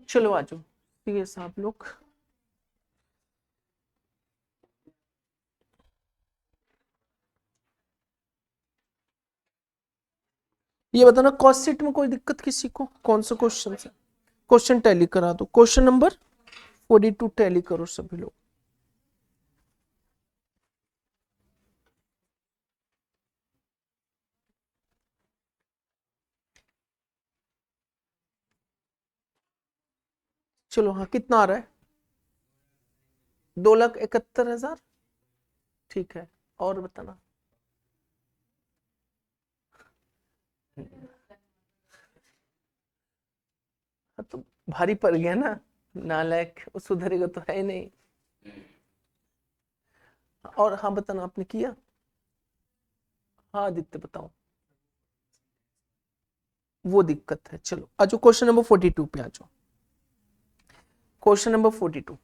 चलो आ जाओ, ठीक है साहब लोग। ये बताना कॉस्ट शीट में कोई दिक्कत किसी को, कौन सा क्वेश्चन है? क्वेश्चन टैली करा दो, क्वेश्चन नंबर 42 टैली करो सभी लोग। चलो हाँ, कितना आ रहा है? 2,71,000, ठीक है। और बताना। हाँ, तो भारी पड़ गया ना, नालायक, सुधरेगा तो है ही नहीं। और हाँ बताना, आपने किया? हाँ आदित्य बताओ। वो दिक्कत है। चलो आ जाओ क्वेश्चन नंबर 42 पे आ जाओ। Question number 42।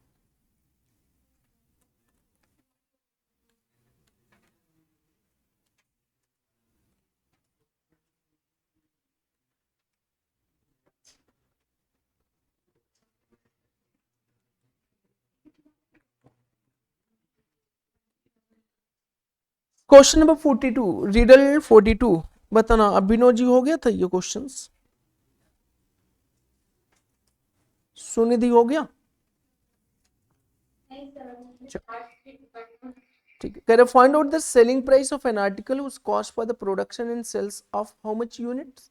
Question number 42, riddle 42। बताना अभिनव जी, हो गया था ये क्वेश्चंस? सुनिधि हो गया? ठीक है। कह रहे find out the selling price of an article whose cost for the production and sales of how much units?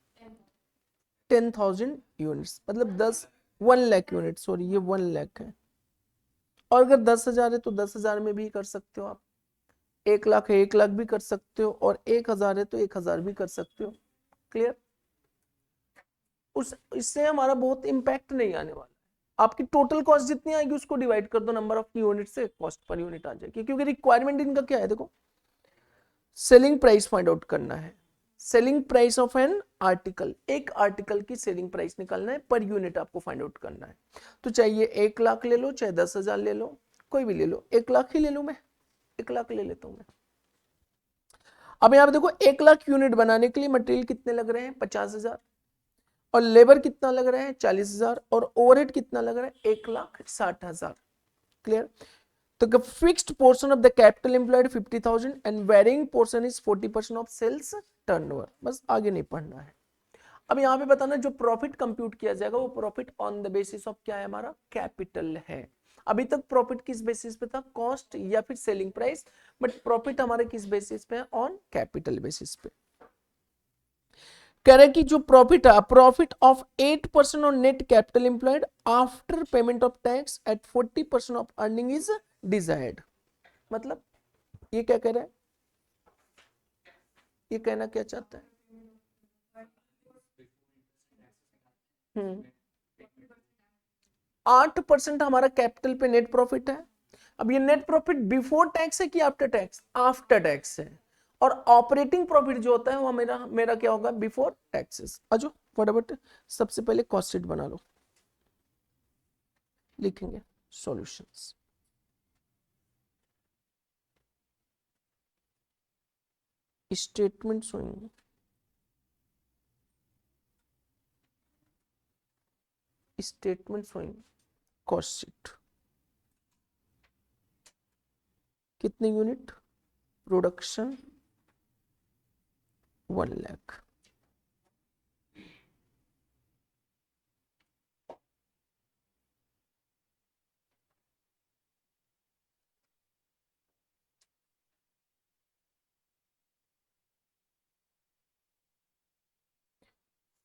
10,000 units, मतलब 1 लाख यूनिट, सॉरी ये 1 लाख है। और अगर 10,000 है तो 10,000 में भी कर सकते हो आप, 1 लाख है 1 लाख भी कर सकते हो, और 1,000 है तो 1,000 भी कर सकते हो। क्लियर? उस इससे हमारा बहुत इंपैक्ट नहीं आने वाला। आपकी टोटल कॉस्ट जितनी आएगी उसको डिवाइड कर दो नंबर ऑफ यूनिट से, कॉस्ट पर यूनिट आ जाएगी। क्योंकि रिक्वायरमेंट इनका क्या है, देखो सेलिंग प्राइस फाइंड आउट करना है, selling price of an article, एक आर्टिकल की सेलिंग प्राइस निकालना है, पर यूनिट आपको फाइंड आउट करना है। तो चाहिए 1 लाख ले लो, चाहे 10,000 ले लो, कोई भी ले लो, 1 लाख ही ले लो, मैं 1 लाख ले लेता हूं मैं। अब यहां पे देखो 1 लाख यूनिट बनाने के लिए मटेरियल कितने लग रहे हैं? 50,000, और लेबर कितना लग रहा है? 40,000, और ओवरहेड कितना लग रहा है? 1,60,000। क्लियर? तो fixed portion of the capital employed 50,000 and varying portion is 40% of sales turnover. बस आगे नहीं पढ़ना है। अब यहां पे बताना जो प्रॉफिट कंप्यूट किया जाएगा वो profit on the basis of क्या है? हमारा कैपिटल है। अभी तक प्रॉफिट किस बेसिस पे था? कॉस्ट या फिर सेलिंग प्राइस, बट प्रॉफिट हमारे किस बेसिस पे है? ऑन कैपिटल बेसिस पे। कह रहे कि जो प्रॉफिट है, profit of 8% on net capital employed after payment of tax at 40% of earning is desired. मतलब ये क्या कह रहा है? ये कहना क्या चाहता है? 8% हमारा कैपिटल पे नेट प्रॉफिट है। अब ये नेट प्रॉफिट बिफोर टैक्स है कि आफ्टर टैक्स? आफ्टर टैक्स है। और ऑपरेटिंग प्रॉफिट जो होता है वो मेरा मेरा क्या होगा? Before taxes. अजो फटाफट सबसे पहले कॉस्ट शीट बना लो, लिखेंगे solutions. Statement showing, statement showing cost sheet. कितने यूनिट? प्रोडक्शन 1 लाख।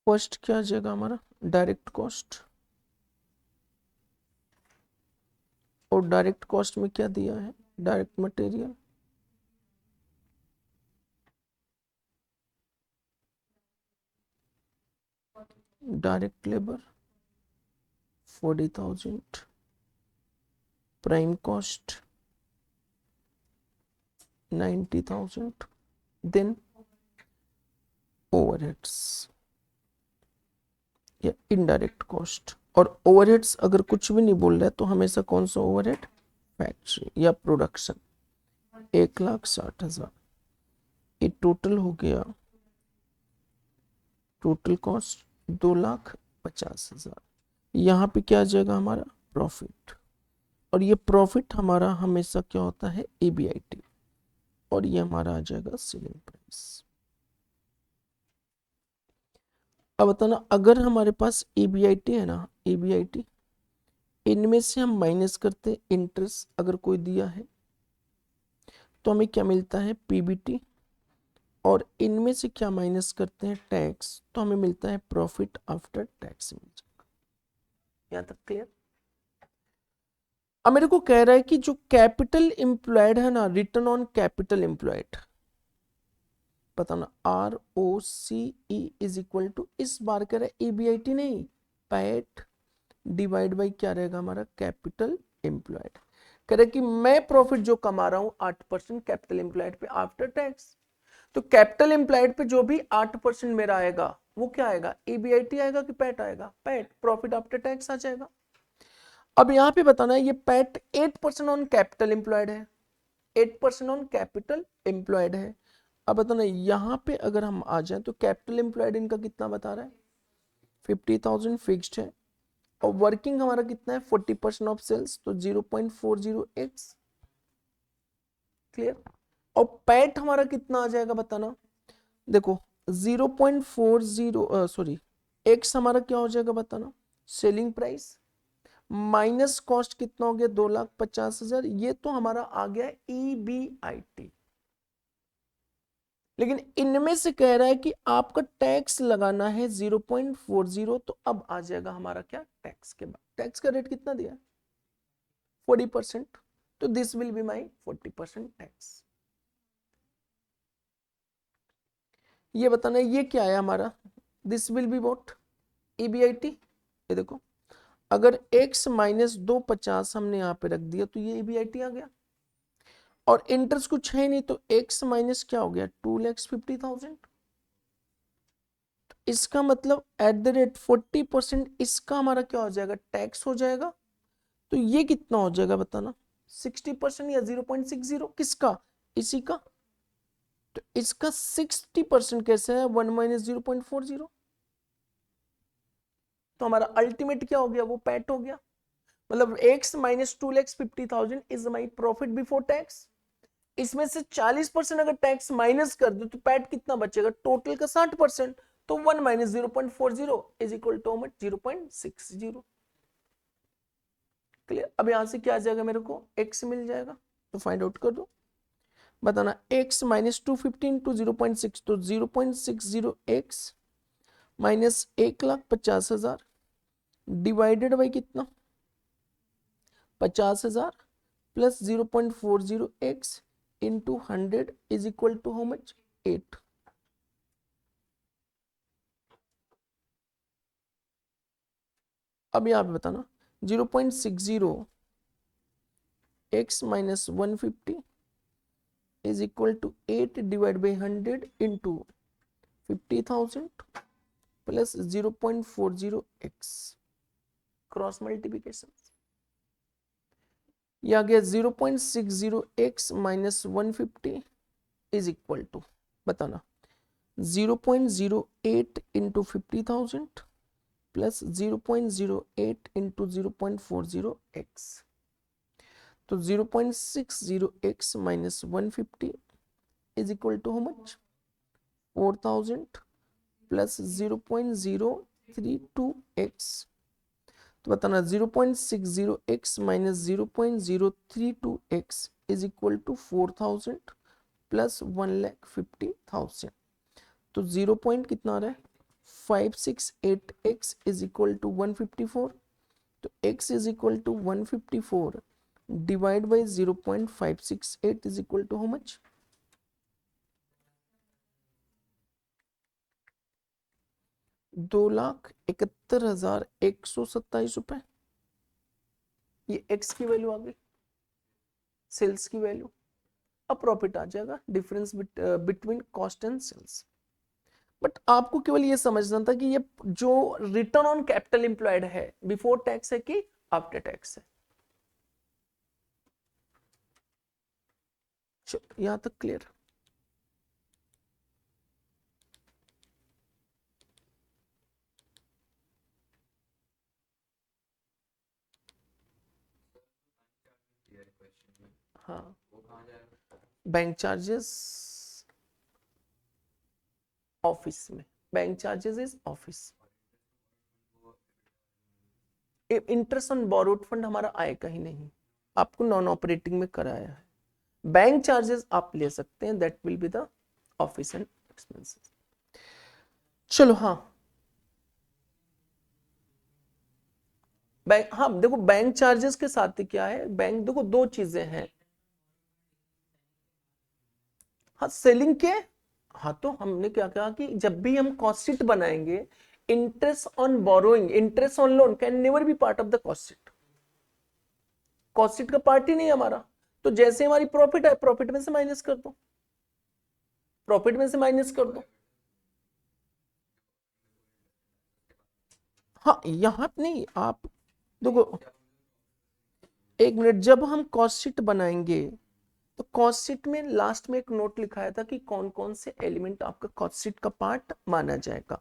फर्स्ट क्या आ जाएगा हमारा? Direct cost. और डायरेक्ट कॉस्ट में क्या दिया है? Direct material, direct labour 40,000, prime cost 90,000, then overheads या इनडायरेक्ट कॉस्ट। और ओवरहेड्स अगर कुछ भी नहीं बोल रहा है तो हमेशा कौन सा ओवरहेड? फैक्ट्री या प्रोडक्शन। 1,60,000, ये टोटल हो गया, टोटल कॉस्ट 2,50,000। यहाँ पे क्या आ जाएगा हमारा प्रॉफिट, और ये प्रॉफिट हमारा हमेशा क्या होता है EBIT, और ये हमारा आ जाएगा सेलिंग प्राइस। अब बताना अगर हमारे पास EBIT है ना, EBIT इनमें से हम माइनस करते हैं इंटरेस्ट अगर कोई दिया है तो हमें क्या मिलता है PBT, और इनमें से क्या माइनस करते हैं टैक्स तो हमें मिलता है प्रॉफिट आफ्टर टैक्स मिल जाएगा। यहाँ तक क्लियर। अब मेरे को कह रहा है कि जो कैपिटल एम्प्लॉयड है ना, रिटर्न ऑन कैपिटल एम्प्लॉयड, बताना ROCE इज इक्वल टू, इस बार कह रहा है EBIT नहीं, पैट डिवाइड बाई क्या रहेगा हमारा कैपिटल एम्प्लॉयड। कह रहा है कि मैं प्रॉफिट जो कमा रहा हूं 8% कैपिटल एम्प्लॉयड पे आफ्टर टैक्स, तो कैपिटल एम्प्लॉयड पे जो भी 8% मेरा आएगा वो क्या आएगा, EBIT आएगा कि पैट आएगा, पैट प्रॉफिट आफ्टर टैक्स आ जाएगा। अब यहां पे बताना है ये पैट 8% ऑन कैपिटल एम्प्लॉयड है, 8% ऑन कैपिटल एम्प्लॉयड है। अब बताना यहाँ पे अगर हम आ जाए तो कैपिटल एम्प्लॉयड इनका कितना बता रहा है 50,000 फिक्स्ड है, और वर्किंग हमारा कितना है 40% ऑफ सेल्स, तो 0.40x क्लियर। और पैट हमारा कितना आ जाएगा बताना, देखो 0.40 सॉरी एक्स हमारा क्या हो जाएगा बताना, सेलिंग प्राइस माइनस कॉस्ट कितना हो गया 2,50,000, ये तो हमारा आ गया EBIT। लेकिन इनमें से कह रहा है कि आपका टैक्स लगाना है 0.40, तो अब आ जाएगा हमारा क्या टैक्स के बाद, टैक्स का रेट कितना दिया है 40%, तो this will be my 40% tax. ये बताना है ये क्या है हमारा, this will be what EBIT। ये देखो अगर x माइनस 250 हमने यहाँ पे रख दिया तो ये EBIT आ गया, और इंटरेस्ट कुछ है नहीं तो x माइनस क्या हो गया 2,50,000, इसका मतलब एट द रेट 40% इसका हमारा क्या हो जाएगा टैक्स हो जाएगा, तो ये कितना हो जाएगा बताना 60% या 0.60 किसका, इसी का, तो इसका 60% कैसे है 1 माइनस 0.40, तो हमारा अल्टीमेट क्या हो गया वो पैट हो गया। मतलब x minus 2,50,000 is my profit before tax, इसमें से 40% अगर टैक्स माइनस कर दो तो पैट कितना बचेगा टोटल का 60%, तो 1 minus 0.40 is equal to 0.60 clear. अब यहां से क्या आ जाएगा मेरे को x मिल जाएगा, तो फाइंड आउट कर दो बताना x माइनस 215 टू 0.6, तो 0.60x माइनस 1,50,000 डिवाइडेड बाई कितना 50,000 plus 0.40x into 100 is equal to how much 8। अब यहाँ पे बताना 0.60x minus 150 is equal to 8 divide by 100 into 50,000 plus 0.40x cross multiplication, यह आ गया 0.60x minus 150 is equal to बताना 0.08 इंटू 50,000 प्लस 0.08 इंटू 0.40x, तो 0.60x minus 150 is equal to how much 4,000 plus 0.032x, तो बताना 0.60x minus 0.032x is equal to 4,000 plus 1,50,000, तो 0 point कितना आ रहा है 568x इज इक्वल टू 154, तो x is equal to 154 divide by 0.568 is equal to how much 2,71,127 रुपए, ये x की वैल्यू आ गई सेल्स की वैल्यू। अब प्रॉफिट आ जाएगा difference between cost and sales. But आपको केवल ये समझना था कि ये जो रिटर्न ऑन कैपिटल एम्प्लॉयड है बिफोर टैक्स है कि आफ्टर टैक्स है। यहां तक क्लियर। हाँ, बैंक चार्जेस ऑफिस में, bank charges is office. Interest on borrowed fund हमारा आएगा ही नहीं, आपको नॉन ऑपरेटिंग में कराया है। बैंक चार्जेस आप ले सकते हैं, that will be the office and expenses. चलो हाँ, बैंक, हाँ देखो बैंक चार्जेस के साथ क्या है, बैंक देखो दो चीजें हैं। हाँ सेलिंग के, हाँ तो हमने क्या कहा कि जब भी हम कॉस्ट शीट बनाएंगे, interest on borrowing, interest on loan can never be part of the cost sheet, cost sheet का पार्ट ही नहीं है हमारा। तो जैसे हमारी प्रॉफिट है, प्रॉफिट में से माइनस कर दो, प्रॉफिट में से माइनस कर दो। हाँ यहाँ नहीं, आप देखो एक मिनट, जब हम कॉस्ट शीट बनाएंगे तो कॉस्ट शीट में लास्ट में एक नोट लिखाया था कि कौन कौन से एलिमेंट आपका कॉस्ट शीट का पार्ट माना जाएगा।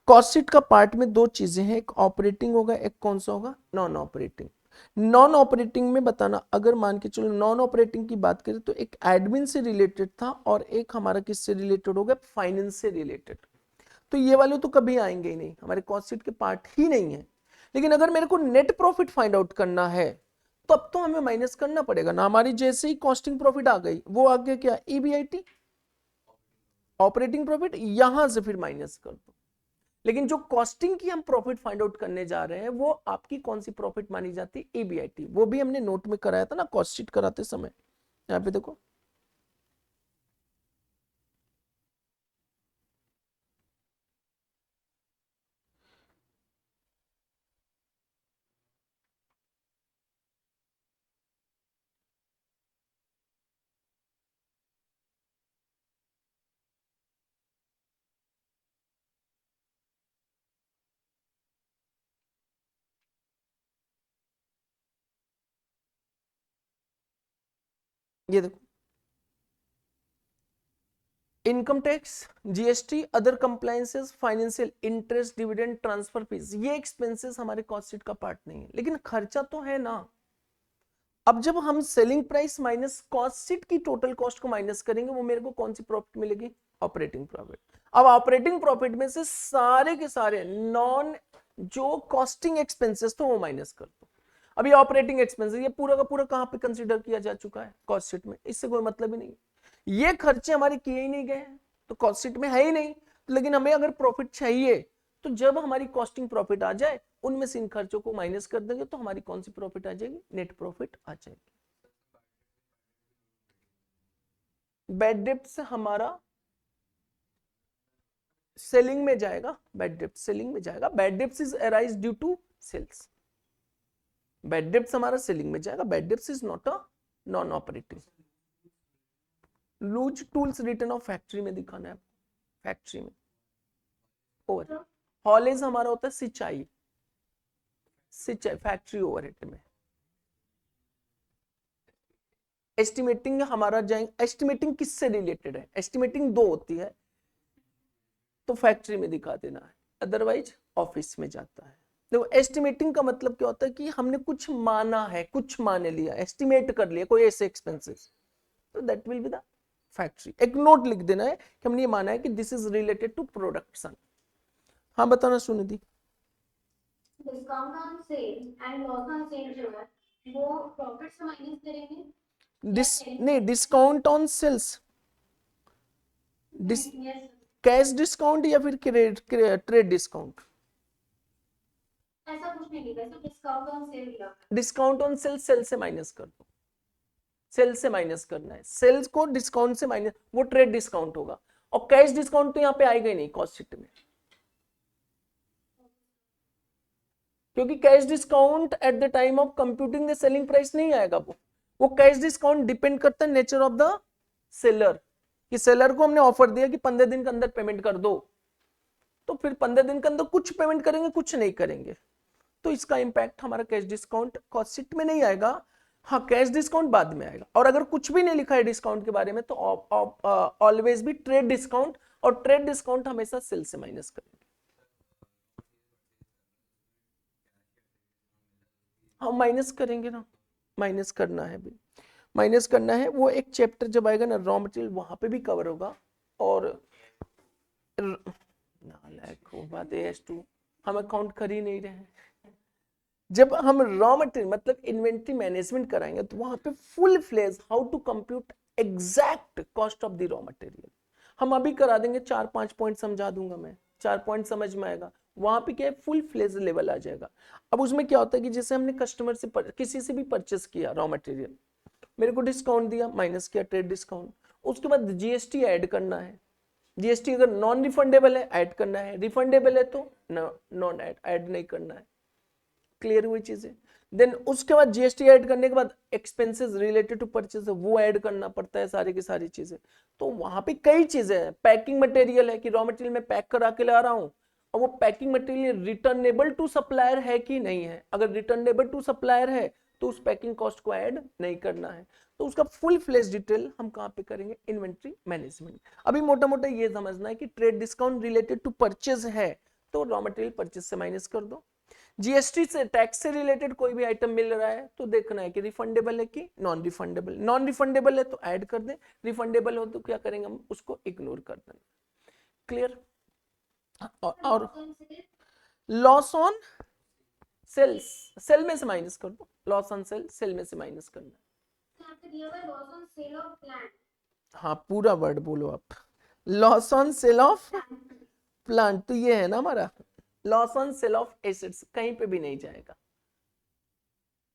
कॉस्ट शीट का पार्ट में दो चीजें हैं, एक ऑपरेटिंग होगा, एक कौन सा होगा, नॉन ऑपरेटिंग। नॉन ऑपरेटिंग में बताना, अगर मान के चलो नॉन ऑपरेटिंग की बात करें तो एक एडमिन से रिलेटेड था और एक हमारा किससे रिलेटेड होगा, फाइनेंस से रिलेटेड। तो ये वाले तो कभी आएंगे ही नहीं, हमारे कॉस्ट शीट के पार्ट ही नहीं है। लेकिन अगर मेरे को नेट प्रॉफिट फाइंड आउट करना है तो अब तो हमें माइनस करना पड़ेगा ना, हमारी जैसे ही कॉस्टिंग प्रॉफिट आ गई वो आगे क्या, ईबीआईटी ऑपरेटिंग प्रॉफिट, यहां से फिर माइनस कर दो। लेकिन जो कॉस्टिंग की हम प्रॉफिट फाइंड आउट करने जा रहे हैं वो आपकी कौन सी प्रॉफिट मानी जाती है, ईबीआईटी। वो भी हमने नोट में कराया था ना कॉस्ट शीट कराते समय, यहाँ पे देखो। ये देखो, income tax, GST, other compliances, financial, interest, dividend, transfer fees, ये एक्सपेंसेस हमारे कॉस्ट शीट का पार्ट नहीं है, लेकिन खर्चा तो है ना। अब जब हम selling price minus cost sheet की टोटल कॉस्ट को माइनस करेंगे, वो मेरे को कौन सी प्रॉफिट मिलेगी, ऑपरेटिंग प्रॉफिट। अब ऑपरेटिंग प्रॉफिट में से सारे के सारे नॉन जो कॉस्टिंग एक्सपेंसेस तो वो माइनस कर दो। अभी ऑपरेटिंग एक्सपेंसेस ये पूरा का पूरा कहां पे कंसीडर किया जा चुका है, कॉस्ट शीट में, इससे कोई मतलब ही नहीं। ये खर्चे हमारे किए ही नहीं गए तो कॉस्ट शीट में है ही नहीं। लेकिन हमें अगर प्रॉफिट चाहिए तो जब हमारी कॉस्टिंग प्रॉफिट आ जाए उनमें से इन खर्चों को माइनस कर देंगे तो हमारी कौन सी प्रॉफिट आ जाएगी, नेट प्रॉफिट आ जाएगी। बैड डेप्ट हमारा सेलिंग में जाएगा, बैड डेप्ट सेलिंग में जाएगा, बैड डेप्ट is arise due to sales, bad डेप्ट हमारा सेलिंग में जाएगा, बैड डेप्ट is not a non operating. Loose tools return of factory में दिखाना है, फैक्ट्री में ओवर, हॉलेज हमारा होता है सिंचाई, सिंचाई फैक्ट्री ओवरहेड में। एस्टिमेटिंग हमारा जाएंगे, एस्टिमेटिंग किससे रिलेटेड है, एस्टिमेटिंग दो होती है, तो फैक्ट्री में दिखा देना है, अदरवाइज ऑफिस में जाता है। देखो एस्टिमेटिंग का मतलब क्या होता है कि हमने कुछ माना है, कुछ मान लिया, एस्टिमेट कर लिया कोई ऐसे एक्सपेंसेस, तो that will be the factory. एक नोट लिख देना है कि हमने ये माना है कि this is related to production. हाँ बताना Sunidhi. Discount on sale and loss on sale जो है वो प्रॉफिट से माइनस करेंगे या नहीं, डिस्काउंट ऑन सेल्स, डिस यस। कैश डिस्काउंट या फिर ट्रेड डिस्काउंट, ऐसा कुछ नहीं लिखा, सिर्फ डिस्काउंट ऑन सेल लिखा। डिस्काउंट ऑन सेल, सेल से माइनस कर दो, सेल से माइनस करना है, सेल्स को डिस्काउंट से माइनस, वो ट्रेड डिस्काउंट होगा। और कैश डिस्काउंट तो यहाँ पे आएगा ही नहीं कॉस्ट शीट में, क्योंकि cash discount at the time of computing the selling price नहीं आएगा। वो कैश डिस्काउंट डिपेंड करता है नेचर ऑफ द सेलर, कि सेलर को हमने ऑफर दिया कि 15 दिन के अंदर पेमेंट कर दो, तो फिर 15 दिन के अंदर कुछ पेमेंट करेंगे कुछ नहीं करेंगे, तो इसका इंपैक्ट हमारा कैश डिस्काउंट कॉस्ट शीट में नहीं आएगा। हाँ कैश डिस्काउंट बाद में आएगा, और अगर कुछ भी नहीं लिखा है डिस्काउंट के बारे में तो ऑलवेज भी ट्रेड डिस्काउंट, और ट्रेड डिस्काउंट हमेशा सेल से माइनस करेंगे। हाँ माइनस करेंगे ना, माइनस करना है भी, माइनस करना है। वो एक चैप्टर जब आएगा ना रॉ मटेरियल, वहां पे भी कवर होगा। और नालायक हो बात AS2, हम अकाउंट कर ही नहीं रहे हैं। जब हम रॉ मटेरियल मतलब इन्वेंट्री मैनेजमेंट कराएंगे तो वहां पे full fledge how to compute exact cost of the raw material हम अभी करा देंगे। 4-5 पॉइंट समझा दूंगा मैं, 4 पॉइंट समझ में आएगा। वहां पे क्या है, फुल फ्लेज लेवल आ जाएगा। अब उसमें क्या होता है कि जैसे हमने कस्टमर से किसी से भी परचेस किया रॉ मटेरियल, मेरे को डिस्काउंट दिया, माइनस किया ट्रेड डिस्काउंट, उसके बाद जीएसटी ऐड करना है। जीएसटी अगर नॉन रिफंडेबल है ऐड करना है, रिफंडेबल है तो नॉन ऐड नहीं करना है। क्लियर हुई चीजें। देन उसके बाद जीएसटी ऐड करने के बाद एक्सपेंसेस रिलेटेड टू परचेज वो ऐड करना पड़ता है, सारी की सारी चीजें। तो वहां पे कई चीजें हैं। पैकिंग मटेरियल है कि रॉ मटेरियल में पैक करा के ला रहा हूं, और वो packing material returnable to supplier है कि नहीं है। अगर रिटर्नेबल टू सप्लायर है तो उस पैकिंग कॉस्ट को ऐड नहीं करना है। तो उसका फुल फ्लेज डिटेल हम कहां पे करेंगे, इन्वेंट्री मैनेजमेंट। अभी मोटा मोटा ये समझना है कि trade discount related to purchase है तो रॉ मटेरियल परचेज से माइनस कर दो। जीएसटी से, टैक्स से रिलेटेड कोई भी आइटम मिल रहा है तो देखना है कि रिफंडेबल है कि नॉन रिफंडेबल। नॉन रिफंडेबल है तो ऐड कर दें, रिफंडेबल हो तो क्या करेंगे हम, उसको इग्नोर कर दें। क्लियर। और लॉस ऑन सेल्स, सेल में से माइनस कर दो। लॉस ऑन सेल, सेल में से माइनस करना है। हाँ पूरा वर्ड बोलो आप। Loss on sale of plant, तो ये है ना हमारा loss on sale of assets, कहीं पे भी नहीं जाएगा।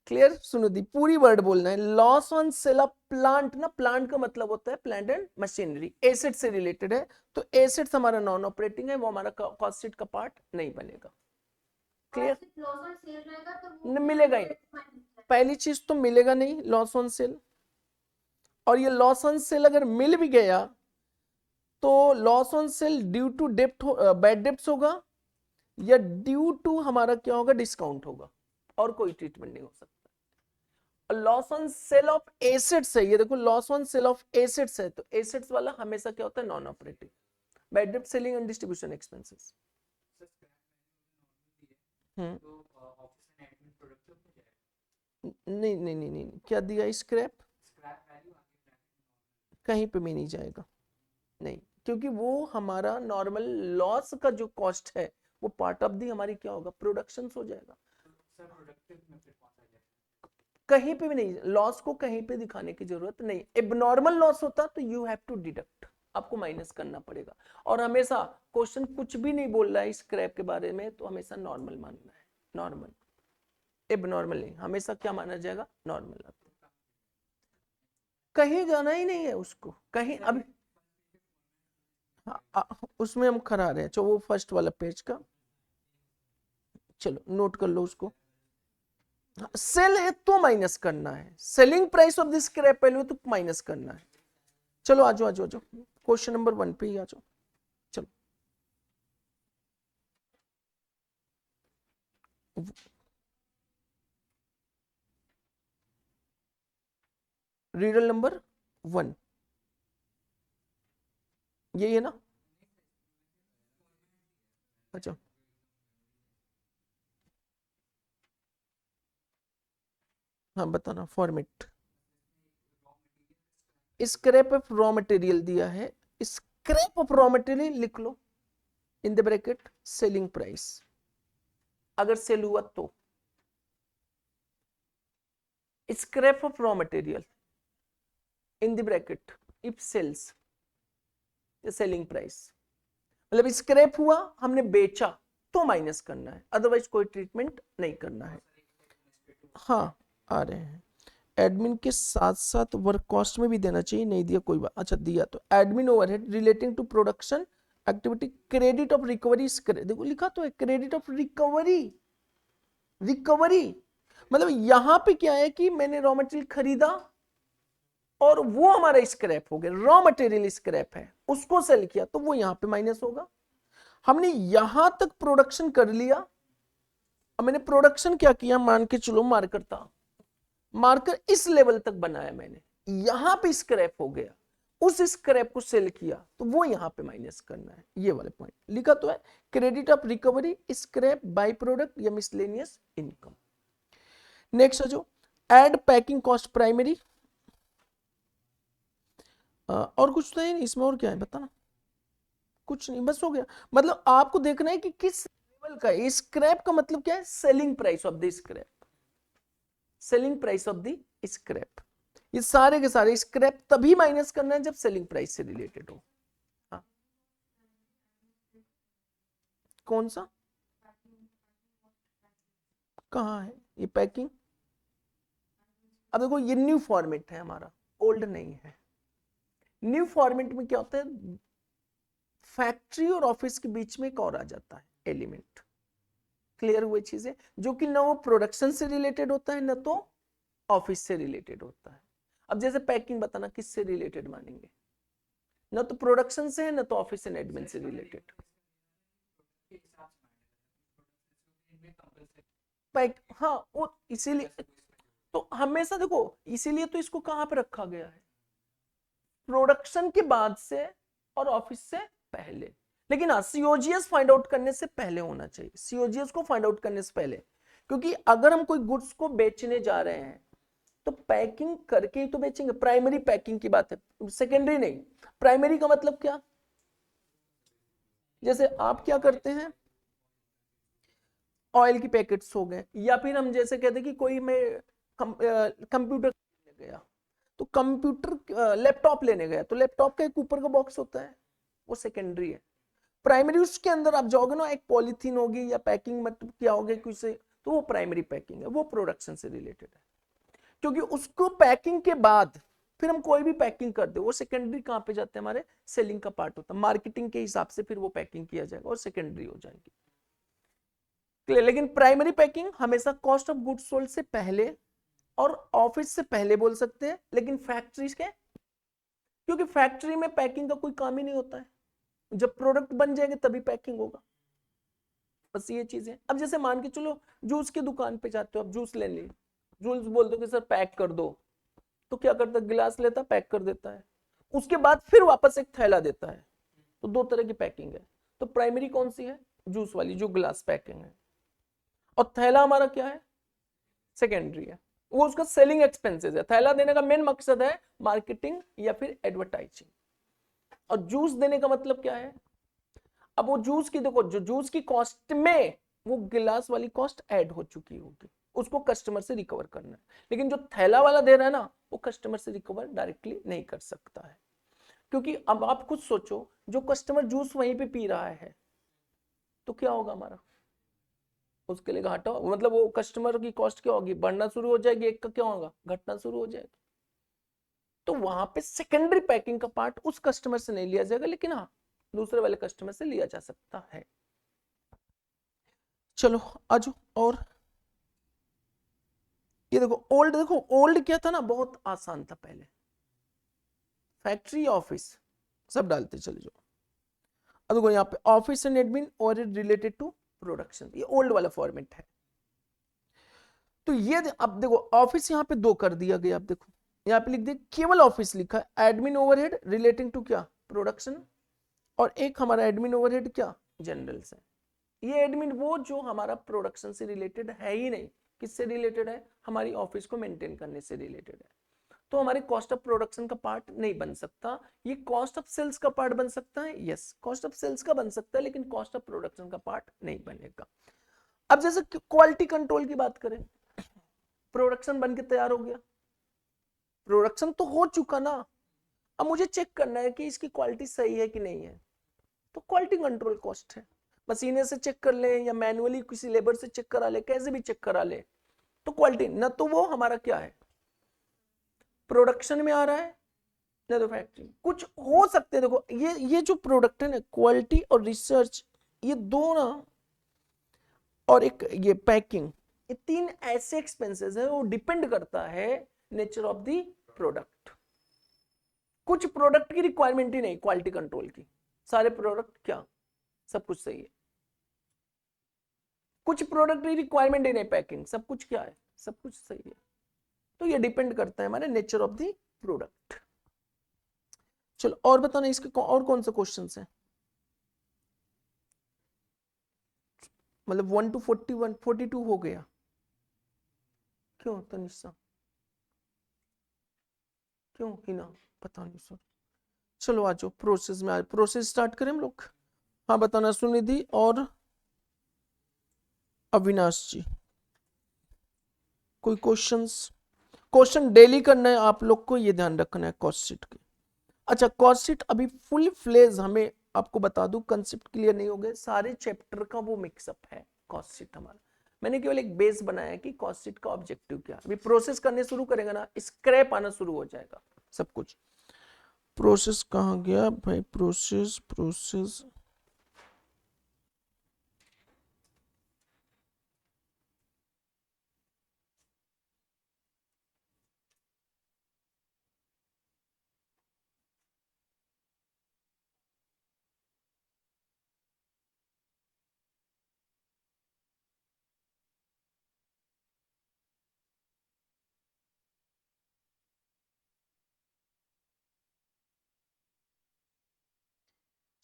क्लियर। सुनो दी, पूरी वर्ड बोलना है। Loss on sale of plant, ना प्लांट का मतलब होता है प्लांट एंड मशीनरी, एसेट से रिलेटेड है। तो एसेट्स हमारा नॉन ऑपरेटिंग है, वो हमारा कॉस्ट शीट का पार्ट नहीं बनेगा। क्लियर। मिलेगा ही, पहली चीज तो मिलेगा नहीं लॉस ऑन सेल। और ये लॉस ऑन सेल अगर मिल भी गया तो loss on sale due to डेप्ट, बैड डेप्ट्स होगा, या ड्यू टू हमारा क्या होगा, डिस्काउंट होगा, और कोई ट्रीटमेंट नहीं हो सकता। Loss on sale of assets है, ये देखो loss on sale of assets है, तो एसेट्स वाला हमेशा क्या होता है, नॉन ऑपरेटिंग। बैड डेप्ट, सेलिंग एंड डिस्ट्रीब्यूशन एक्सपेंसेस। नहीं नहीं नहीं नहीं, क्या दिया, स्क्रैप कहीं पे भी नहीं जाएगा, नहीं, क्योंकि वो हमारा नॉर्मल लॉस का जो कॉस्ट है वो पार्ट ऑफ दी हमारी क्या होगा, प्रोडक्शन हो जाएगा। कहीं पे भी नहीं, लॉस को कहीं पे दिखाने की जरूरत नहीं। एबनॉर्मल लॉस होता तो यू हैव टू डिडक्ट, आपको माइनस करना पड़ेगा। और हमेशा क्वेश्चन कुछ भी नहीं बोल रहा है स्क्रैप के बारे में तो हमेशा नॉर्मल मानना है, नॉर्मल, एबनॉर्मल नहीं, हमेशा क्या माना जाएगा, नॉर्मल। कहीं जाना ही नहीं है उसको कहीं अभी। उसमें हम खड़ा रहे हैं, चलो वो फर्स्ट वाला पेज का, चलो नोट कर लो उसको। सेल है तो माइनस करना है, selling price of this scrap value तो माइनस करना है। चलो आ जाओ आ जाओ, क्वेश्चन नंबर 1 पे ही आ जाओ। चलो रीडर नंबर 1 यही है ना। अच्छा हाँ बताना format. Scrap of raw material दिया है, स्क्रैप ऑफ रॉ मटेरियल लिख लो in the bracket selling price, अगर सेल हुआ तो। Scrap of raw material in the bracket if sales, selling price, मतलब स्क्रैप हुआ हमने बेचा तो माइनस करना है, अदरवाइज कोई ट्रीटमेंट नहीं करना है। हाँ आ रहे हैं। एडमिन के साथ साथ वर्क कॉस्ट में भी देना चाहिए, नहीं दिया कोई बात, अच्छा दिया तो admin overhead relating to production activity, credit of recovery, देखो लिखा तो है क्रेडिट ऑफ रिकवरी, रिकवरी मतलब यहां पे क्या है कि मैंने रॉ मटेरियल खरीदा और वो हमारा स्क्रैप हो गया, रॉ मटेरियल स्क्रैप है, उसको सेल किया तो वो यहां पे माइनस होगा। हमने यहां तक प्रोडक्शन कर लिया, अब मैंने प्रोडक्शन क्या किया, मान के चलो मार्कर था, मार्कर इस लेवल तक बनाया मैंने, यहां पे स्क्रैप हो गया, उस स्क्रैप को सेल किया तो वो यहां पे माइनस करना है, ये वाले पॉइंट लिखा तो है credit of recovery, scrap, by product या मिसलेनियस इनकम। नेक्स्ट है जो एड पैकिंग कॉस्ट प्राइमरी, और कुछ तो है नहीं इसमें, और क्या है बताना, कुछ नहीं, बस हो गया। मतलब आपको देखना है कि किस लेवल का है। स्क्रैप का मतलब क्या है, selling price of the scrap, selling price of the scrap. ये सारे के सारे स्क्रैप तभी माइनस करना है जब सेलिंग प्राइस से रिलेटेड हो। हाँ, कौन सा, कहाँ है ये पैकिंग? अब देखो ये न्यू फॉर्मेट है हमारा, ओल्ड नहीं है। न्यू फॉर्मेट में क्या होता है, फैक्ट्री और ऑफिस के बीच में एक और आ जाता है एलिमेंट। क्लियर हुई चीजें, जो कि ना वो प्रोडक्शन से रिलेटेड होता है ना तो ऑफिस से रिलेटेड होता है। अब जैसे पैकिंग बताना किससे रिलेटेड मानेंगे, ना तो प्रोडक्शन से है ना तो ऑफिस एंड एडमिन से रिलेटेड। पैक, हाँ वो इसीलिए तो हमेशा देखो, इसीलिए तो इसको कहां पे रखा गया है, प्रोडक्शन के बाद से और ऑफिस से पहले। लेकिन हाँ, सीओजीएस फाइंड आउट करने से पहले होना चाहिए, सीओजीएस को फाइंड आउट करने से पहले। क्योंकि अगर हम कोई गुड्स को बेचने जा रहे हैं तो पैकिंग करके ही तो बेचेंगे, प्राइमरी पैकिंग की बात है, सेकेंडरी नहीं। प्राइमरी का मतलब क्या, जैसे आप क्या करते हैं, ऑयल की पैकेट्स हो गए, या फिर हम जैसे कहते हैं कि कोई मैं कंप्यूटर गया, तो कंप्यूटर लैपटॉप लेने गया, तो लैपटॉप का एक ऊपर का बॉक्स होता है, वो सेकेंडरी है। प्राइमरी उसके अंदर आप जाओगे ना, एक पॉलीथीन होगी या पैकिंग मतलब क्या होगी कुछ से, तो वो प्राइमरी पैकिंग है, वो प्रोडक्शन से रिलेटेड है। क्योंकि उसको पैकिंग के बाद फिर हम कोई भी पैकिंग कर दे, वो सेकेंडरी कहां पे जाते हैं, हमारे सेलिंग का पार्ट होता है, मार्केटिंग के हिसाब से फिर वो पैकिंग किया जाएगा और सेकेंडरी हो जाएगी। क्लियर? लेकिन प्राइमरी पैकिंग हमेशा कॉस्ट ऑफ गुड्स सोल्ड से पहले और ऑफिस से पहले बोल सकते हैं, लेकिन फैक्ट्रीज के, क्योंकि फैक्ट्री में पैकिंग का कोई काम ही नहीं होता है, जब प्रोडक्ट बन जाएंगे तभी पैकिंग होगा। बस ये चीज है। अब जैसे मान के चलो जूस की दुकान पे जाते हो, आप जूस ले ली, जूस बोल दो कि सर पैक कर दो, तो क्या करता है, गिलास लेता पैक कर देता है, उसके बाद फिर वापस एक थैला देता है। तो दो तरह की पैकिंग है। तो प्राइमरी कौन सी है, जूस वाली जो ग्लास पैकिंग है, और थैला हमारा क्या है, सेकेंडरी है, वो उसका सेलिंग एक्सपेंसेस है। थैला देने का मेन मकसद है मार्केटिंग या फिर एडवर्टाइजिंग, और जूस देने का मतलब क्या है, अब वो जूस की देखो, जो जूस की कॉस्ट में वो गिलास वाली कॉस्ट ऐड हो चुकी होगी, उसको कस्टमर से रिकवर करना है। लेकिन जो थैला वाला दे रहा है ना, वो कस्टमर से रिकवर डायरेक्टली नहीं कर सकता है। क्योंकि अब आप खुद सोचो, जो कस्टमर जूस वहीं पे पी रहा है तो क्या होगा हमारा, उसके लिए घाटा, मतलब वो कस्टमर की कॉस्ट क्या होगी, बढ़ना शुरू हो जाएगी, एक का क्या होगा, घटना शुरू हो जाएगी। तो वहां पे सेकेंडरी पैकिंग का पार्ट उस कस्टमर से नहीं लिया जाएगा, लेकिन हाँ दूसरे वाले कस्टमर से लिया जा सकता है। चलो आज, और ये देखो ओल्ड, देखो ओल्ड क्या था ना, बहुत आसान था पहले, फैक्ट्री ऑफिस सब डालते चले जाओ। अब देखो यहाँ पे ऑफिस एंड एडमिन और रिलेटेड टू प्रोडक्शन, ये ओल्ड वाला फॉर्मेट है। तो ये अब देखो ऑफिस यहाँ पे दो कर दिया गया, अब देखो यहाँ पे लिख दिया केवल ऑफिस लिखा है, एडमिन ओवरहेड रिलेटिंग टू क्या, प्रोडक्शन, और एक हमारा एडमिन ओवरहेड क्या, जनरल से। ये एडमिन वो जो हमारा प्रोडक्शन से रिलेटेड है ही नहीं, किससे रिलेटेड है, हमारी ऑफिस को मेंटेन करने से रिलेटेड है। तो हमारे कॉस्ट ऑफ प्रोडक्शन का पार्ट नहीं बन सकता। ये कॉस्ट ऑफ सेल्स का पार्ट बन सकता है, यस कॉस्ट ऑफ सेल्स का बन सकता है, लेकिन कॉस्ट ऑफ प्रोडक्शन का पार्ट नहीं बनेगा। अब जैसे क्वालिटी कंट्रोल की बात करें, प्रोडक्शन बन के तैयार हो गया, प्रोडक्शन तो हो चुका ना, अब मुझे चेक करना है कि इसकी क्वालिटी सही है कि नहीं है, तो क्वालिटी कंट्रोल कॉस्ट है। मशीने से चेक कर ले या मैनुअली किसी लेबर से चेक करा ले, कैसे भी चेक करा ले, तो क्वालिटी ना तो वो हमारा क्या है, प्रोडक्शन में आ रहा है ना तो फैक्ट्री, कुछ हो सकते हैं। देखो ये जो प्रोडक्ट है ना, क्वालिटी और रिसर्च, ये दो ना, और एक ये पैकिंग, ये तीन ऐसे एक्सपेंसेस है, वो डिपेंड करता है नेचर ऑफ द प्रोडक्ट। कुछ प्रोडक्ट की रिक्वायरमेंट ही नहीं क्वालिटी कंट्रोल की, सारे प्रोडक्ट क्या सब कुछ सही है। कुछ प्रोडक्ट की रिक्वायरमेंट ही नहीं पैकिंग, सब कुछ क्या है, सब कुछ सही है। तो ये डिपेंड करता है हमारे नेचर ऑफ द प्रोडक्ट। चलो और बताना इसके और कौन से क्वेश्चन है, मतलब 1 to 41 42 हो गया, क्यों तनिषा? क्यों हिना, पता नहीं सर। चलो आ जाओ प्रोसेस में, आज प्रोसेस स्टार्ट करें हम लोग। हाँ बताना सुनिधि और अविनाश जी, कोई क्वेश्चंस? क्वेश्चन डेली करना है आप लोग को, ये ध्यान रखना है कॉस्ट शीट के। अच्छा कॉस्ट शीट अभी फुल फ्लेज, हमें आपको बता दूं कंसेप्ट क्लियर नहीं हो गए, सारे चैप्टर का वो मिक्सअप है कॉस्ट शीट हमारा। मैंने केवल एक बेस बनाया कि कॉस्ट शीट का ऑब्जेक्टिव क्या। अभी प्रोसेस करने शुरू करेगा ना, स्क्रैप आना शुरू हो जाएगा सब कुछ। प्रोसेस कहाँ गया भाई, प्रोसेस प्रोसेस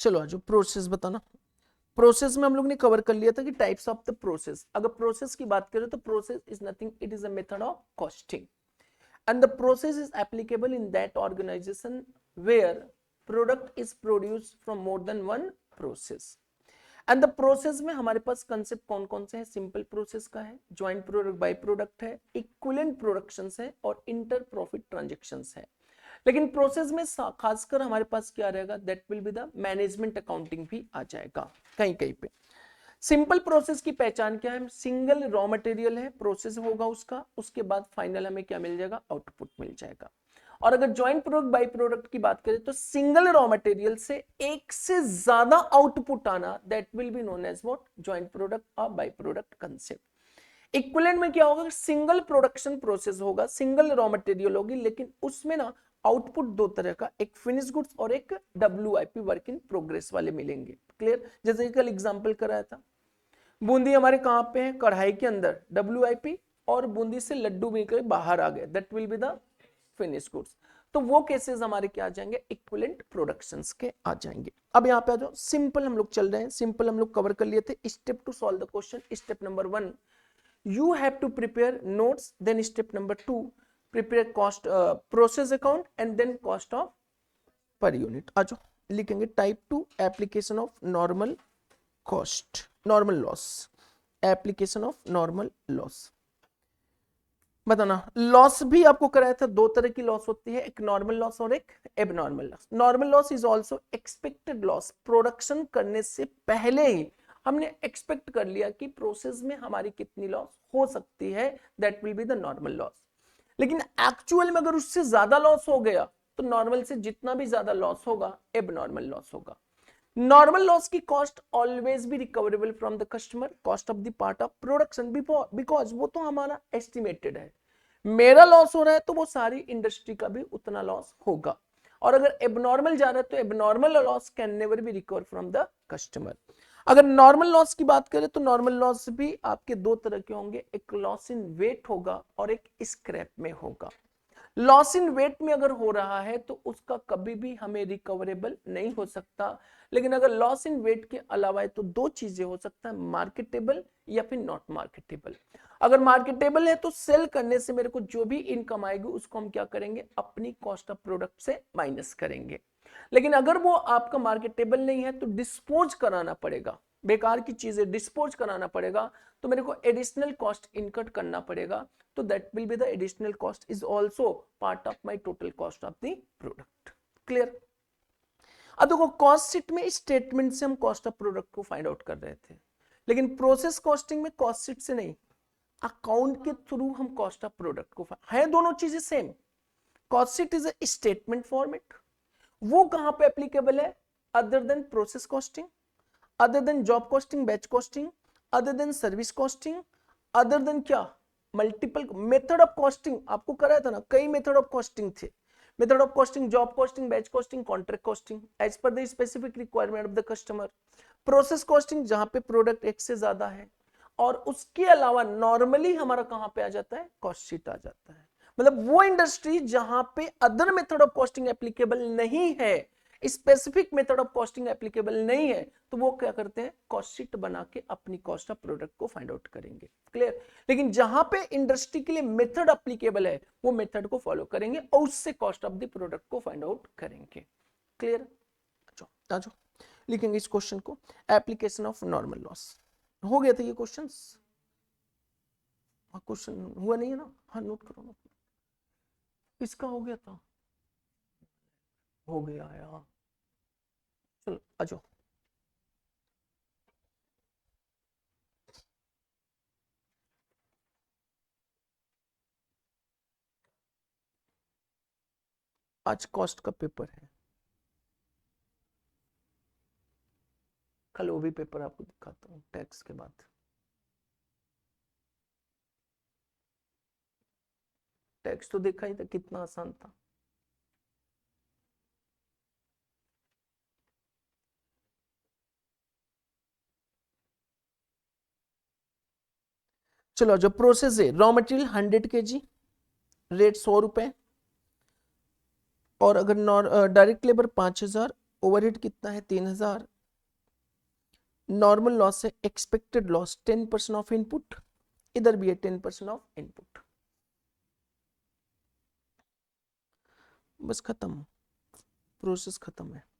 चलो आज प्रोसेस बताना। प्रोसेस में हम लोग ने कवर कर लिया था कि टाइप्स ऑफ द प्रोसेस। अगर प्रोसेस की बात करें तो process is nothing, it is a method of costing and the process is applicable in that organization where product is produced from more than one process. And the process में हमारे पास concept कौन कौन से हैं? सिंपल प्रोसेस का है, joint product by product है, equivalent productions है और इंटर प्रॉफिट ट्रांजैक्शंस है। लेकिन प्रोसेस में खासकर हमारे पास क्या रहेगा? That will be the management accounting भी आ जाएगा कहीं कहीं पे। सिंपल प्रोसेस की पहचान क्या है? सिंगल रॉ मटेरियल है, प्रोसेस होगा उसका, उसके बाद फाइनल हमें क्या मिल जाएगा? आउटपुट मिल जाएगा। और अगर ज्वाइंट प्रोडक्ट बाय प्रोडक्ट की बात करें तो सिंगल रॉ मटेरियल से एक से ज्यादा आउटपुट आना, that will be known as what? Joint product और बाय प्रोडक्ट कंसेप्ट। इक्विवेलेंट में क्या होगा? सिंगल प्रोडक्शन प्रोसेस होगा, सिंगल रॉ मटेरियल होगी, लेकिन उसमें ना आउटपुट दो तरह का, एक फिनिश गुड्स और एक WIP वर्क इन प्रोग्रेस वाले मिलेंगे। क्लियर? जैसे कल एग्जांपल कराया था, बूंदी हमारे कहां पे है? कढ़ाई के अंदर WIP, और बूंदी से लड्डू मिलकर बाहर आ गए, that will be the finish goods. तो वो केसेस हमारे क्या आ जाएंगे? इक्विवेलेंट प्रोडक्शंस के आ जाएंगे। अब यहाँ पे आ जाओ, सिंपल हम लोग चल रहे हैं, सिंपल हम लोग कवर कर लिए थे। Step to solve the question, step number 1 you have to prepare notes, then step number 2 prepare cost process account and then cost of per unit। आ जाओ लिखेंगे type 2 application of normal cost, normal loss, application of normal loss. बताना, loss भी आपको कराया था, दो तरह की लॉस होती है, एक नॉर्मल लॉस और एक abnormal loss. Normal loss is also expected loss, production करने से पहले ही हमने एक्सपेक्ट कर लिया कि प्रोसेस में हमारी कितनी लॉस हो सकती है, that will be the normal loss. लेकिन एक्चुअल में अगर उससे ज्यादा लॉस हो गया तो नॉर्मल से जितना भी ज्यादा लॉस होगा एबनॉर्मल लॉस होगा। नॉर्मल लॉस की कॉस्ट ऑलवेज भी recoverable from the customer, cost of the part of production, because वो तो हमारा एस्टिमेटेड है। मेरा लॉस हो रहा है तो वो सारी इंडस्ट्री का भी उतना लॉस होगा। और अगर एबनॉर्मल जा रहा है तो abnormal loss can never be recover from the customer. अगर नॉर्मल लॉस की बात करें तो नॉर्मल लॉस भी आपके दो तरह के होंगे, एक लॉस इन वेट होगा और एक स्क्रैप में होगा। लॉस इन वेट में अगर हो रहा है तो उसका कभी भी हमें रिकवरेबल नहीं हो सकता। लेकिन अगर लॉस इन वेट के अलावा है तो दो चीजें हो सकता है, मार्केटेबल या फिर नॉट मार्केटेबल। अगर मार्केटेबल है तो सेल करने से मेरे को जो भी इनकम आएगी उसको हम क्या करेंगे? अपनी कॉस्ट ऑफ प्रोडक्ट से माइनस करेंगे। लेकिन अगर वो आपका मार्केटेबल नहीं है तो डिस्पोज कराना पड़ेगा, बेकार की चीजें डिस्पोज कराना पड़ेगा, तो मेरे को एडिशनल कॉस्ट इनकट करना पड़ेगा। तो that will be the additional cost is also part of my total cost of the product. Clear? अब देखो कॉस्ट शीट में स्टेटमेंट से हम कॉस्ट ऑफ प्रोडक्ट को फाइंड आउट कर रहे थे, लेकिन प्रोसेस कॉस्टिंग में कॉस्ट शीट से नहीं, अकाउंट के थ्रू हम कॉस्ट ऑफ प्रोडक्ट को है, दोनों चीजें same. Cost sheet is a statement format, वो कहां पे एप्लीकेबल है? Other than process costing, other than job costing, batch costing, other than service costing, other than क्या? मल्टीपल मेथड ऑफ कॉस्टिंग आपको कराया था ना, कई मेथड ऑफ कॉस्टिंग थे। Method of costing, job costing, batch costing, contract costing as per the specific requirement of the customer. Process costing जहां पे product एक से ज्यादा है, और उसके अलावा नॉर्मली हमारा कहां पे आ जाता है? कॉस्ट शीट आ जाता है। मतलब वो इंडस्ट्री जहां पे other method of costing applicable नहीं है, specific method of costing applicable नहीं है तो वो क्या करते हैं, कॉस्ट शीट बना के अपनी कॉस्ट ऑफ प्रोडक्ट को फाइंड आउट करेंगे। क्लियर। लेकिन जहां पे इंडस्ट्री के लिए मेथड एप्लीकेबल है वो मेथड को फॉलो करेंगे और उससे कॉस्ट ऑफ द प्रोडक्ट को फाइंड आउट करेंगे। क्लियर। आ जाओ लिखेंगे इस क्वेश्चन को, एप्लीकेशन ऑफ नॉर्मल लॉस। हो गया था ये क्वेश्चन, क्वेश्चन हुआ नहीं है ना, हाँ नोट करो ना, इसका हो गया था, हो गया यार, चलो आ जाओ। आज कॉस्ट का पेपर है, कल वो भी पेपर आपको दिखाता हूँ टैक्स के बाद। टैक्स तो देखा ही था कितना आसान था। चलो जो प्रोसेस है, रॉ मटेरियल 100 kg, रेट 100 रुपए, और अगर डायरेक्ट लेबर 5000, ओवरहेड कितना है 3000, नॉर्मल लॉस है एक्सपेक्टेड लॉस 10% ऑफ इनपुट, इधर भी है 10% ऑफ इनपुट, बस खत्म, प्रोसेस खत्म है।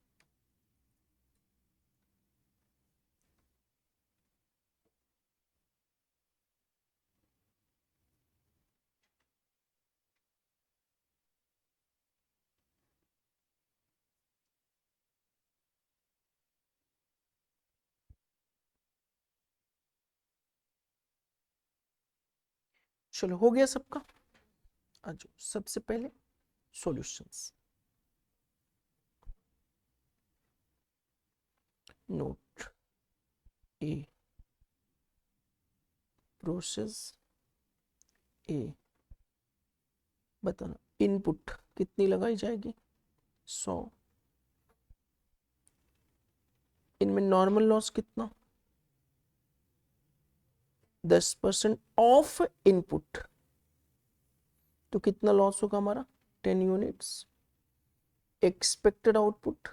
चलो हो गया सबका। आज सबसे पहले सॉल्यूशंस, नोट ए, प्रोसेस ए, बताना इनपुट कितनी लगाई जाएगी 100, इनमें नॉर्मल लॉस कितना 10% ऑफ इनपुट, तो कितना लॉस होगा हमारा 10 units, expected output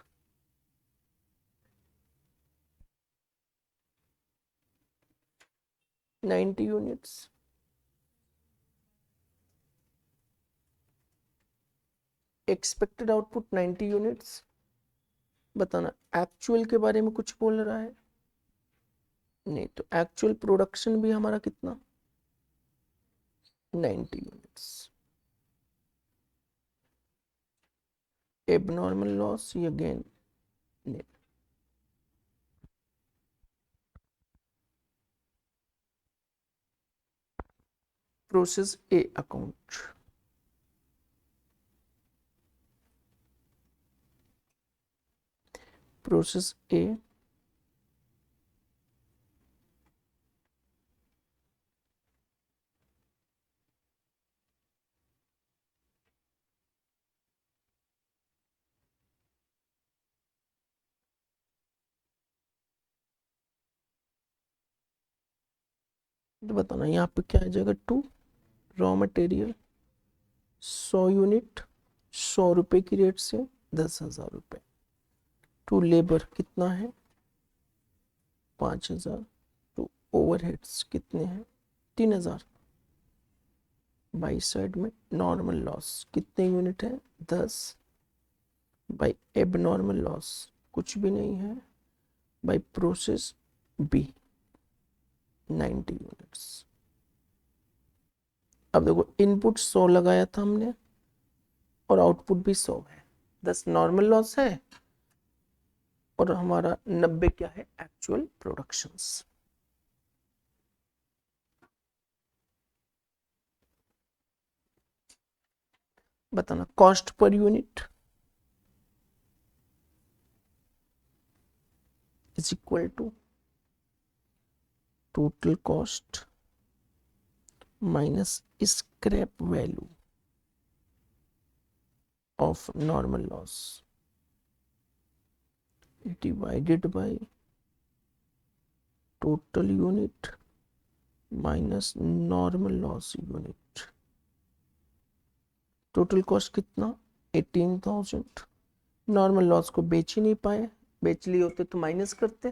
90 units, expected output 90 units, बताना एक्चुअल के बारे में कुछ बोल रहा है नहीं, तो एक्चुअल प्रोडक्शन भी हमारा कितना 90 यूनिट्स, एबनॉर्मल लॉस ये अगेन नहीं, प्रोसेस ए अकाउंट, प्रोसेस ए तो बताना यहाँ पे क्या आ जाएगा 2, रॉ मटेरियल 100 यूनिट 100 रुपए की रेट से 10,000 रुपए, टू लेबर कितना है 5,000, टू ओवरहेड्स कितने हैं 3,000, बाई साइड में नॉर्मल लॉस कितने यूनिट है 10, बाई एबनॉर्मल लॉस कुछ भी नहीं है, बाई प्रोसेस बी 90 यूनिट्स। अब देखो इनपुट 100 लगाया था हमने और आउटपुट भी 100 है, 10 नॉर्मल लॉस है और हमारा 90 क्या है एक्चुअल प्रोडक्शंस। बताना cost per unit is equal to total cost minus scrap value of normal loss divided by total unit minus normal loss unit. Total cost कितना 18,000 नॉर्मल लॉस को बेच ही नहीं पाए, बेच लिए होते तो माइनस करते।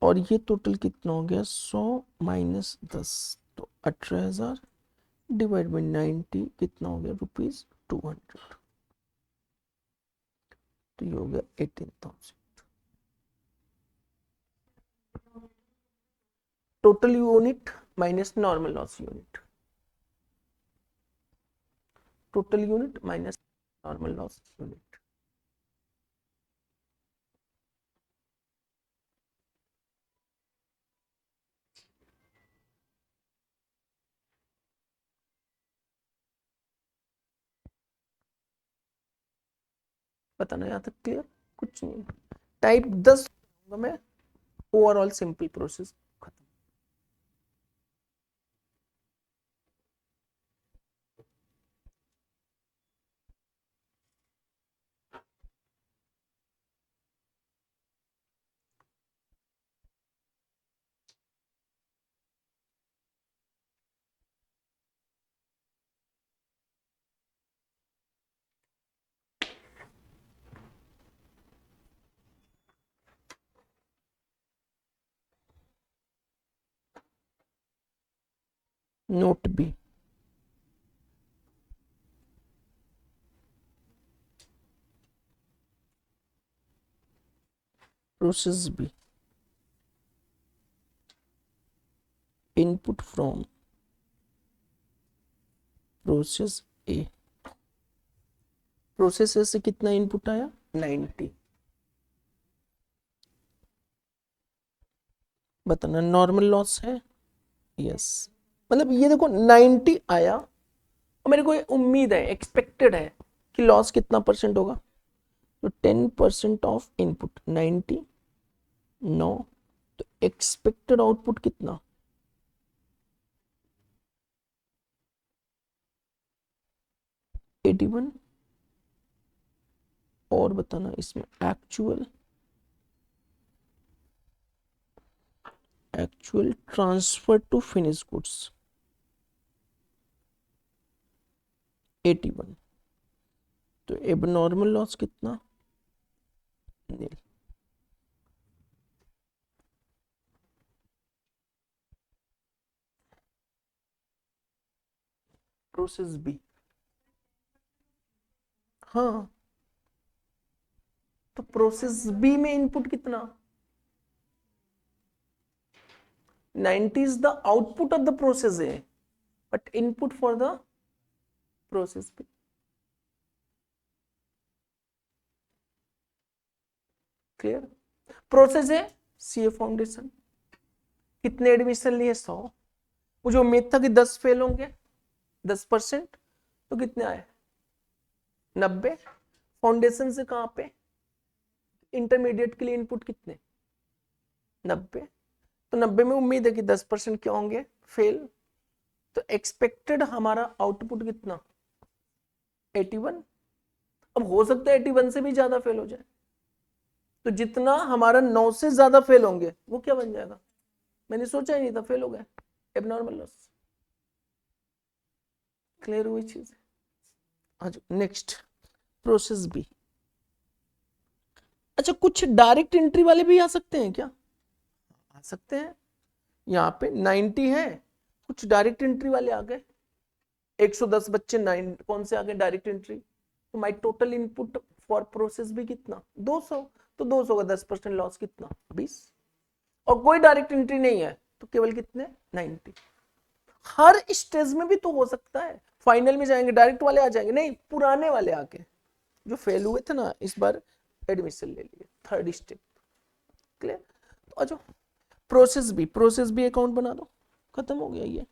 और ये टोटल कितना हो गया, 100 माइनस 10, तो 18,000 डिवाइड बाई 90 कितना हो गया, ₹200। तो ये हो गया 18,000 total unit minus normal loss unit, total unit minus normal loss unit. बताना यहाँ तक क्लियर, कुछ नहीं। टाइप 10 में ओवरऑल सिंपल प्रोसेस खत्म। Note B, process B, input from process A. Process A से कितना इनपुट आया, 90। बताना नॉर्मल लॉस है, यस। मतलब ये देखो 90 आया और मेरे को उम्मीद है, एक्सपेक्टेड है कि लॉस कितना परसेंट होगा, तो 10% ऑफ इनपुट 90, 9, तो एक्सपेक्टेड आउटपुट कितना, 81। और बताना इसमें actual transfer to finish goods 81, तो एबनॉर्मल लॉस कितना, नील। प्रोसेस बी, हाँ, तो प्रोसेस बी में इनपुट कितना, 90 is the output of the process A, but input for the process B. Clear. Process A CA foundation, कितने एडमिशन लिए, 100। मुझे उम्मीद था कि 10 फेल होंगे, 10%, तो कितने आए, 90। फाउंडेशन से कहां पे, इंटरमीडिएट के लिए इनपुट कितने, 90। तो 90 में उम्मीद है कि 10% क्या होंगे, फेल। तो एक्सपेक्टेड हमारा आउटपुट कितना, 81। अब हो सकता है 81 से भी ज्यादा फेल हो जाए, तो जितना हमारा 9 से ज्यादा फेल होंगे वो क्या बन जाएगा, मैंने सोचा ही नहीं था, फेल हो गया, एबनॉर्मल लॉस। क्लियर हुई चीज। आज नेक्स्ट प्रोसेस बी। अच्छा, कुछ डायरेक्ट एंट्री वाले भी आ सकते हैं क्या, आ सकते हैं। यहाँ पे 90 है, कुछ डायरेक्ट एंट्री वाले आ गए, 110 बच्चे 9 कौन से आ गए, डायरेक्ट एंट्री। तो माई टोटल इनपुट फॉर प्रोसेस भी कितना, 200। तो 200 का 10% लॉस कितना, 20। और कोई डायरेक्ट एंट्री नहीं है तो केवल कितने, 90। हर स्टेज में भी तो हो सकता है, फाइनल में जाएंगे डायरेक्ट वाले आ जाएंगे, नहीं पुराने वाले आके जो फेल हुए थे ना, इस बार एडमिशन ले लिए, थर्ड स्टेप। क्लियर। तो अच्छा, प्रोसेस बी अकाउंट बना दो, खत्म हो गया ये।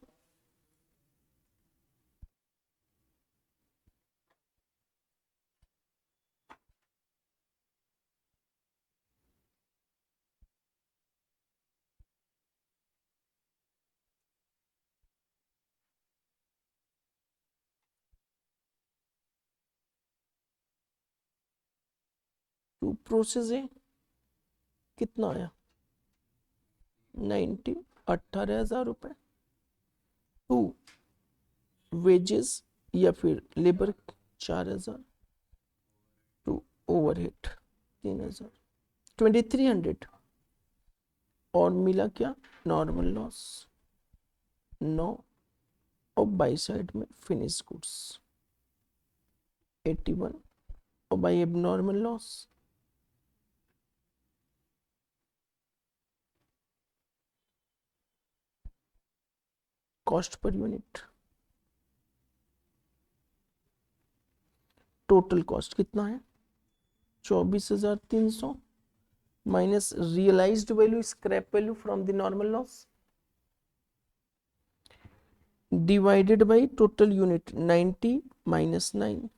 टू प्रोसेस है, कितना आया, 90, 18,000 रुपए। टू वेजेस या फिर लेबर 4,000, टू ओवरहेड 3000, 2300 और मिला क्या, नॉर्मल लॉस 9 और बाई साइड में फिनिश गुड्स 81 और by abnormal loss cost per unit, total cost कितना है 24,300 minus realized value scrap value from the normal loss divided by total unit 90 minus 9,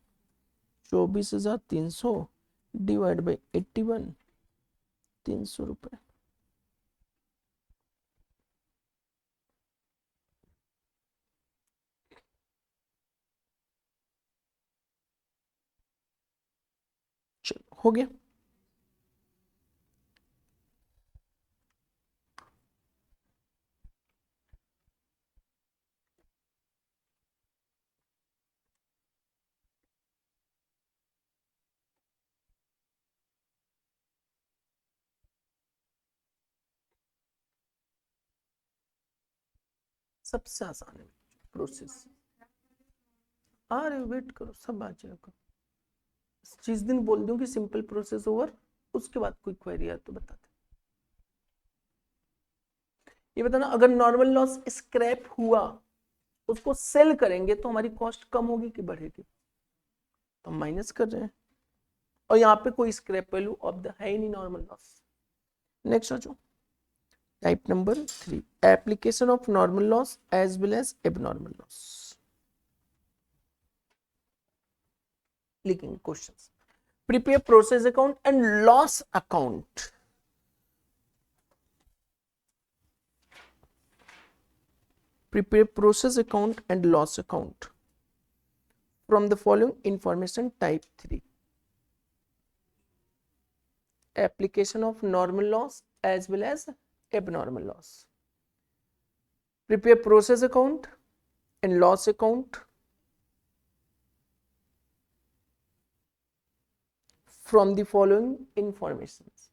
24,300 divide by 81, 300 रुपए। चलो हो गया। सबसे आसान है प्रोसेस। अरे वेट करो, सब आ जाएगा। जिस दिन बोल दूं कि सिंपल प्रोसेस ओवर, उसके बाद कोई क्वेरी है तो बता दे। ये बताना, अगर नॉर्मल लॉस स्क्रैप हुआ, उसको सेल करेंगे तो हमारी कॉस्ट कम होगी कि बढ़ेगी, तो हम माइनस कर रहे हैं। और यहाँ पे कोई स्क्रैप वैल्यू ऑफ द है ही नहीं नॉर्मल लॉस। नेक्स्ट आ जाओ, type number 3, application of normal loss as well as abnormal loss. लिखेंगे questions. Prepare process account and loss account. Prepare process account and loss account from the following information. Type 3, application of normal loss as well as abnormal loss. Prepare process account and loss account from the following informations.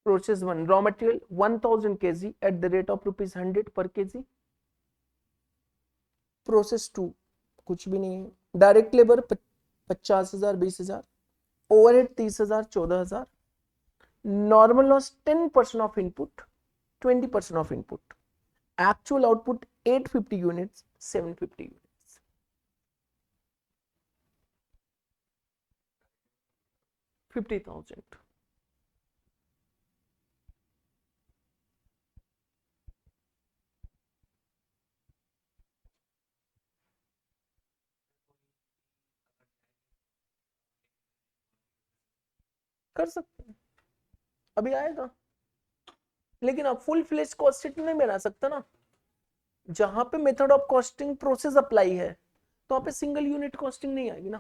Process 1, raw material 1000 kg at the rate of ₹100 per kg. Process 2, कुछ भी नहीं है, direct labour 50,000 20,000, overhead 30,000 14,000, normal loss 10% of input 20% of input, actual output 850 units 750 units. $50,000. कर सकते हैं, अभी आएगा, लेकिन अब फुल फ्लेज कॉस्ट शीट नहीं बना सकता ना। जहां पे method of costing process apply है, तो वहां पे सिंगल यूनिट कॉस्टिंग नहीं आएगी ना।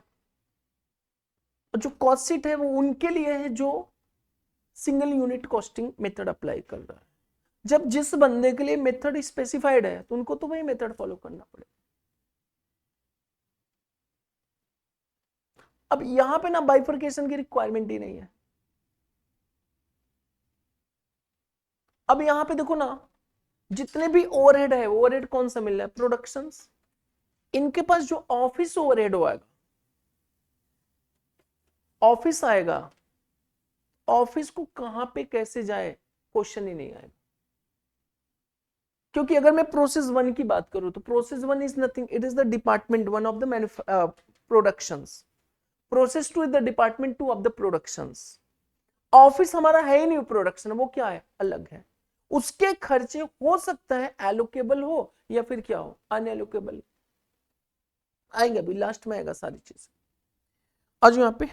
और जो कॉस्ट शीट है वो उनके लिए है जो single unit costing method apply कर रहा है। जब जिस बंदे के लिए मेथड स्पेसिफाइड है तो उनको तो वही मेथड फॉलो करना पड़ेगा। अब यहां पे ना बाइफर्केशन की रिक्वायरमेंट ही नहीं है। अब यहां पे देखो ना, जितने भी ओवरहेड है, ओवरहेड कौन सा मिल रहा है, प्रोडक्शंस। इनके पास जो ऑफिस ओवरहेड आएगा, ऑफिस आएगा, ऑफिस को कहां पे कैसे जाए क्वेश्चन ही नहीं आएगा। क्योंकि अगर मैं प्रोसेस 1 की बात करूं तो process 1 is nothing, it is the department 1 of the productions. Process 2 is the department 2 of the productions. Office हमारा है ही नहीं प्रोडक्शन, वो क्या है, अलग है। उसके खर्चे हो सकता है एलोकेबल हो या फिर क्या हो, अनएलोकेबल। आएंगे, अभी लास्ट में आएगा सारी चीज। आज यहाँ पे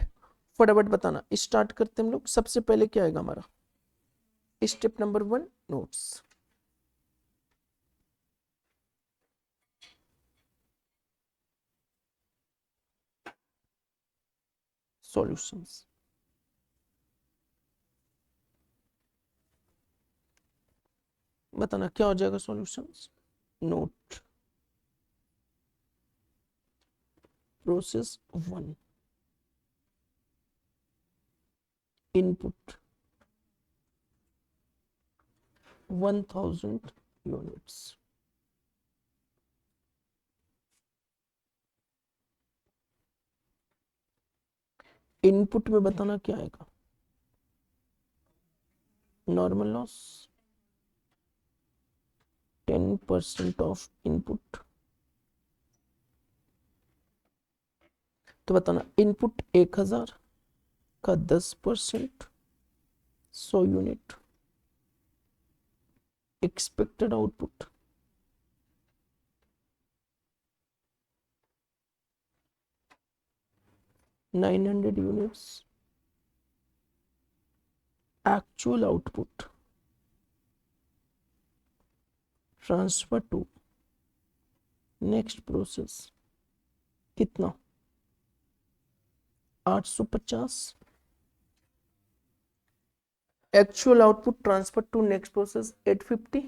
फटाफट बताना, स्टार्ट करते हैं हम लोग। सबसे पहले क्या आएगा हमारा, स्टेप नंबर 1, नोट्स। सॉल्यूशंस। बताना क्या हो जाएगा solutions. Note process 1 input 1000 units. Input में बताना क्या आएगा। Normal loss 10% of input. तो बताना इनपुट 1000 का 10% 100 unit. Expected output 900 units. Actual output transfer to next process कितना 850। Actual output transfer to next process 850।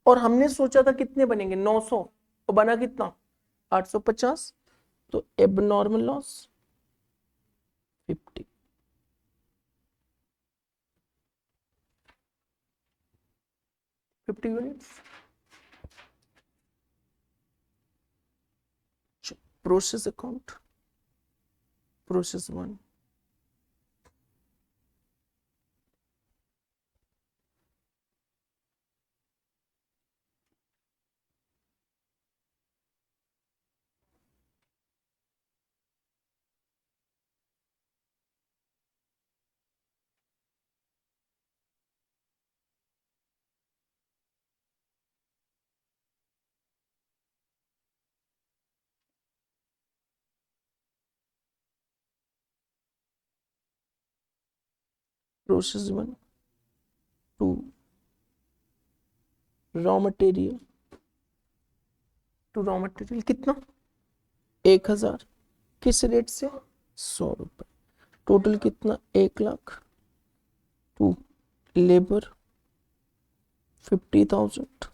और हमने सोचा था कितने बनेंगे 900, तो बना कितना 850। तो abnormal loss 50। Units. Process account process 1 process 1 2 raw material कितना 1000 किस रेट से 100 रुपए। टोटल कितना 1 lakh. To labour 50,000।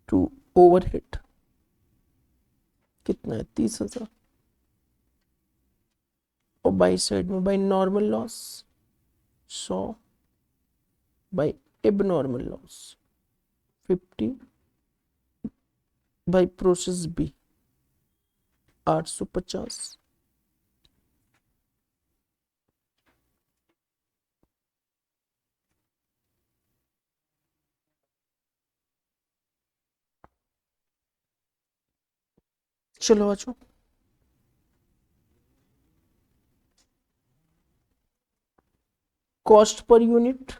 To overhead कितना है 30,000। और बाई साइड में by normal loss 100 by abnormal loss 50 by process B 850। चलो बच्चों cost per unit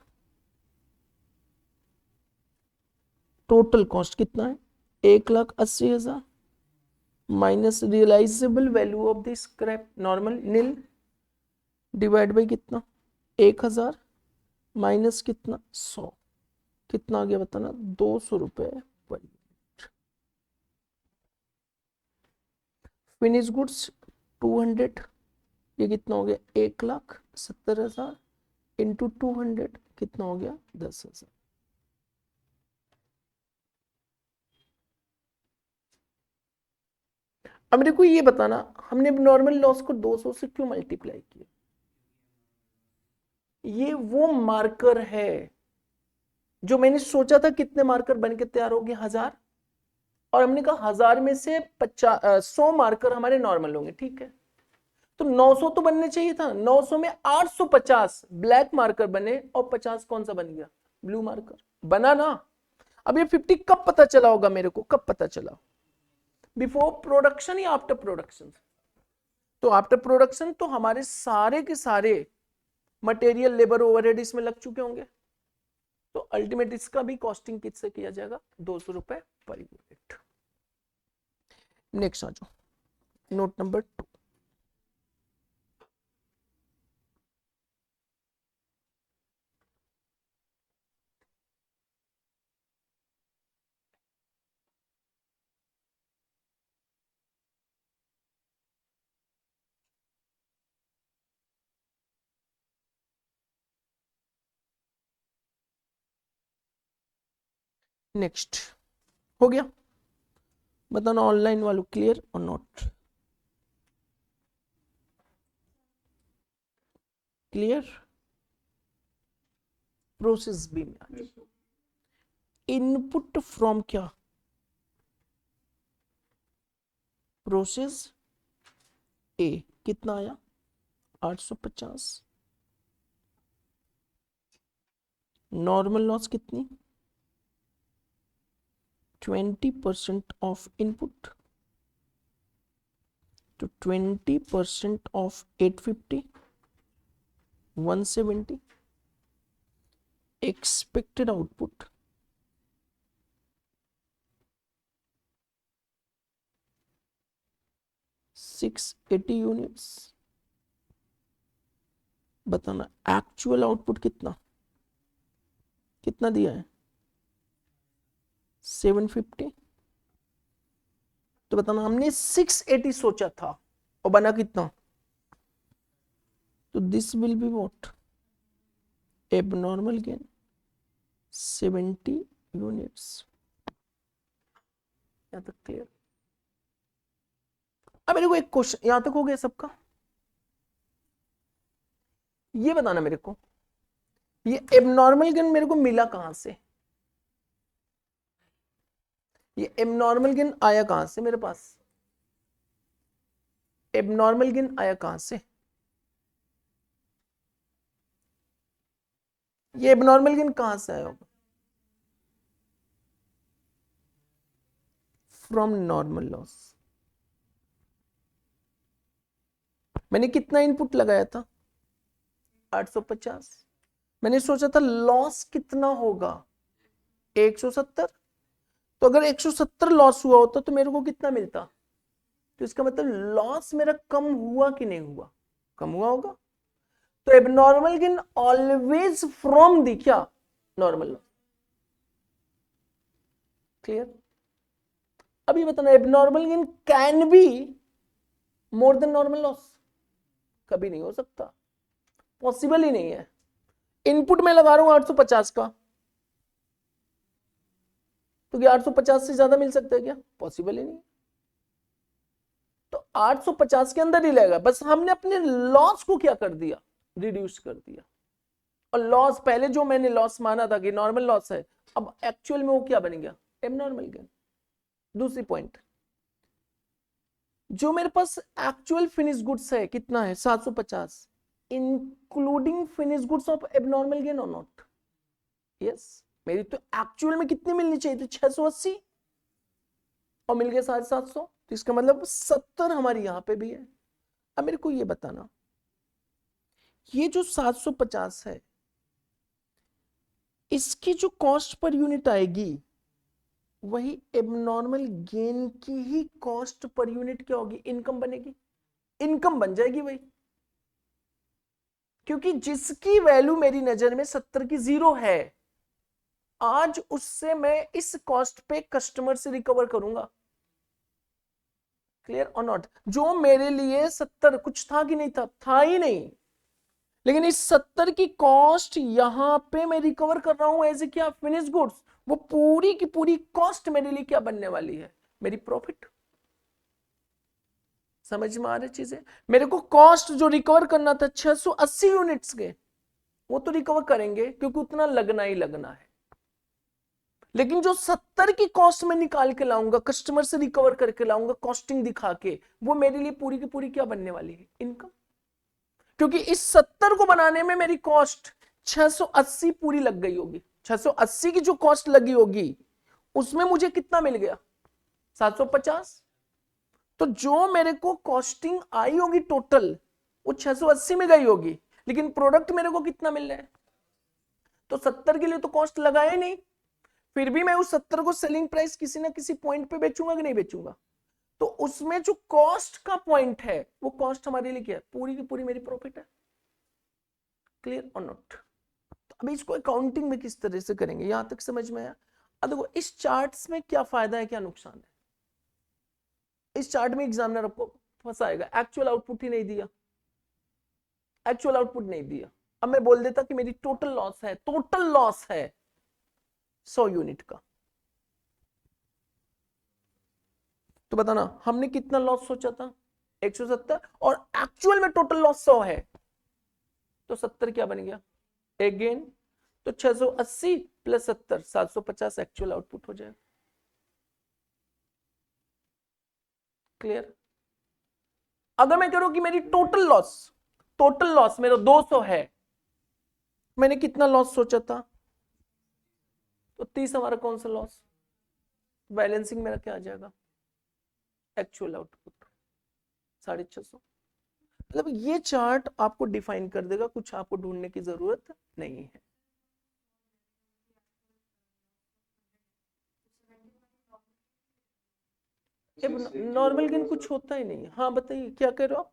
total cost कितना है 1,80,000 minus realisable value of the scrap normal nil divide by कितना 1000 माइनस कितना 100 कितना आ गया बताना 200 रुपए पर यूनिट। फिनिश गुड्स 200 ये कितना हो गया 1,70,000 इंटू 200 कितना हो गया 10,000। अब मेरे को ये बताना हमने नॉर्मल लॉस को 200 से क्यों मल्टीप्लाई किया। ये वो मार्कर है जो मैंने सोचा था कितने मार्कर बनके तैयार हो गए 1000। और हमने कहा 1000 में से 100 मार्कर हमारे नॉर्मल होंगे ठीक है। तो 900 तो बनने चाहिए था 900 में 850 ब्लैक मार्कर बने और 50 कौन सा बन गया ब्लू मार्कर बना ना। अब ये 50 कब पता चला होगा मेरे को कब पता चला बिफोर प्रोडक्शन या आफ्टर प्रोडक्शन। तो आफ्टर प्रोडक्शन तो हमारे सारे के सारे मटेरियल लेबर ओवरहेड इसमें लग चुके होंगे। तो अल्टीमेट इसका भी कॉस्टिंग किससे किया जाएगा 200 रुपए पर यूनिट। नेक्स्ट आ जाओ नोट नंबर 2। नेक्स्ट हो गया, बताना ऑनलाइन वालों क्लियर और नॉट क्लियर। प्रोसेस बी में आ जाओ, इनपुट फ्रॉम क्या, प्रोसेस ए, कितना आया 850, नॉर्मल लॉस कितनी 20% ऑफ इनपुट, तो 20% ऑफ 850 170, एक्सपेक्टेड आउटपुट 680 यूनिट्स, बताना एक्चुअल आउटपुट कितना कितना दिया है 750, तो बताना हमने 680 सोचा था और बना कितना, तो this will be what abnormal gain 70 units. यहां तक क्लियर। अब मेरे को एक क्वेश्चन, यहां तक हो गया सबका, ये बताना मेरे को ये एबनॉर्मल गेन मेरे को मिला कहां से, ये एबनॉर्मल गेन आया कहां से मेरे पास, एबनॉर्मल गेन आया कहां से, ये एबनॉर्मल गेन कहां से आया होगा, फ्रॉम नॉर्मल लॉस। मैंने कितना इनपुट लगाया था 850, मैंने सोचा था लॉस कितना होगा 170, तो अगर 170 लॉस हुआ होता तो मेरे को कितना मिलता, तो इसका मतलब लॉस मेरा कम हुआ कि नहीं हुआ, कम हुआ होगा। तो abnormal gain always from the क्या नॉर्मल लॉस। क्लियर। अब ये बताना abnormal gain can be more than normal loss, कभी नहीं हो सकता, पॉसिबल ही नहीं है। इनपुट में लगा रहा हूं 850 का, तो क्या 850 से ज्यादा मिल सकता है क्या, पॉसिबल ही नहीं। तो 850 के अंदर ही लगेगा, बस हमने अपने लॉस को क्या कर दिया रिड्यूस कर दिया, और लॉस पहले जो मैंने लॉस माना था कि नॉर्मल लॉस है, अब एक्चुअल में वो क्या बन गया एबनॉर्मल गेन। दूसरी पॉइंट, जो मेरे पास एक्चुअल फिनिश गुड्स है कितना है 750, including finish goods of abnormal gain और नॉट, यस। मेरी तो एक्चुअल में कितनी मिलनी चाहिए थी 680 और मिल गया 750, तो इसका मतलब 70 हमारी यहां पे भी है। अब मेरे को ये बताना ये जो 750 है इसकी जो कॉस्ट पर यूनिट आएगी वही एबनॉर्मल गेन की ही कॉस्ट पर यूनिट क्या होगी, इनकम बनेगी, इनकम बन जाएगी वही, क्योंकि जिसकी वैल्यू मेरी नजर में 70 की 0 है, आज उससे मैं इस कॉस्ट पे कस्टमर से रिकवर करूंगा। क्लियर और नॉट। जो मेरे लिए 70 कुछ था कि नहीं था, था ही नहीं, लेकिन इस 70 की कॉस्ट यहां पे मैं रिकवर कर रहा हूं एज ए क्या फिनिश गुड्स, वो पूरी की पूरी कॉस्ट मेरे लिए क्या बनने वाली है मेरी प्रॉफिट। समझ में आ रही चीजें। मेरे को कॉस्ट जो रिकवर करना था 680 यूनिट्स के, वो तो रिकवर करेंगे क्योंकि उतना लगना ही लगना है, लेकिन जो 70 की कॉस्ट में निकाल के लाऊंगा कस्टमर से रिकवर करके लाऊंगा कॉस्टिंग दिखा के, वो मेरे लिए पूरी की पूरी क्या बनने वाली है इनकम, क्योंकि इस 70 को बनाने में मेरी कॉस्ट 680 पूरी लग गई होगी, 680 की जो कॉस्ट लगी होगी उसमें मुझे कितना मिल गया 750, तो जो मेरे को कॉस्टिंग आई होगी टोटल वो 680 में गई होगी, लेकिन प्रोडक्ट मेरे को कितना मिल रहा है, तो 70 के लिए तो कॉस्ट लगाया ही नहीं, फिर भी मैं उस 70 को सेलिंग प्राइस किसी ना किसी पॉइंट पे बेचूंगा कि नहीं बेचूंगा, तो उसमें जो कॉस्ट का पॉइंट है वो कॉस्ट हमारे लिए क्या है पूरी की पूरी मेरी प्रॉफिट है। क्लियर और नॉट। तो अभी इसको अकाउंटिंग में किस तरह से करेंगे यहां तक समझ में आया। अब देखो इस चार्ट्स में क्या फायदा है क्या नुकसान है, इस चार्ट में एग्जामिनर आपको फंसाएगा, एक्चुअल आउटपुट ही नहीं दिया, एक्चुअल आउटपुट नहीं दिया। अब मैं बोल देता कि मेरी टोटल लॉस है 100 यूनिट का, तो बताना हमने कितना लॉस सोचा था 170 और एक्चुअल में टोटल लॉस 100 है, तो 70 क्या बन गया एक गेन, तो 680 प्लस 70 750 एक्चुअल आउटपुट हो जाएगा। क्लियर? अगर मैं कह रहा हूं कि मेरी टोटल लॉस मेरा 200 है, मैंने कितना लॉस सोचा था, तो 30 हमारा कौन सा लॉस, बैलेंसिंग मेरा क्या आ जाएगा एक्चुअल आउटपुट 650। मतलब ये चार्ट आपको डिफाइन कर देगा, कुछ आपको ढूंढने की जरूरत नहीं है। नॉर्मल गेन कुछ होता ही नहीं है। हाँ बताइए क्या कह रहे हो आप?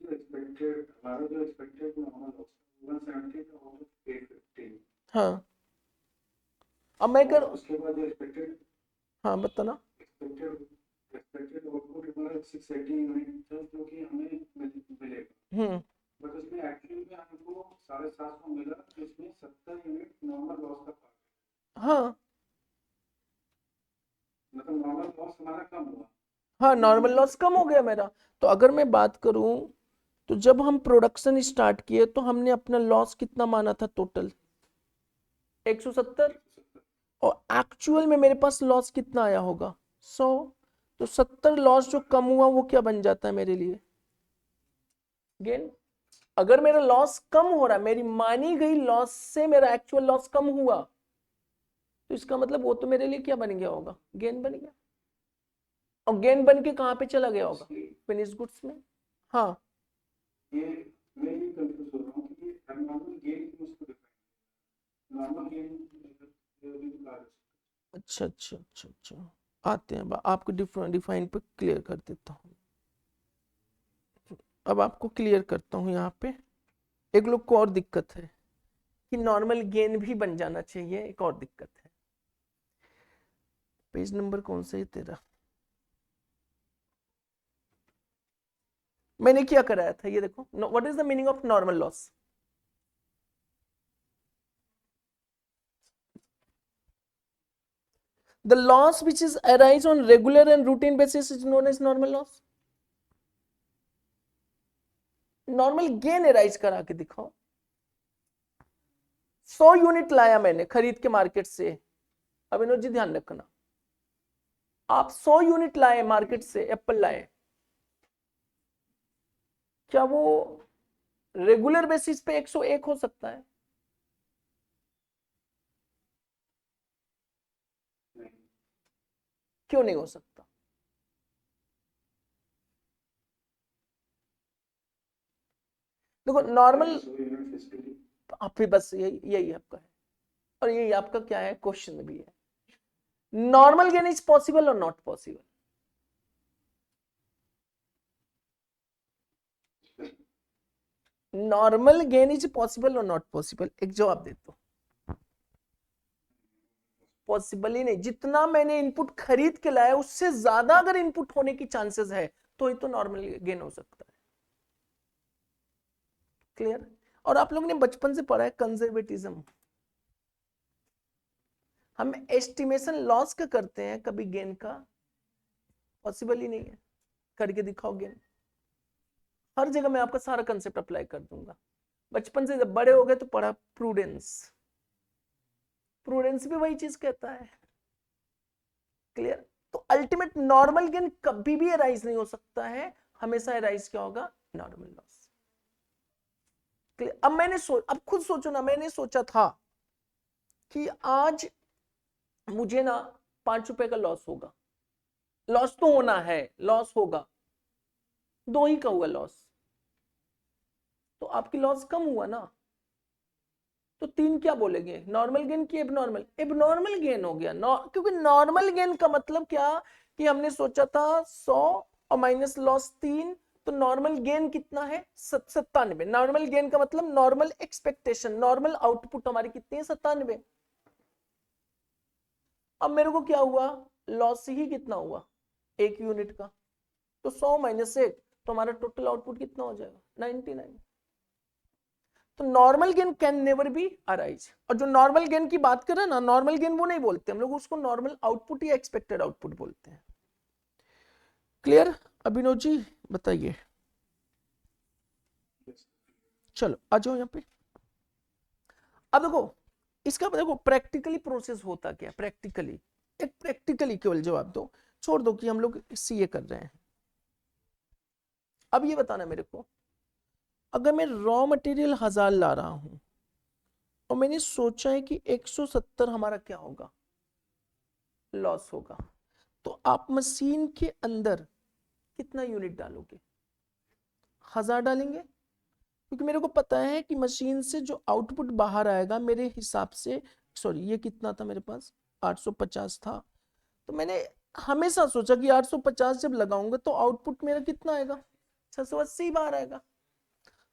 हमारा जो एक्सपेक्टेड नॉर्मल लॉस 170 का हो गया 850। हाँ अब मैं कर उसके बाद जो एक्सपेक्टेड, हाँ बताना। एक्सपेक्टेड आउटपुट हमारा 680 यूनिट था जो कि हमें मिलेगा, बट उसमें एक्चुअली में हमको 750 मिला, जिसमें 70 यूनिट नॉर्मल लॉस का पार्ट। हाँ मतलब नॉर्मल लॉस हमारा कम हुआ। हाँ नॉर्मल लॉस कम हो गया मेरा। तो अगर मैं बात करूं तो जब हम प्रोडक्शन स्टार्ट किए तो हमने अपना लॉस कितना माना था टोटल 170, और एक्चुअल में मेरे पास लॉस कितना आया होगा 100, तो 70 लॉस जो कम हुआ वो क्या बन जाता है मेरे लिए गेन। अगर मेरा लॉस कम हो रहा है, मेरी मानी गई लॉस से मेरा एक्चुअल लॉस कम हुआ, तो इसका मतलब वो तो मेरे लिए क्या बन गया होगा गेन बन गया। और गेन बन के कहां पे चला गया होगा फिनिश गुड्स में। हाँ ये मैं ये कंफ्यूज हो रहा हूँ कि ये एबनॉर्मल गेन की उसको डिफाइन, नॉर्मल गेन अच्छा अच्छा अच्छा अच्छा, आते हैं आपको डिफाइन पे क्लियर कर देता हूँ। अब आपको क्लियर करता हूँ। यहाँ पे एक लोग को और दिक्कत है कि नॉर्मल गेन भी बन जाना चाहिए, एक और दिक्कत है। पेज नंबर कौन सा है तेरा? मैंने क्या कराया था ये देखो, what is the meaning of normal loss. The loss which is arise on regular and routine basis is known as normal loss. Normal gain arise करा के दिखाओ। 100 यूनिट लाया मैंने खरीद के मार्केट से, अभिनव जी ध्यान रखना, आप 100 यूनिट लाए मार्केट से, एप्पल लाए, क्या वो रेगुलर बेसिस पे 101 हो सकता है? क्यों नहीं हो सकता? देखो नॉर्मल, आप भी बस यही यही आपका है, और यही आपका क्या है क्वेश्चन भी है, नॉर्मल गेन इज पॉसिबल और not possible. Normal gain is possible और नॉट पॉसिबल, एक जवाब देता हूं, पॉसिबल ही नहीं। जितना मैंने इनपुट खरीद के लाया उससे ज्यादा अगर इनपुट होने की चांसेस है तो ही तो नॉर्मल गेन हो सकता है। क्लियर? और आप लोग ने बचपन से पढ़ा है कंजर्वेटिज्म, हम एस्टिमेशन लॉस का करते हैं, कभी गेन का पॉसिबल ही नहीं है। करके दिखाओ गेन, हर जगह मैं आपका सारा कंसेप्ट अप्लाई कर दूंगा। बचपन से जब बड़े हो गए तो पढ़ा प्रूडेंस, प्रूडेंस भी वही चीज कहता है। क्लियर? तो अल्टीमेट नॉर्मल गेन कभी भी अराइज नहीं हो सकता है, हमेशा अराइज क्या होगा नॉर्मल लॉस। क्लियर? अब खुद सोचो ना, मैंने सोचा था कि आज मुझे ना 5 रुपए का लॉस होगा, लॉस तो होना है, लॉस होगा, 2 ही का हुआ लॉस, तो आपकी लॉस कम हुआ ना, तो 3 क्या बोलेंगे नॉर्मल गेन की एबनॉर्मल, एबनॉर्मल गेन हो गया। क्योंकि नॉर्मल गेन का मतलब क्या कि हमने सोचा था 100 और माइनस लॉस 3, तो नॉर्मल गेन कितना है 97। नॉर्मल गेन का मतलब नॉर्मल एक्सपेक्टेशन, नॉर्मल आउटपुट हमारी कितनी है 97। अब मेरे को क्या हुआ, लॉस ही कितना हुआ 1 यूनिट का, तो 100 माइनस 1, तो हमारा टोटल आउटपुट कितना हो जाएगा 99। तो normal gain can never be arise. और जो नॉर्मल गेन की बात कर रहे हैं ना, नॉर्मल गेन वो नहीं बोलते हम लोग, उसको नॉर्मल आउटपुट या एक्सपेक्टेड आउटपुट बोलते हैं। क्लियर अभिनव जी, बताइए। चलो आ जाओ यहाँ पे। अब देखो इसका देखो प्रैक्टिकली प्रोसेस होता क्या, प्रैक्टिकली एक प्रैक्टिकली केवल जवाब दो, छोड़ दो कि हम लोग सीए कर रहे हैं। अब ये बताना मेरे को, अगर मैं रॉ मटेरियल 1000 ला रहा हूं और मैंने सोचा है कि 170 हमारा क्या होगा, लॉस होगा, तो आप मशीन के अंदर कितना यूनिट डालोगे? 1000 डालेंगे, क्योंकि मेरे को पता है कि मशीन से जो आउटपुट बाहर आएगा मेरे हिसाब से, सॉरी ये कितना था मेरे पास, 850 था, तो मैंने हमेशा सोचा कि 850 जब लगाऊंगा तो आउटपुट मेरा कितना आएगा, 680 बाहर आएगा।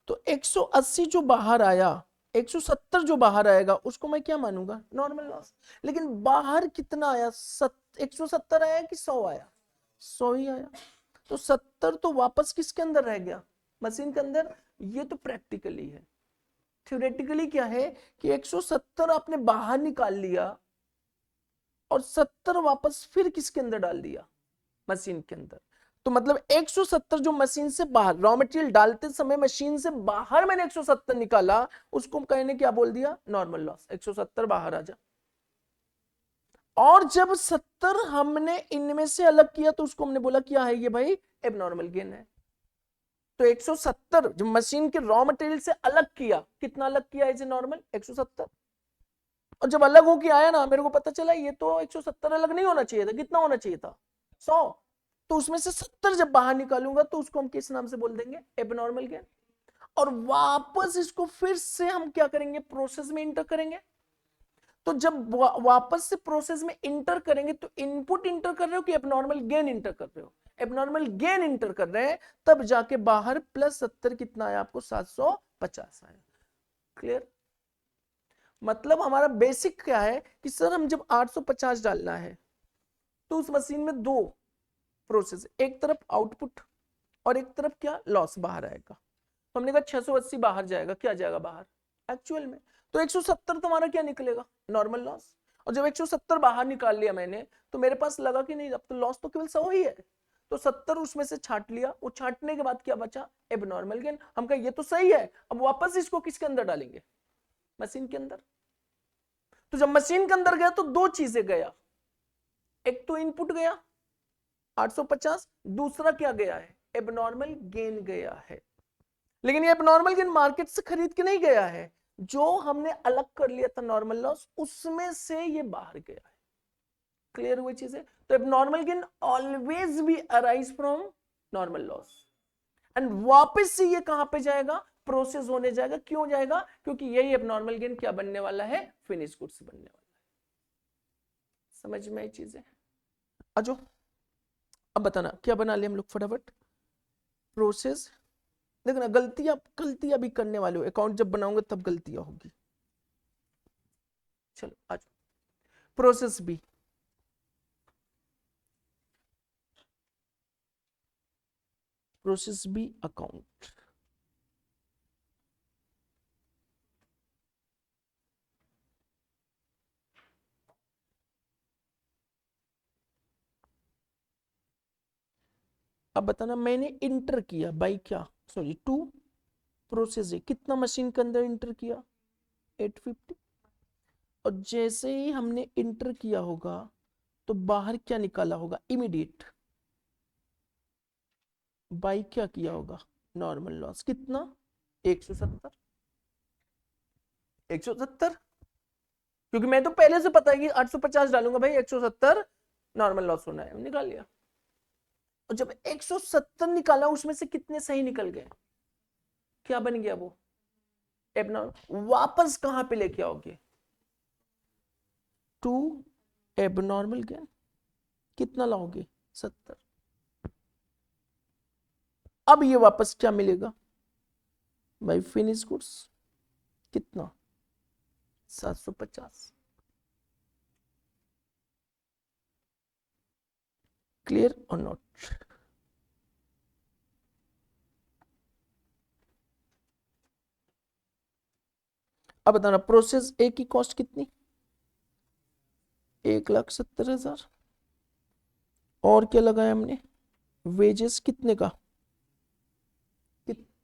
तो 180 जो बाहर आया, 170 जो बाहर आएगा उसको मैं क्या मानूंगा, नॉर्मल लॉस। लेकिन बाहर कितना आया, 170 आया कि 100 आया, 100 ही आया। तो 70 तो वापस किसके अंदर रह गया, मशीन के अंदर। ये तो प्रैक्टिकली है। थ्योरेटिकली क्या है कि 170 आपने बाहर निकाल लिया और 70 वापस फिर किसके अंदर डाल दिया, मशीन के अंदर। तो मतलब 170 जो मशीन से बाहर, रॉ मटेरियल डालते समय मशीन से बाहर मैंने 170 निकाला, उसको कहने क्या बोल दिया, नॉर्मल लॉस। 170 बाहर आ जा, और जब 70 हमने इनमें से अलग किया तो उसको हमने बोला क्या है ये भाई, एबनॉर्मल गेन है। तो 170 जो मशीन के रॉ मटेरियल से अलग किया, कितना अलग किया एज ए नॉर्मल, 170। और जब अलग होके आया ना, मेरे को पता चला ये तो 170 अलग नहीं होना चाहिए था, कितना होना चाहिए था, 100। तो उसमें से 70 जब बाहर निकालूंगा तो उसको हम किस नाम से बोल देंगे, एबनॉर्मल गेन। और वापस इसको फिर से हम क्या करेंगे, प्रोसेस में इंटर करेंगे। तो जब वापस से प्रोसेस में इंटर करेंगे तो इनपुट इंटर कर रहे हो कि एबनॉर्मल गेन इंटर कर रहे हो, एबनॉर्मल गेन इंटर कर रहे हैं, तब जाके बाहर प्लस 70 कितना आया आपको, 750 आया। क्लियर। मतलब हमारा बेसिक क्या है कि सर हम जब 850 डालना है तो उस मशीन में दो प्रोसेस, एक तरफ आउटपुट और एक तरफ क्या, लॉस बाहर आएगा। तो हमने कहा 680 बाहर जाएगा, क्या जाएगा बाहर एक्चुअल में, तो 170 तुम्हारा क्या निकलेगा, नॉर्मल लॉस। और जब 170 बाहर निकाल लिया मैंने, तो मेरे पास लगा कि नहीं अब तो लॉस तो केवल 100 ही है, तो 70 उसमें से छांट लिया, वो छांटने के बाद क्या बचा, एबनॉर्मल गेन। हम कहा ये तो सही है, अब वापस इसको किसके अंदर डालेंगे, मशीन के अंदर। तो जब मशीन के अंदर गया तो दो चीजें गया, एक तो इनपुट गया 850, दूसरा क्या गया है, एबनॉर्मल गेन गया है। लेकिन ये एबनॉर्मल गेन मार्केट से खरीद के नहीं गया है, जो हमने अलग कर लिया था नॉर्मल लॉस, उसमें से ये बाहर गया है। क्लियर हुई चीजें। तो abnormal gain always be arise from normal loss, and वापस से ये कहां पे जाएगा, प्रोसेस होने जाएगा। क्यों जाएगा, क्योंकि यही एबनॉर्मल गेन क्या बनने वाला है, फिनिश गुड्स बनने वाला है। समझ में आई चीजें। आजो अब बताना क्या बना लिया हम लोग फटाफट, प्रोसेस। देखना गलतियां भी करने वाले हो, अकाउंट जब बनाऊंगा तब गलतियां होगी। चलो आज process B, process B account. अब बताना मैंने इंटर किया बाई क्या, सॉरी टू, प्रोसेस ए कितना मशीन के अंदर इंटर किया, 850। और जैसे ही हमने इंटर किया होगा तो बाहर क्या निकाला होगा, इमीडिएट बाई क्या किया होगा, नॉर्मल लॉस कितना, 170। 170 क्योंकि मैं तो पहले से पता है कि 850 डालूंगा भाई, 170 नॉर्मल लॉस होना है, निकाल लिया। और जब 170 निकाला उसमें से कितने सही निकल गए, क्या बन गया वो, एबनॉर्मल। वापस कहां पे लेके आओगे, टू एबनॉर्मल गेन, कितना लाओगे, 70। अब ये वापस क्या मिलेगा भाई, फिनिश गुड्स कितना, 750। क्लियर और नॉट। अब बताना प्रोसेस ए की कॉस्ट कितनी, 1,70,000। और क्या लगाया हमने, वेजेस कितने का,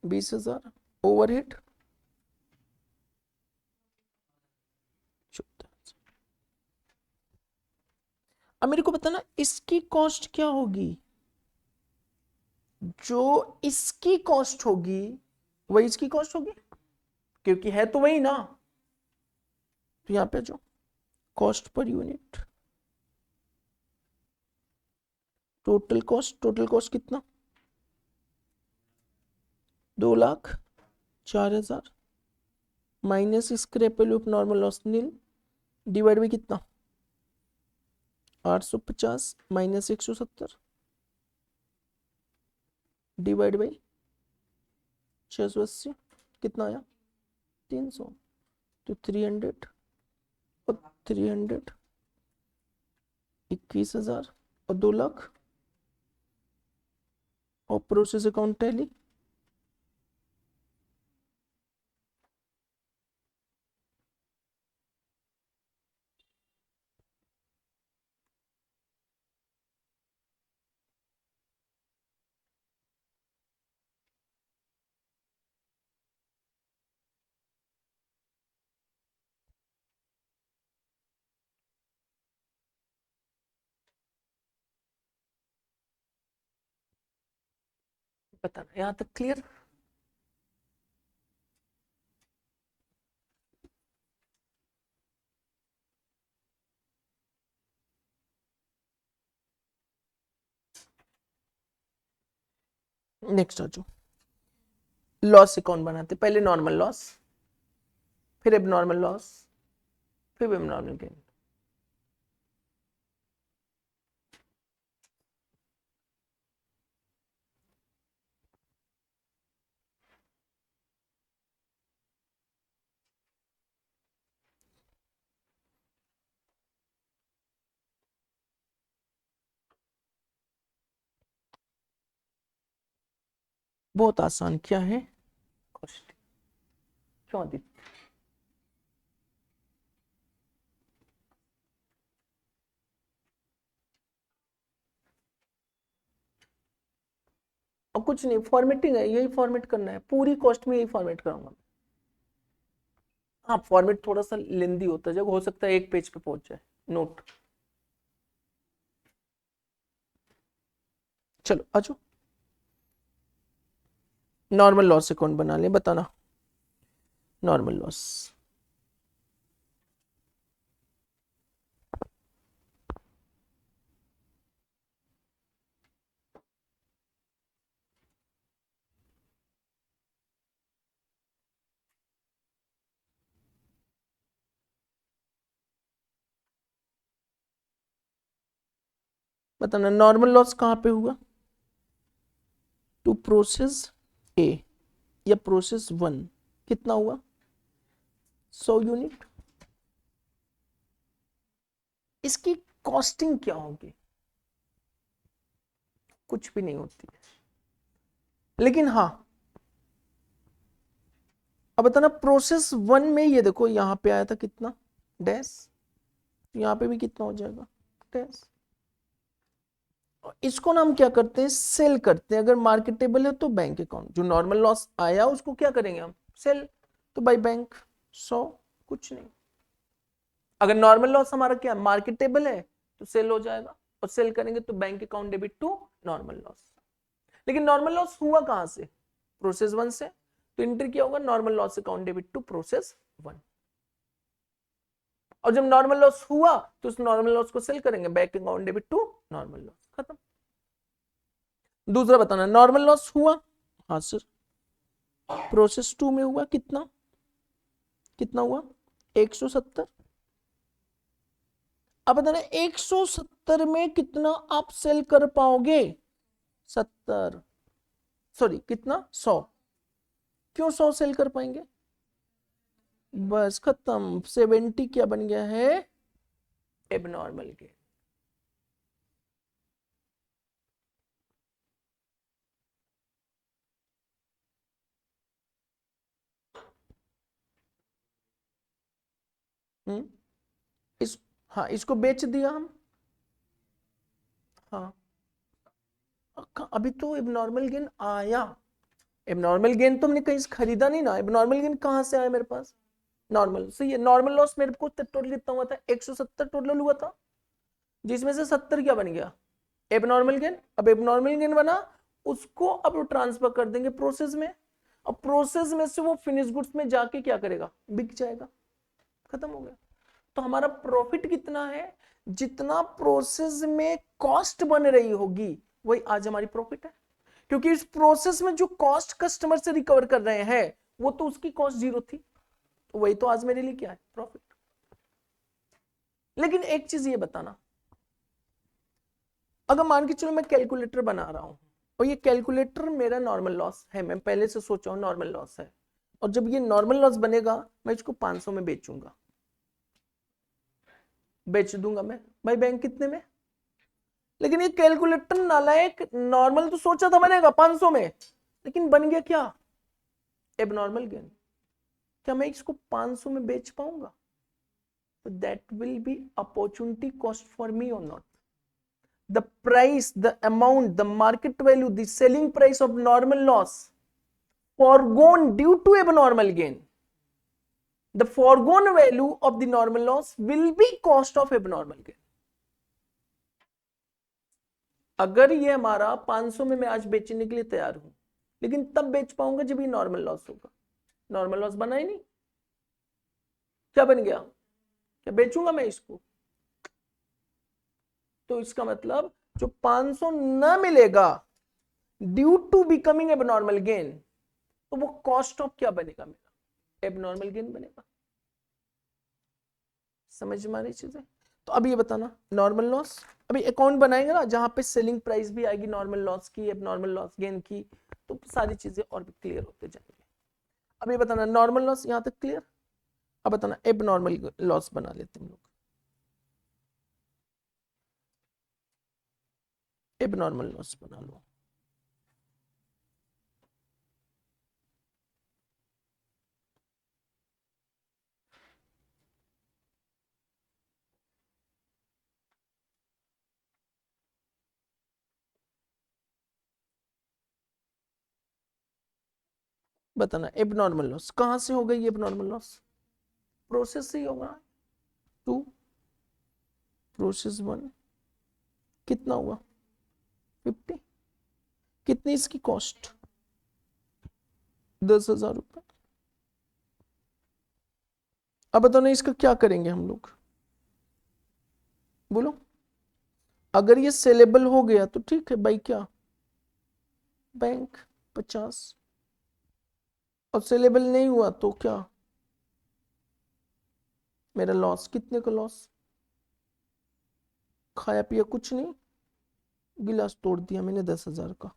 20,000। ओवरहेड 14,000। अब मेरे को बताना इसकी कॉस्ट क्या होगी, जो इसकी कॉस्ट होगी वही इसकी कॉस्ट होगी, क्योंकि है तो वही ना। तो यहां पे जो cost per unit, total cost कितना, 2,04,000 minus scrap value of normal loss nil, divide by कितना, 850 माइनस 170 डिवाइड बाई 680 कितना आया, 300। तो 300 और 300 21,000 और 2,00,000 और प्रोसेस अकाउंट टैली। बताना यहां तक क्लियर। नेक्स्ट आ जाओ, लॉस अकाउंट बनाते, पहले नॉर्मल लॉस, फिर एबनॉर्मल लॉस, फिर एबनॉर्मल गेन। बहुत आसान, क्या है कॉस्ट, क्यों दी, और कुछ नहीं, फॉर्मेटिंग है, यही फॉर्मेट करना है, पूरी कॉस्ट में यही फॉर्मेट करूंगा। हाँ फॉर्मेट थोड़ा सा लेंदी होता है, जब हो सकता है एक पेज पे पहुंच जाए नोट। चलो आ जाओ, नॉर्मल लॉस अकाउंट बना ले, बताना नॉर्मल लॉस, बताना नॉर्मल लॉस कहां पे हुआ, टू प्रोसेस ए या प्रोसेस 1 कितना हुआ, 100 यूनिट। इसकी कॉस्टिंग क्या होगी, कुछ भी नहीं होती है, लेकिन हाँ अब बताना प्रोसेस 1 में ये देखो यहां पे आया था कितना, डैश, यहां पे भी कितना हो जाएगा, डैश। इसको ना हम क्या करते हैं, सेल करते हैं, अगर मार्केटेबल है तो बैंक अकाउंट, जो नॉर्मल लॉस आया उसको क्या करेंगे हम, सेल, तो बाय बैंक 100, कुछ नहीं। अगर नॉर्मल लॉस हमारा क्या मार्केटेबल है तो सेल हो जाएगा, और सेल करेंगे तो bank account debit to normal loss. लेकिन नॉर्मल लॉस हुआ कहां से, प्रोसेस 1 से, तो इंटर किया होगा normal loss account debit to process 1। और जब नॉर्मल लॉस हुआ तो उस नॉर्मल लॉस को सेल करेंगे, bank account debit to normal loss, खत्म। दूसरा बताना नॉर्मल लॉस हुआ, हाँ सर, प्रोसेस 2 में हुआ कितना, कितना हुआ 170। अब बताना 170 में कितना आप सेल कर पाओगे, 70, सॉरी कितना 100, क्यों 100 सेल कर पाएंगे, बस खत्म, 70 क्या बन गया है, एबनॉर्मल गेन। इस हाँ इसको बेच दिया हम, हाँ अभी तो एबनॉर्मल गेन आया, एबनॉर्मल गेन तो हमने कहीं से खरीदा नहीं ना, एबनॉर्मल गेन कहाँ से आया मेरे पास, नॉर्मल सही है। नॉर्मल लॉस मेरे को टोटल कितना हुआ था, 170 टोटल हुआ था, जिसमें से 70 क्या बन गया, एबनॉर्मल गेन। अब एबनॉर्मल गेन बना, उसको अब ट्रांसफर कर देंगे प्रोसेस में, अब प्रोसेस में से वो फिनिश गुड्स में जाके क्या करेगा, बिक जाएगा, खत्म हो गया। तो हमारा प्रॉफिट कितना है, जितना प्रोसेस में कॉस्ट बन रही होगी वही आज हमारी प्रॉफिट है, क्योंकि इस प्रोसेस में जो कॉस्ट कस्टमर से रिकवर कर रहे हैं वो तो उसकी कॉस्ट 0 थी, तो वही तो आज मेरे लिए क्या है, प्रॉफिट। लेकिन एक चीज ये बताना, अगर मान के चलो मैं कैलकुलेटर बना रहा हूं और ये कैलकुलेटर मेरा नॉर्मल लॉस है, मैं पहले से सोचा हूं नॉर्मल लॉस है, और जब ये नॉर्मल लॉस बनेगा मैं इसको 500 में बेचूंगा, बेच दूंगा मैं भाई बैंक कितने में, लेकिन ये कैलकुलेटर नालायक नॉर्मल तो सोचा था बनेगा 500 में, लेकिन बन गया क्या, एबनॉर्मल गेन। क्या मैं इसको 500 में बेच पाऊंगा, तो that will B opportunity cost for me और not. The price, the amount, the market value, the selling price of normal loss foregone due to abnormal gain. The foregone value of the normal loss will be cost of abnormal gain. अगर ये हमारा 500 में मैं आज बेचने के लिए तैयार हूं, लेकिन तब बेच पाऊंगा जब ये नॉर्मल लॉस होगा, नॉर्मल लॉस बना ही नहीं, क्या बन गया, क्या बेचूंगा मैं इसको, तो इसका मतलब जो 500 न मिलेगा due to becoming abnormal gain, तो वो कॉस्ट ऑफ क्या बनेगा मेरा, एबनॉर्मल गेन बनेगा। समझ में आ रही चीजें। तो अब ये बताना नॉर्मल लॉस, अभी अकाउंट बनाएंगे ना जहां पे सेलिंग प्राइस भी आएगी नॉर्मल लॉस की, एबनॉर्मल लॉस गेन की, तो सारी चीजें और भी क्लियर होते जाएंगे। अब ये बताना नॉर्मल लॉस यहां तक क्लियर, अब बताना एबनॉर्मल लॉस बना लेते हैं हम लोग, एबनॉर्मल लॉस बना लो। बताना एबनॉर्मल लॉस कहां से हो गई, एबनॉर्मल लॉस प्रोसेस से ही होगा, 2 प्रोसेस 1 कितना हुआ 50, कितनी इसकी कॉस्ट 10,000 रुपए। अब बताओ ना इसका क्या करेंगे हम लोग, बोलो। अगर ये सेलेबल हो गया तो ठीक है भाई, क्या बैंक 50, और सेलेबल नहीं हुआ तो क्या, मेरा लॉस, कितने का लॉस, खाया पिया कुछ नहीं, गिलास तोड़ दिया मैंने 10,000 का,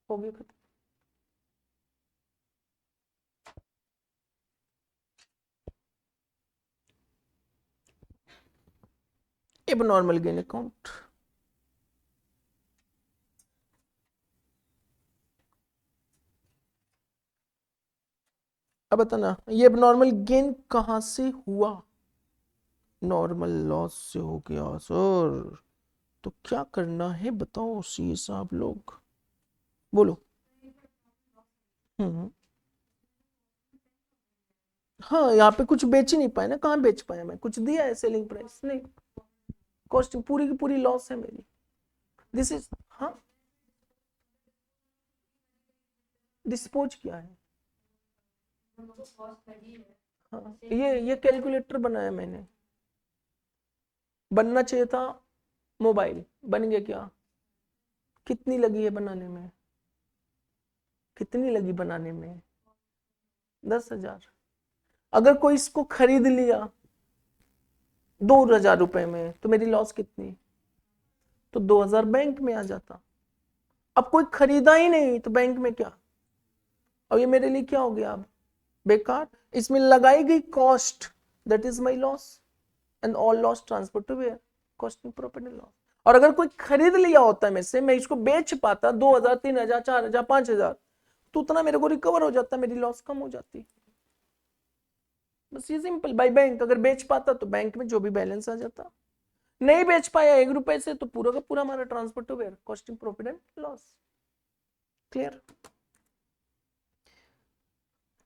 हो गया खत्म। एबनॉर्मल गेन अकाउंट, अब बताना ये एबनॉर्मल गेन कहां से हुआ, नॉर्मल लॉस से हो गया सर, तो क्या करना है बताओ सी साहब लोग, बोलो। हम्म, हाँ यहाँ पे कुछ बेच ही नहीं पाए ना, कहाँ बेच पाया मैं, कुछ दिया है सेलिंग प्राइस नहीं, कॉस्ट पूरी की पूरी लॉस है मेरी, दिस इज, हाँ डिस्पोज किया है, हाँ ये कैलकुलेटर बनाया मैंने, बनना चाहिए था मोबाइल, बन गया क्या, कितनी लगी है बनाने में, कितनी लगी बनाने में 10,000, अगर कोई इसको खरीद लिया 2,000 रुपए में तो मेरी लॉस कितनी, तो 2,000 बैंक में आ जाता, अब कोई खरीदा ही नहीं तो बैंक में क्या, अब ये मेरे लिए क्या हो गया, अब बेकार, इसमें लगाई गई cost that is my loss, and all loss transfer to where, costing profit and loss. और अगर कोई खरीद लिया होता है मैं से, मैं इसको बेच पाता 2,000 3,000 4,000 5,000, तो उतना मेरे को रिकवर हो जाता, मेरी लॉस कम हो जाती। बस ये सिंपल। बाय बैंक अगर बेच पाता तो बैंक में जो भी बैलेंस आ जाता, नहीं बेच पाया 1 रुपए से तो पूरा का पूरा हमारा transfer to where, costing profit and loss. Clear?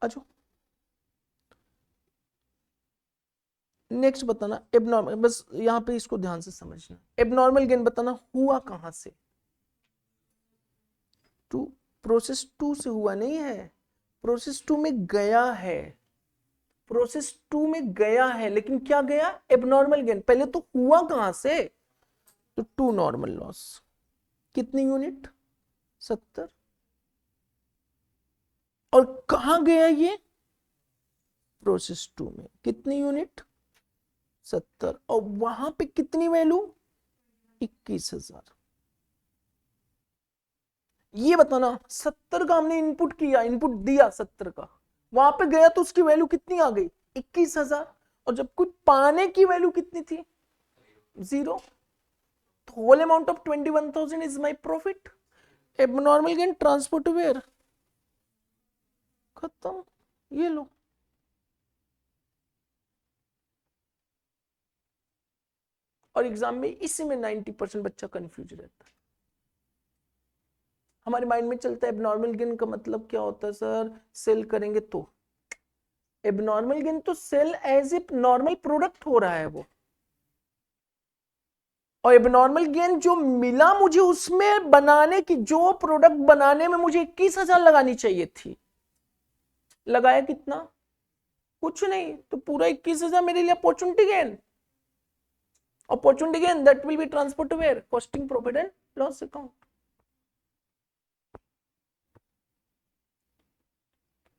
अच्छा नेक्स्ट बताना एबनॉर्मल, बस यहाँ पे इसको ध्यान से समझना। एबनॉर्मल गेन बताना हुआ कहां से? टू, प्रोसेस 2 से हुआ नहीं है, प्रोसेस 2 में गया है, प्रोसेस 2 में गया है, लेकिन क्या गया? Abnormal gain. पहले तो हुआ कहां से? तो 2 नॉर्मल लॉस। कितनी यूनिट? 70। और कहां गया ये? प्रोसेस 2 में। कितनी यूनिट? 70। और वहां पे कितनी वैल्यू? 21,000। ये बताना 70 का हमने इनपुट किया, इनपुट दिया 70 का, वहां पे गया तो उसकी वैल्यू कितनी आ गई? 21,000। और जब कुछ पाने की वैल्यू कितनी थी? 0। Whole amount of 21,000 is my profit. Abnormal gain transfer to where, खत्म। ये लो। और एग्जाम में इसी में 90% बच्चा कंफ्यूज रहता है। हमारे माइंड में चलता है एबनॉर्मल गेन का मतलब क्या होता है सर? सेल करेंगे तो। एबनॉर्मल गेन तो sell as a normal product हो रहा है वो, और एबनॉर्मल गेन जो मिला मुझे उसमें बनाने की, जो प्रोडक्ट बनाने में मुझे 21,000 लगानी चाहिए थी, लगाया कितना? कुछ नहीं। तो पूरा 21,000 मेरे लिए opportunity gain. Opportunity gain that will be transfer to where? Costing profit and loss account.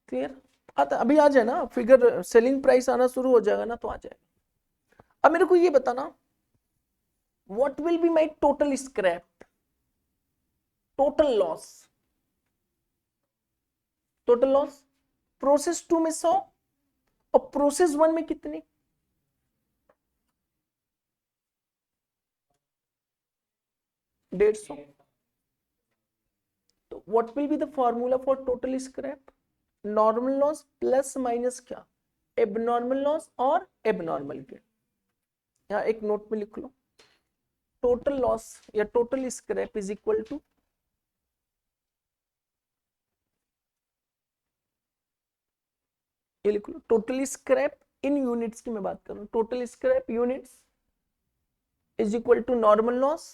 Clear? आता अभी आ जाए ना, फिगर सेलिंग प्राइस आना शुरू हो जाएगा ना तो आ जाएगा। अब मेरे को ये बताना what will be my total scrap, total loss. Total loss process 2 में 100 और प्रोसेस 1 में कितनी? 150। तो what will be the formula for total scrap? Normal loss plus minus क्या? एबनॉर्मल लॉस और एबनॉर्मल गेन। यहां एक नोट में लिख लो, टोटल लॉस या total scrap is equal to ये लिख लो, टोटल स्क्रैप इन यूनिट्स की मैं बात कर रहा हूं, total scrap units is equal to normal loss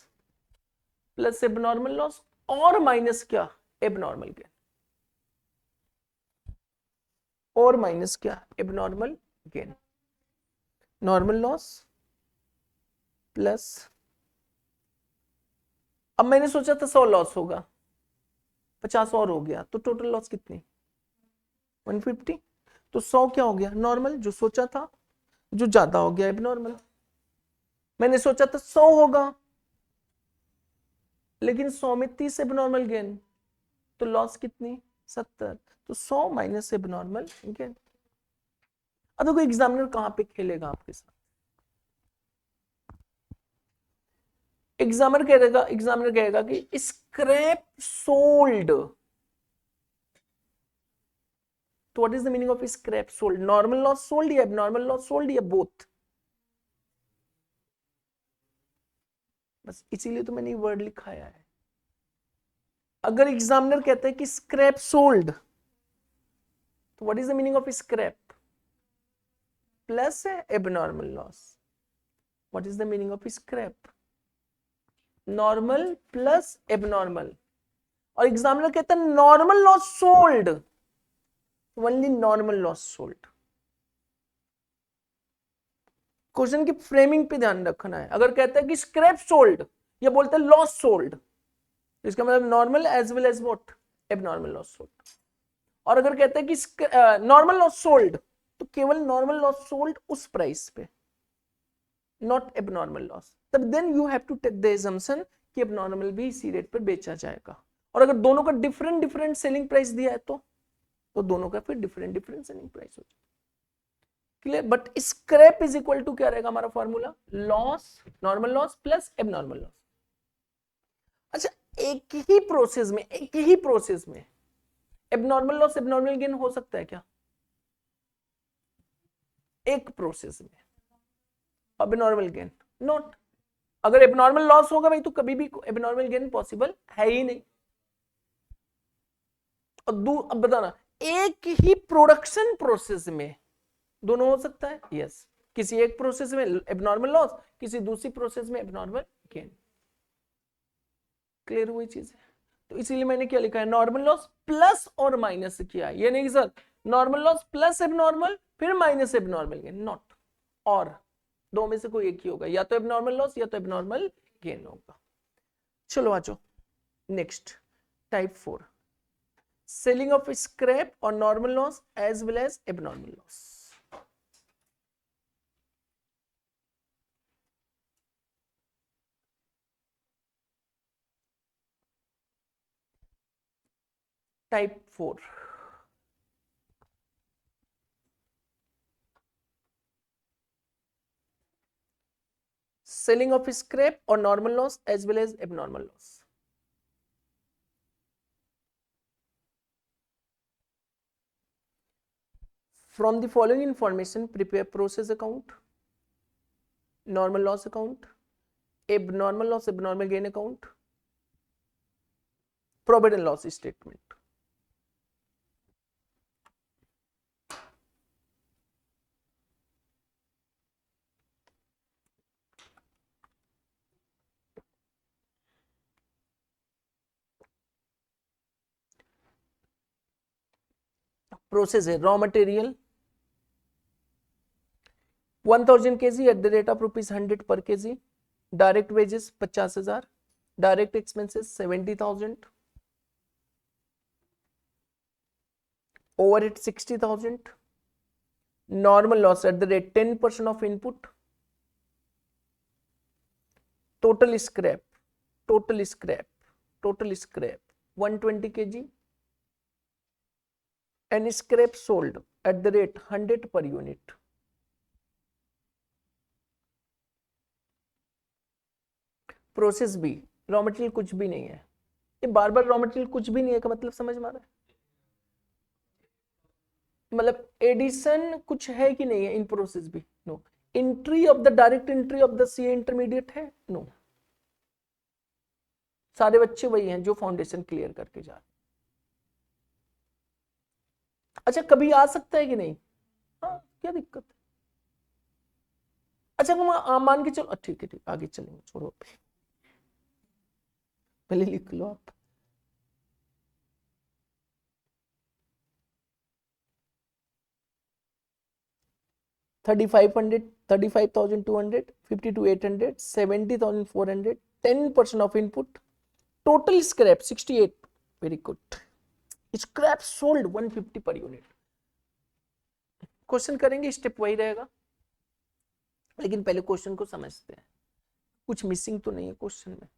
plus abnormal loss और माइनस क्या? Abnormal gain. और माइनस क्या? Abnormal gain. Normal loss plus, अब मैंने सोचा था 100 लॉस होगा, 50 और हो गया, तो टोटल लॉस कितनी? 150। तो 100 क्या हो गया? नॉर्मल, जो सोचा था, जो ज्यादा हो गया एबनॉर्मल। मैंने सोचा था 100 होगा, लेकिन 100 में 30 एबनॉर्मल गेन, तो लॉस कितनी? 70। तो 100 माइनस एबनॉर्मल गेन। अब देखो एग्जामिनर कहां पे खेलेगा आपके साथ। एग्जामिनर कहेगा कि स्क्रैप सोल्ड। तो what is the meaning of scrap sold? Normal loss sold या एबनॉर्मल लॉस सोल्ड या बोथ? बस इसीलिए तो मैंने ये वर्ड लिखाया है। अगर एग्जामिनर कहता है कि स्क्रैप सोल्ड, तो what is the meaning of scrap? Plus है abnormal loss. What is the meaning of scrap? Normal plus abnormal. और एग्जामिनर कहता है normal loss sold, only normal loss sold. Question की फ्रेमिंग पे ध्यान रखना है। अगर कहता है कि स्क्रैप सोल्ड, या बोलता है लॉस सोल्ड, इसका मतलब normal as well as what? Abnormal loss sold. और अगर कहता है कि नॉर्मल लॉस सोल्ड, तो केवल नॉर्मल लॉस सोल्ड उस प्राइस पे, नॉट एबनॉर्मल लॉस। तब then you have to take the assumption कि एबनॉर्मल भी इसी रेट पर बेचा जाएगा। और अगर दोनों का डिफरेंट डिफरेंट सेलिंग प्राइस दिया है तो दोनों का फिर डिफरेंट डिफरेंट सेलिंग प्राइस हो जाएगा। Clear? But scrap is equal to क्या रहेगा हमारा formula? Loss, normal loss plus abnormal loss. अच्छा, एक ही प्रोसेस में एबनॉर्मल लॉस एबनॉर्मल गेन हो सकता है क्या एक प्रोसेस में? Abnormal gain not. अगर एबनॉर्मल लॉस होगा भाई तो कभी भी एबनॉर्मल गेन पॉसिबल है ही नहीं। और अब बताना, एक ही प्रोडक्शन प्रोसेस में दोनों हो सकता है? यस। किसी एक प्रोसेस में एबनॉर्मल लॉस, किसी दूसरी प्रोसेस में एबनॉर्मल गेन। क्लियर हुई चीज है? तो इसीलिए मैंने क्या लिखा है, नॉर्मल लॉस प्लस और माइनस किया है। ये नहीं कि sir normal loss plus abnormal फिर माइनस एबनॉर्मल गेन, नॉट। और दो में से कोई एक ही होगा, या तो एबनॉर्मल लॉस या तो एबनॉर्मल गेन होगा। चलो आ जाओ next, type 4, selling of scrap और normal loss as well as abnormal loss. Type 4, selling of scrap or normal loss as well as abnormal loss. From the following information, prepare process account, normal loss account, abnormal loss abnormal gain account, profit and loss statement. Process है raw material 1000 kg at the rate of ₹100 per kg, direct wages 50,000, direct expenses 70,000, overhead 60,000, normal loss at the rate 10% of input, total scrap 120 kg, and scrap sold at the rate 100 per unit. Process B, raw material कुछ भी नहीं है। ये बार बार raw material कुछ भी नहीं है का मतलब समझ में आ रहा है? मतलब एडिशन कुछ है कि नहीं है in process B? No. Entry of the direct entry of the C intermediate है? नो। सारे बच्चे वही हैं जो फाउंडेशन क्लियर करके जा रहे। अच्छा कभी आ सकता है कि नहीं? हाँ, क्या दिक्कत है? अच्छा तुम मान के चलो, ठीक है ठीक, आगे चलेंगे, छोड़ो पहले लिख लो आप। $3,500, $35,200, $52,800, $70,400, 10% of input, total scrap 68, very good, scrap sold 150 per unit। Question करेंगे स्टेप वही रहेगा, लेकिन पहले क्वेश्चन को समझते हैं, कुछ मिसिंग तो नहीं है क्वेश्चन में।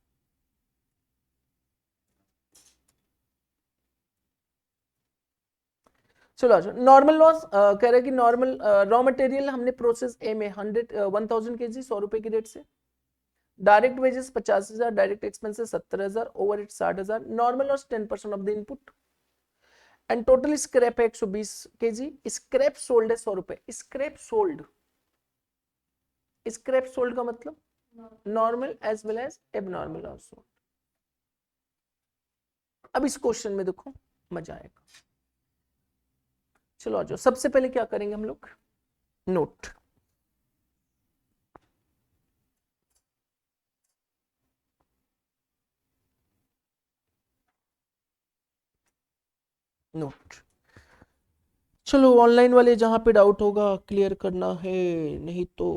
चलो अच्छा, नॉर्मल लॉस कह रहे हैं कि नॉर्मल रॉ मटेरियल हमने प्रोसेस ए में 1000 kg 100 रुपए की रेट से, direct wages 50,000, direct expenses 70,000, overhead 60,000, normal loss 10% of the input, and total scrap है 120 kg, स्क्रैप सोल्ड है 100 रुपए। स्क्रैप सोल्ड का मतलब normal as well as abnormal also. अब इस क्वेश्चन में देखो मजा आएगा। चलो आ जाओ, सबसे पहले क्या करेंगे हम लोग, नोट। नोट चलो, ऑनलाइन वाले जहां पे डाउट होगा क्लियर करना है, नहीं तो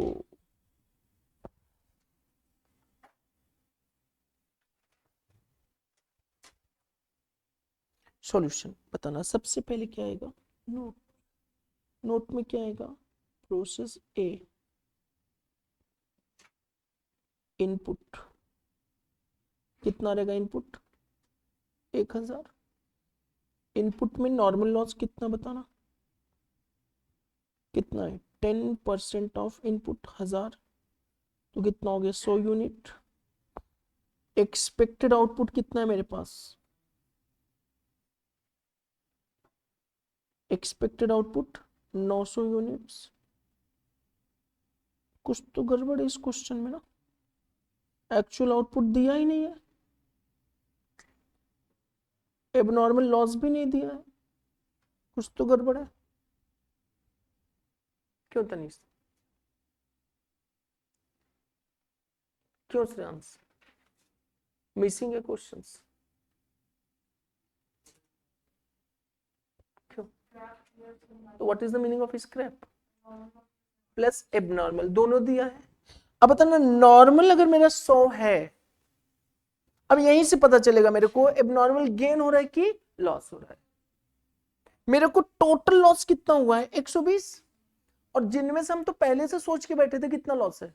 सॉल्यूशन बताना। सबसे पहले क्या आएगा, नोट। नोट में क्या आएगा, प्रोसेस ए, इनपुट कितना रहेगा, इनपुट 1000, इनपुट में नॉर्मल लॉस कितना बताना, कितना है 10% ऑफ इनपुट 1000, तो कितना हो गया 100 यूनिट। एक्सपेक्टेड आउटपुट कितना है मेरे पास, एक्सपेक्टेड आउटपुट 900 यूनिट्स। कुछ तो गड़बड़ है इस क्वेश्चन में ना, एक्चुअल आउटपुट दिया ही नहीं है, एबनॉर्मल लॉस भी नहीं दिया है, कुछ तो गड़बड़ है। क्यों तनीष, क्यों श्रेयांश, मिसिंग है क्वेश्चंस क्यों? तो what is the meaning of scrap? Plus abnormal दोनों दिया है। अब बताना नॉर्मल अगर मेरा 100 है, अब यहीं से पता चलेगा मेरे को एबनॉर्मल गेन हो रहा है कि लॉस हो रहा है। मेरे को टोटल लॉस कितना हुआ है 120, और जिनमें से हम तो पहले से सोच के बैठे थे कितना लॉस है,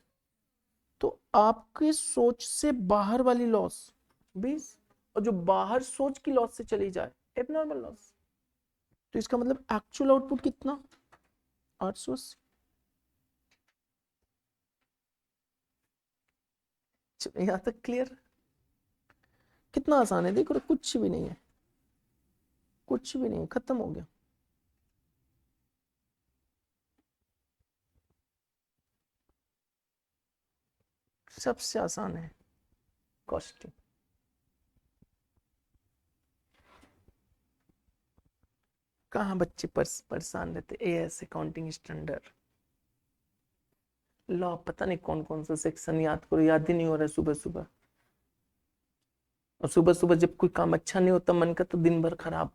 तो आपकी सोच से बाहर वाली लॉस 20, और जो बाहर सोच की लॉस से चली जाए एबनॉर्मल लॉस। तो इसका मतलब एक्चुअल आउटपुट कितना 880। यहां तक क्लियर? कितना आसान है, देखो कुछ भी नहीं है, कुछ भी नहीं, खत्म हो गया। सबसे आसान है कॉस्टिंग। कहाँ बच्चे परेशान रहते, एएस अकाउंटिंग स्टैंडर्ड लॉ, पता नहीं कौन कौन सा सेक्शन याद करो, याद ही नहीं हो रहा है सुबह सुबह। और सुबह सुबह जब कोई काम अच्छा नहीं होता मन का, तो दिन भर खराब।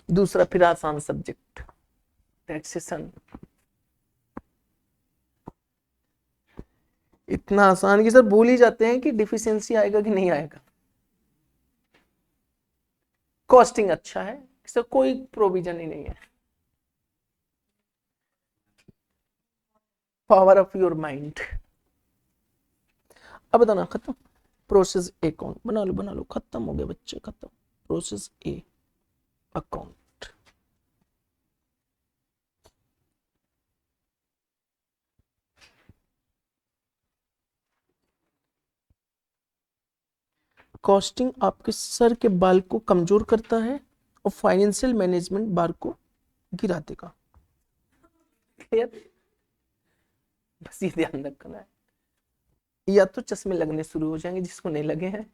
दूसरा फिर आसान सब्जेक्ट टैक्सेशन, इतना आसान कि सर भूल ही जाते हैं कि डिफिशियंसी आएगा कि नहीं आएगा। कॉस्टिंग अच्छा है, इसका कोई प्रोविजन ही नहीं है। Power of your mind. अब बताना खत्म। प्रोसेस ए अकाउंट बना लो, खत्म हो गया बच्चे, खत्म। प्रोसेस ए अकाउंट, कॉस्टिंग आपके सर के बाल को कमजोर करता है और फाइनेंशियल मैनेजमेंट बार को गिरा देगा। क्लियर? बस ये ध्यान रखना है, या तो चश्मे लगने शुरू हो जाएंगे जिसको नहीं लगे हैं।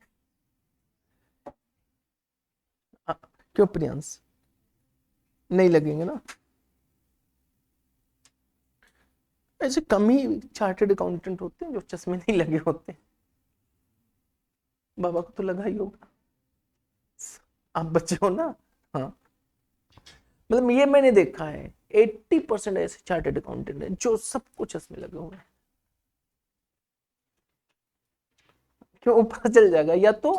क्यों प्रियांश, नहीं लगेंगे ना? ऐसे कम ही चार्टर्ड अकाउंटेंट होते हैं जो चश्मे नहीं लगे होते हैं। बाबा को तो लगा ही होगा, आप बच्चे हो ना। हाँ, मतलब ये मैंने देखा है 80% ऐसे चार्टर्ड अकाउंटेंट है जो सबको चश्मे लगे हुए हैं। क्यों, पता चल जाएगा या तो।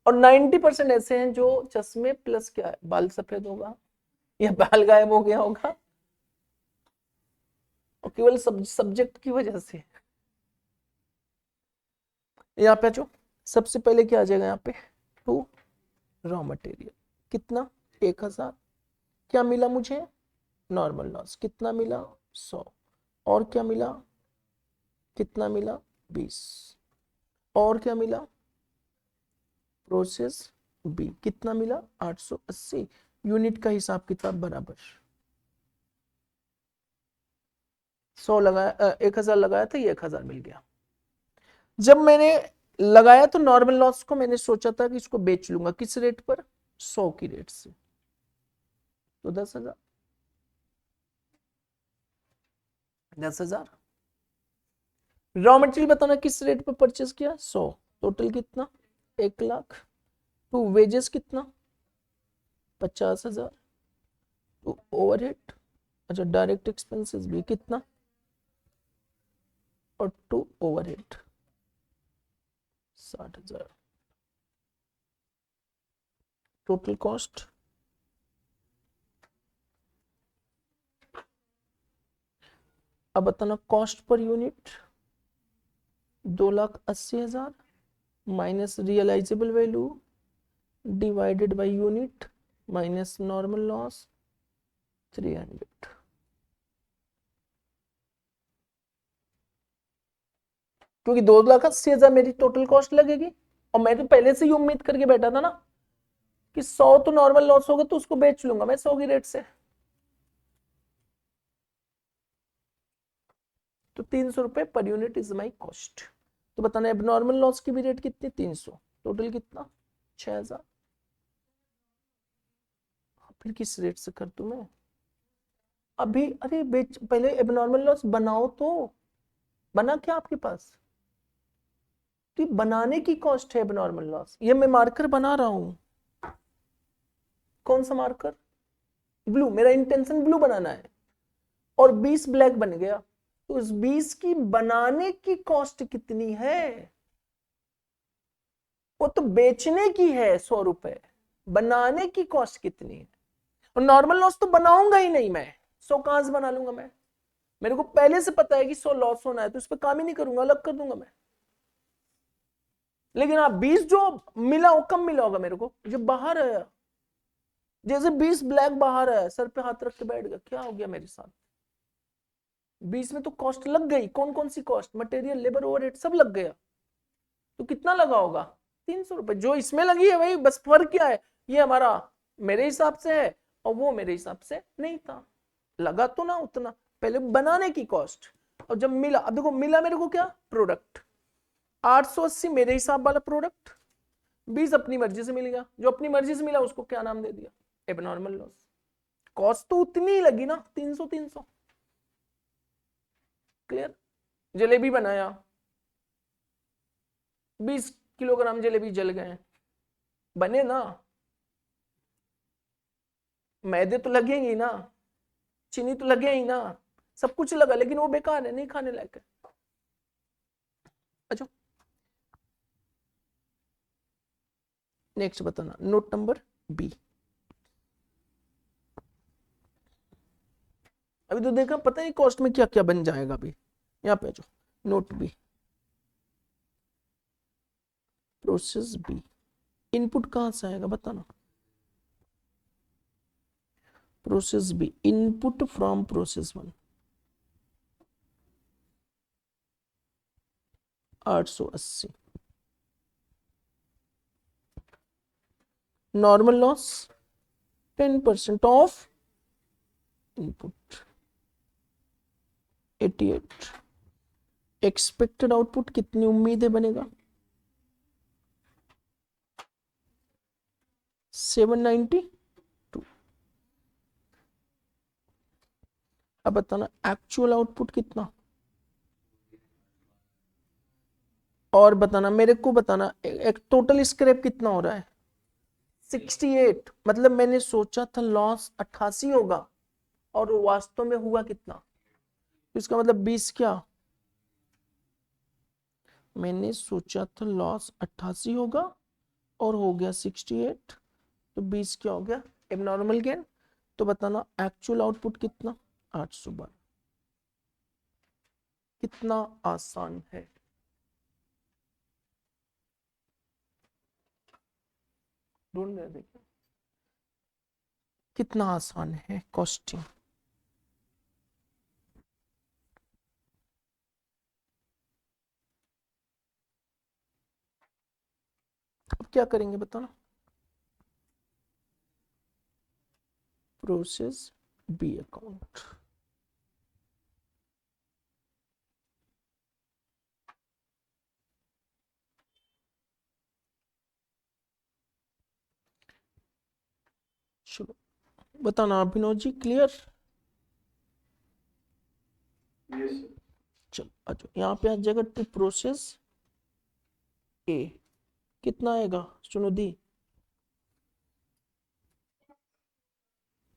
और 90% ऐसे हैं जो चश्मे प्लस क्या है, बाल सफेद होगा या बाल गायब हो गया होगा, और केवल सब्जेक्ट की वजह से। यहाँ पे जो सबसे पहले क्या आ जाएगा यहाँ पे, टू रॉ मटेरियल कितना 1000, क्या मिला मुझे नॉर्मल लॉस, कितना मिला 100, और क्या मिला, कितना मिला 20, और क्या मिला प्रोसेस बी, कितना मिला 880। यूनिट का हिसाब किताब बराबर 100 लगाया, 1000 लगाया था, ये 1000 मिल गया। जब मैंने लगाया तो नॉर्मल लॉस को मैंने सोचा था कि इसको बेच लूंगा किस रेट पर, 100 की रेट से, तो 10,000 रॉ मटेरियल बताना किस रेट पर परचेस किया 100, टोटल कितना 1 लाख। टू वेजेस कितना 50,000, टू ओवरहेड, अच्छा डायरेक्ट एक्सपेंसेस भी कितना, और टू ओवरहेड 60,000, टोटल कॉस्ट। अब बताना cost per unit 2,80,000 minus realisable value divided by unit minus normal loss 300। क्योंकि 2,80,000 मेरी टोटल कॉस्ट लगेगी और मैं तो पहले से ही उम्मीद करके बैठा था ना कि 100 तो नॉर्मल लॉस होगा तो उसको बेच लूंगा मैं 100 की रेट से। तो 300 रुपए पर यूनिट इज माई कॉस्ट। तो बताना एबनॉर्मल लॉस की भी रेट कितनी, 300, टोटल कितना 6000। फिर किस रेट से कर दूं मैं अभी, अरे बेच पहले एबनॉर्मल लॉस बनाओ तो, बना क्या आपके पास, तो ये बनाने की कॉस्ट है एबनॉर्मल लॉस। ये मैं मार्कर बना रहा हूं, कौन सा मार्कर, ब्लू, मेरा इंटेंशन ब्लू बनाना है और 20 ब्लैक बन गया, तो उस 20 की बनाने की कॉस्ट कितनी है, वो तो बेचने की है 100 रुपए, बनाने की कॉस्ट कितनी है। और नॉर्मल लॉस तो बनाऊंगा ही नहीं मैं, 100 कहां से बना लूंगा मैं, मेरे को पहले से पता है कि 100 लॉस होना है तो इस पर काम ही नहीं करूंगा, अलग कर दूंगा मैं। लेकिन आप 20 जो मिला वो कम मिला होगा मेरे को, जो बाहर है, जैसे 20 ब्लैक बाहर है, सर पे हाथ रख के बैठ गया, क्या हो गया मेरे साथ, 20 में तो कॉस्ट लग गई, कौन कौन सी कॉस्ट, मटेरियल, लेबर, ओवरहेड सब लग गया, तो कितना लगा होगा 300 रुपए, जो इसमें लगी है वही, बस फर्क क्या है, ये हमारा मेरे हिसाब से है और वो मेरे हिसाब से नहीं था, लगा तो ना उतना, पहले बनाने की कॉस्ट, और जब मिला, अब देखो मिला मेरे को क्या, प्रोडक्ट 880 मेरे हिसाब वाला प्रोडक्ट, 20 अपनी मर्जी से मिल गया, जो अपनी मर्जी से मिला उसको क्या नाम दे दिया, एबनॉर्मल लॉस। कॉस्ट तो उतनी ही लगी ना, 300 300। क्लियर। जलेबी बनाया, 20 किलोग्राम जलेबी जल गए, बने ना, मैदे तो लगेंगे ना, चीनी तो लगे ही ना, सब कुछ लगा, लेकिन वो बेकार है, नहीं खाने लायक है। अच्छा नेक्स्ट बताना, नोट नंबर बी। अभी तो देखा, पता नहीं कॉस्ट में क्या क्या बन जाएगा अभी, यहाँ पे जो note B, process B, input कहां से आएगा बताना, process B, input from process 1, 880, normal loss 10% of input 88, expected output कितनी उम्मीद है बनेगा 792। अब बताना एक्चुअल आउटपुट कितना, और बताना मेरे को, बताना एक टोटल स्क्रैप कितना हो रहा है 68, मतलब मैंने सोचा था लॉस 88 होगा और वास्तव में हुआ कितना, तो इसका मतलब 20 क्या, मैंने सोचा था लॉस 88 होगा और हो गया 68, तो 20 क्या हो गया एबनॉर्मल गेन। तो बताना एक्चुअल आउटपुट कितना 812, कितना आसान है, ढूंढ रहे देखिए कितना आसान है कॉस्टिंग। अब क्या करेंगे बताना, प्रोसेस बी अकाउंट, चलो बताना Abhinav ji, clear. Yes sir. चलो अच्छा, यहाँ पे आ जाएगा टू प्रोसेस ए, कितना आएगा सुनो दी,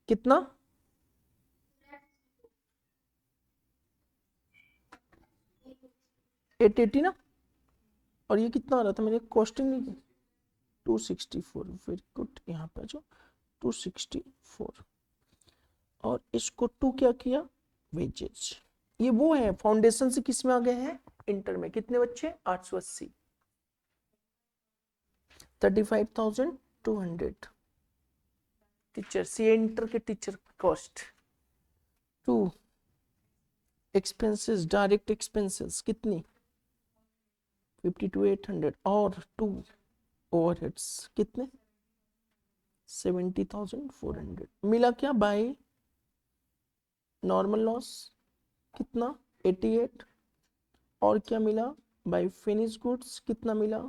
कितना 880 ना, और ये कितना आ रहा था, मैंने कॉस्टिंग नहीं की, 264, वेरी गुड, यहाँ पे जो 264, और इसको टू क्या किया वेजेज, ये वो है फाउंडेशन से किस में आ गए हैं इंटर में, कितने बच्चे 880, 35,200, टीचर सी इंटर के teacher cost, to expenses direct expenses कितनी 52,800, और टू ओवरहेड्स कितने 70,400 मिला क्या बाय नॉर्मल लॉस कितना 88 और क्या मिला बाय फिनिश गुड्स कितना मिला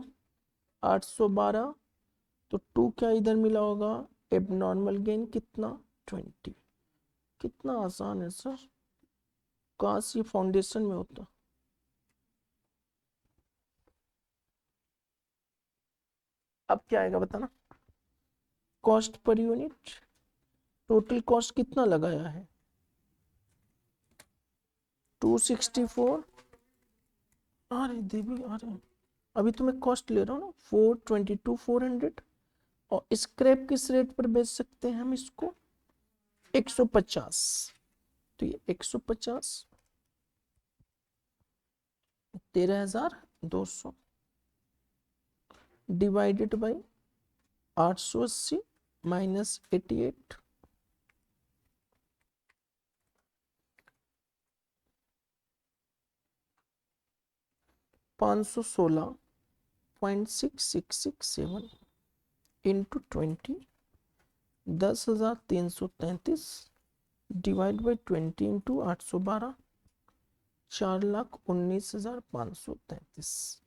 812 तो 2 क्या इधर मिला होगा एबनॉर्मल गेन कितना 20 कितना आसान है सर काश ये फाउंडेशन में होता अब क्या आएगा बताना cost per unit total cost कितना लगाया है 264 अरे देवी अरे अभी तो मैं कॉस्ट ले रहा हूँ ना 422,400 और स्क्रैप किस रेट पर बेच सकते हैं हम इसको 150 तो ये 150 13,200 divided by 880 minus 88 516.6667 into 20 10,333 divide by 20 into 812 4,19,533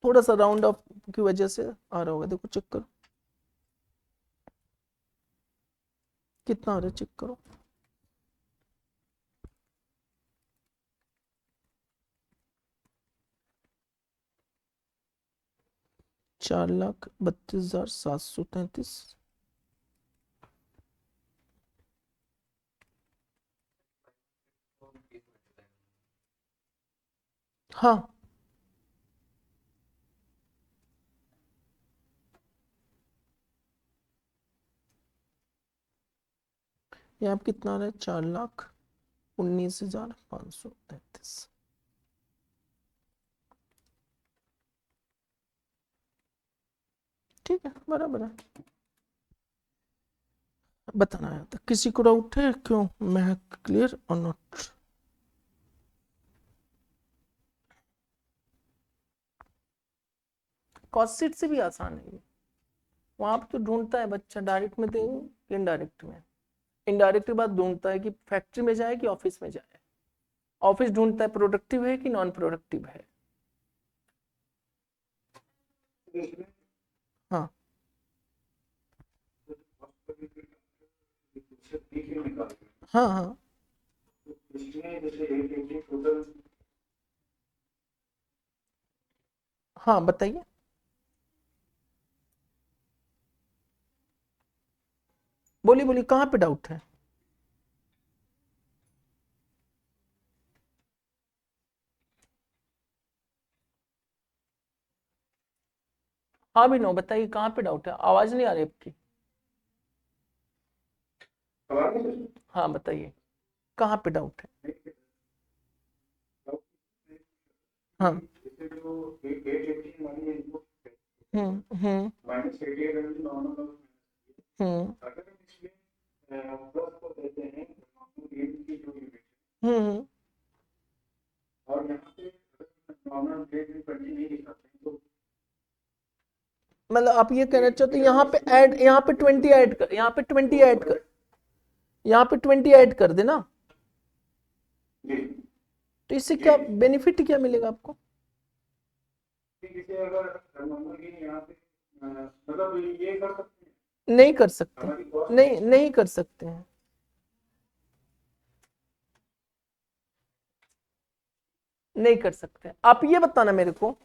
थोड़ा सा राउंड ऑफ की वजह से आ रहा होगा देखो चेक करो कितना आ रहा है चेक करो चार लाख 32,733 हाँ यहाँ पे कितना आ रहा है 4,19,533 ठीक है बराबर है बताना आया था किसी को डाउट है क्यों मैं क्लियर और नॉट कॉस्ट शीट से भी आसान है वहां पे तो ढूंढता है बच्चा डायरेक्ट में देंगे कि इनडायरेक्ट में इनडायरेक्ट की बात ढूंढता है कि फैक्ट्री में जाए कि ऑफिस में जाए ऑफिस ढूंढता है प्रोडक्टिव है कि नॉन प्रोडक्टिव है हाँ हाँ हाँ हाँ बताइए बोलिए बोलिए कहाँ पे डाउट है हाँ भी नो बताइए कहाँ पे डाउट है आवाज नहीं आ रही आपकी हाँ बताइए कहाँ पे डाउट है हाँ हम्म हम्म और यहाँ पे नॉर्मल रेट में कंटिन्यू नहीं करते हैं तो मतलब आप ये कहना चाहते हैं यहाँ पे ऐड यहाँ पे 20 ऐड कर यहाँ पे 20 ऐड कर यहाँ पे 20 ऐड कर देना जी तो इससे क्या बेनिफिट क्या मिलेगा आपको जैसे अगर नॉर्मल गेन यहाँ पे मतलब ये कर सकते हैं नहीं कर सकते हमारी कॉस्ट नहीं नहीं कर सकते हैं नहीं कर सकते आप ये बताना मेरे को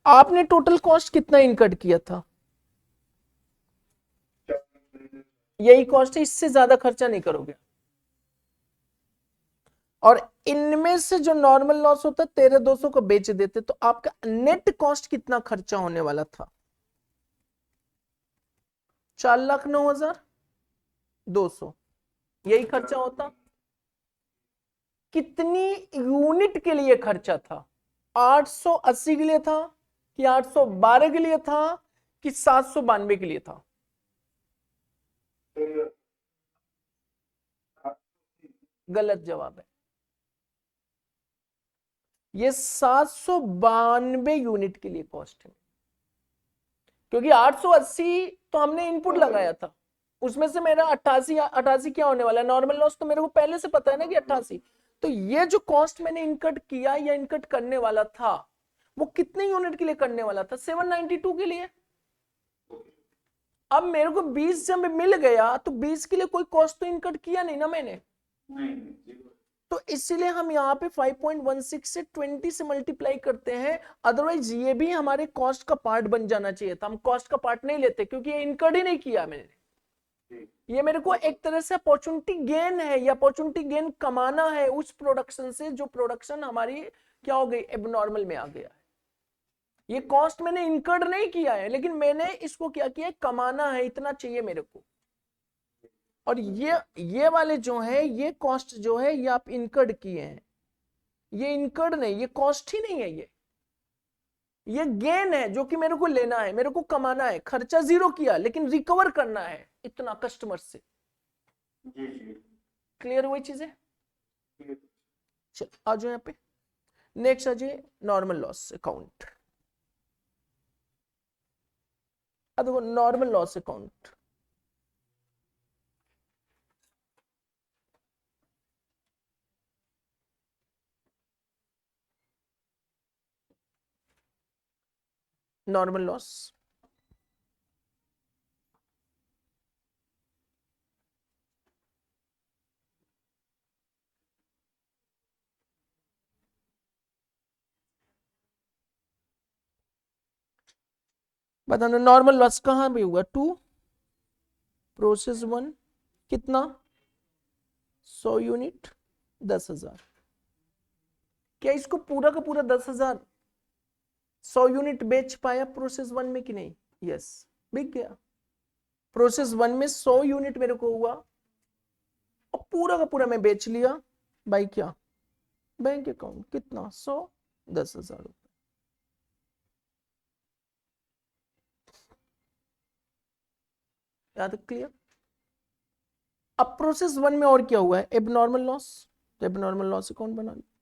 आपने टोटल कॉस्ट कितना इनकट किया था यही कॉस्ट है इससे ज्यादा खर्चा नहीं करोगे और इनमें से जो नॉर्मल लॉस होता है 13,200 को बेच देते तो आपका नेट कॉस्ट कितना खर्चा होने वाला था 4,09,200 यही खर्चा होता कितनी यूनिट के लिए खर्चा था 880 के लिए था कि 812 के लिए था कि 792 के लिए था गलत जवाब है ये 792 यूनिट के लिए कॉस्ट है, क्योंकि 880 तो हमने इनपुट लगाया था, उसमें से मेरा 88 क्या होने वाला है, नॉर्मल लॉस तो मेरे को पहले से पता है ना कि 88। तो ये जो कॉस्ट मैंने इनकट किया या इनकट करने वाला था वो कितने यूनिट के लिए करने वाला था, 792 के लिए। अब मेरे को 20 जब मिल गया तो 20 के लिए कोई कॉस्ट तो इनकट किया नहीं ना मैंने, तो इसीलिए हम यहाँ पे 5.16 से 20 से मल्टीप्लाई करते हैं, अदरवाइज ये भी हमारे कॉस्ट का पार्ट बन जाना चाहिए था, हम कॉस्ट का पार्ट नहीं लेते क्योंकि ये इनकट ही नहीं किया मैंने। ये मेरे को एक तरह से अपॉर्चुनिटी गेन है, या अपॉर्चुनिटी गेन कमाना है उस प्रोडक्शन से जो प्रोडक्शन हमारी क्या हो गई, एबनॉर्मल में आ गया है। ये कॉस्ट मैंने इनकर्ड नहीं किया है, लेकिन मैंने इसको क्या किया, कमाना है, इतना चाहिए मेरे को। और ये वाले जो है, ये कॉस्ट जो है ये आप इनकर्ड किए हैं, ये इनकर्ड नहीं, ये कॉस्ट ही नहीं है, ये गेन है जो कि मेरे को लेना है, मेरे को कमाना है, खर्चा जीरो किया लेकिन रिकवर करना है इतना कस्टमर से। क्लियर हुई चीजें? चल आ जाओ यहाँ पे, नेक्स्ट आ जाए नॉर्मल लॉस अकाउंट। अब देखो normal loss account, normal loss बताना, नॉर्मल लॉस कहां पे हुआ, 2 प्रोसेस 1 कितना 100 यूनिट 10,000। क्या इसको पूरा का पूरा 10,000 100 यूनिट बेच पाया प्रोसेस 1 में कि नहीं? यस, बिक गया। प्रोसेस 1 में 100 यूनिट मेरे को हुआ और पूरा का पूरा मैं बेच लिया बाई क्या, बैंक अकाउंट, कितना 100 10,000 रुपए। याद क्लियर? अब प्रोसेस 1 में और क्या हुआ है, एबनॉर्मल लॉस, तो एबनॉर्मल लॉस अकाउंट बना लिया।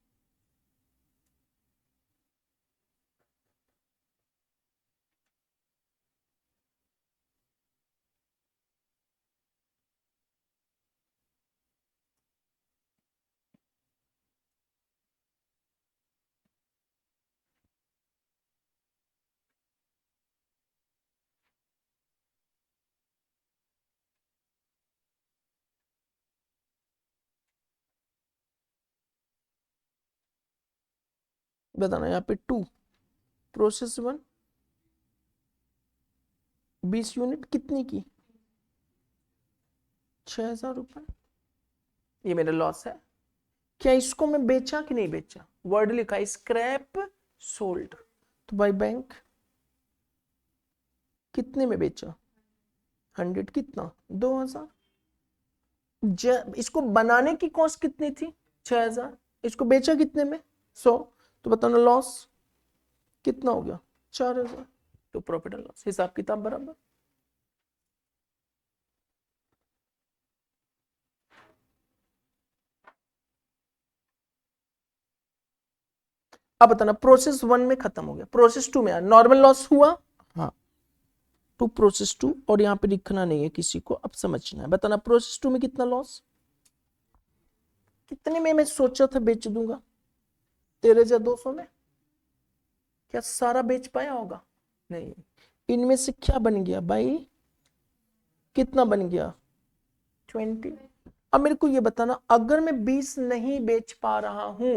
बताना यहाँ पे 2 प्रोसेस 1 20 यूनिट कितनी की, 6,000 रुपए, ये मेरा लॉस है। क्या इसको मैं बेचा कि नहीं बेचा, वर्ड लिखा है स्क्रैप सोल्ड, तो बाय बैंक कितने में बेचा, 100 कितना 2,000। इसको बनाने की कॉस्ट कितनी थी 6,000, इसको बेचा कितने में 100, तो बताना लॉस कितना हो गया 4,000। तो प्रॉफिट एंड लॉस हिसाब किताब बराबर। अब बताना प्रोसेस 1 में खत्म हो गया, प्रोसेस 2 में नॉर्मल लॉस हुआ, हाँ 2 प्रोसेस 2, और यहाँ पे लिखना नहीं है किसी को, अब समझना है। बताना प्रोसेस 2 में कितना लॉस, कितने में मैं सोचा था बेच दूंगा, 13,200 में। क्या सारा बेच पाया होगा, नहीं, इनमें से क्या बन गया भाई, कितना बन गया 20। अब मेरे को ये बताना, अगर मैं 20 नहीं बेच पा रहा हूं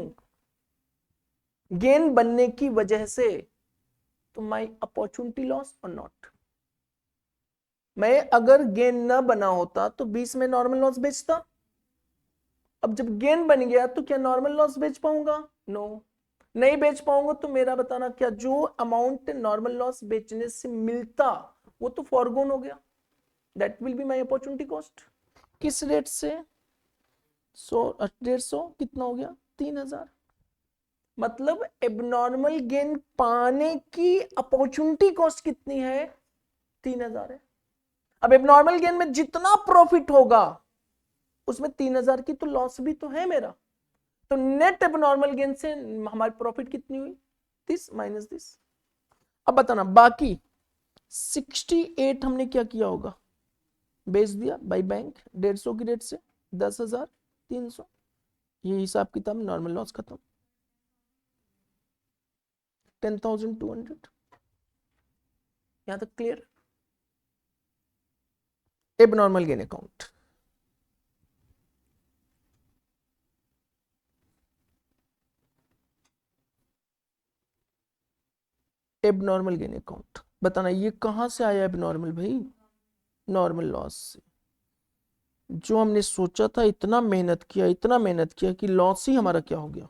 गेन बनने की वजह से, तो माई अपॉर्चुनिटी लॉस और नॉट। मैं अगर गेन ना बना होता तो 20 में नॉर्मल लॉस बेचता, अब जब गेन बन गया तो क्या नॉर्मल लॉस बेच पाऊंगा, नो नहीं बेच पाऊंगा, तो मेरा बताना क्या जो अमाउंट नॉर्मल लॉस बेचने से मिलता वो तो फॉरगोन हो गया, that will be my opportunity cost. किस रेट से 150 कितना हो गया 3,000, मतलब एबनॉर्मल गेन पाने की अपॉर्चुनिटी कॉस्ट कितनी है 3,000 है। अब एबनॉर्मल गेन में जितना प्रॉफिट होगा उसमें 3,000 की तो लॉस भी तो है मेरा, तो नेट एबनॉर्मल गेन से हमारी प्रॉफिट कितनी हुई, दिस माइनस दिस। अब बताना बाकी 68 हमने क्या किया होगा, बेच दिया बाई बैंक 150 की रेट से 10,300, ये हिसाब किताब नॉर्मल लॉस खत्म। 10,200 यहां तक clear. Abnormal gain account, abnormal gain account बताना ये कहां से आया एबनॉर्मल भाई, नॉर्मल लॉस से। जो हमने सोचा था इतना मेहनत किया कि लॉस ही हमारा क्या हो गया,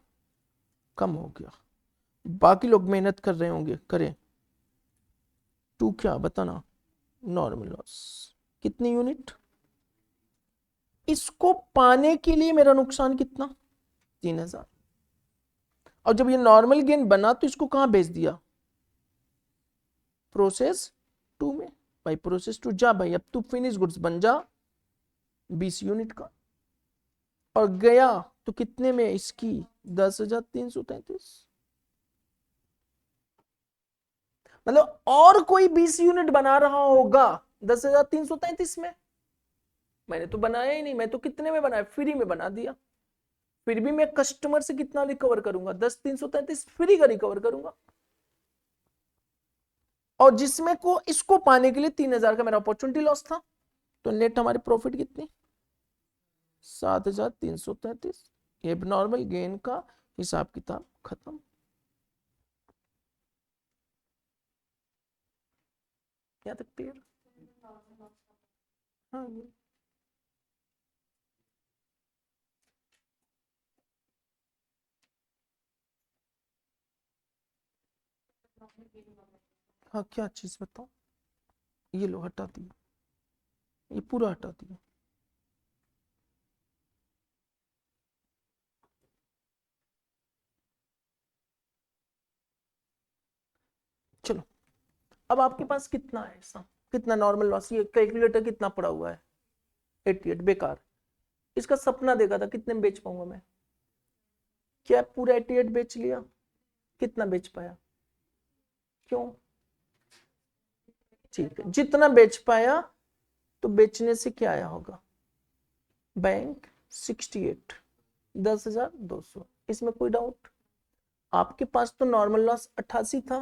कम हो गया। बाकी लोग मेहनत कर रहे होंगे, करें टू क्या बताना, नॉर्मल लॉस कितनी यूनिट। इसको पाने के लिए मेरा नुकसान कितना, 3,000। और जब ये नॉर्मल गेन बना तो इसको कहां भेज दिया, प्रोसेस 2 में। भाई प्रोसेस 2 जा भाई, अब तू फिनिश गुड्स बन जा 20 यूनिट का, और गया तो कितने में इसकी 10,333। मतलब और कोई 20 यूनिट बना रहा होगा 10,333 में, मैंने तो बनाया ही नहीं। मैं तो कितने में बनाया, फ्री में बना दिया। फिर भी मैं कस्टमर से कितना रिकवर करूंगा, 10,333 फ्री का रिकवर करूंगा। और जिसमें को इसको पाने के लिए 3,000 का मेरा अपॉर्चुनिटी लॉस था, तो नेट हमारी प्रॉफिट कितनी, 7,333। एबनॉर्मल गेन का हिसाब किताब खत्म। क्या तक क्लियर। हाँ हाँ, क्या चीज बताओ, ये लो हटा दिया, ये पूरा हटा दिया। चलो अब आपके पास कितना है ऐसा, कितना नॉर्मल लॉस, ये कैलकुलेटर कितना पड़ा हुआ है, 88 बेकार। इसका सपना देखा था कितने में बेच पाऊंगा मैं, क्या पूरा 88 बेच लिया, कितना बेच पाया, क्यों, ठीक है जितना बेच पाया। तो बेचने से क्या आया होगा, बैंक 68, 10,200, इसमें कोई डाउट। आपके पास तो नॉर्मल लॉस 88 था,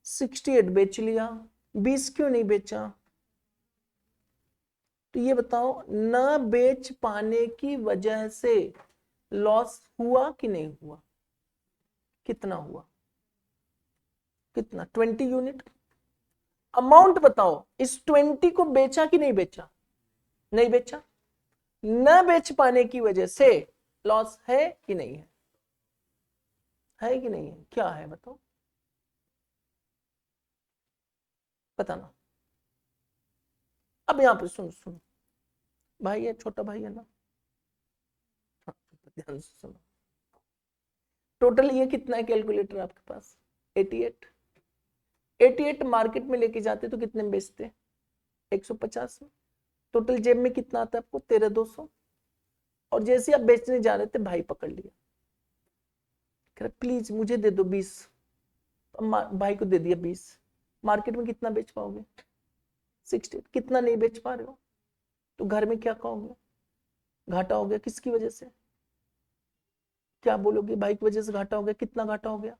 68 बेच लिया, 20 क्यों नहीं बेचा। तो ये बताओ न बेच पाने की वजह से लॉस हुआ कि नहीं हुआ, कितना हुआ, कितना, 20 यूनिट। अमाउंट बताओ, इस 20 को बेचा कि नहीं बेचा, नहीं बेचा। न बेच पाने की वजह से लॉस है कि नहीं है कि नहीं है, क्या है बताओ, बताना। अब यहां पर सुनो सुनो, भाई है, छोटा भाई है ना, हाँ, ध्यान से सुनो। टोटल ये कितना है कैलकुलेटर आपके पास, 88। 88 मार्केट में लेके जाते तो कितने में बेचते, 150 में। टोटल जेब में कितना आता है आपको, 13,200। और जैसे आप बेचने जा रहे थे भाई पकड़ लिया, कह रहा प्लीज मुझे दे दो 20, भाई को दे दिया 20। मार्केट में कितना बेच पाओगे, 60। कितना नहीं बेच पा रहे हो तो घर में क्या कहोगे, घाटा हो गया, किसकी वजह से, क्या बोलोगे, भाई की वजह से घाटा हो गया। कितना घाटा हो गया,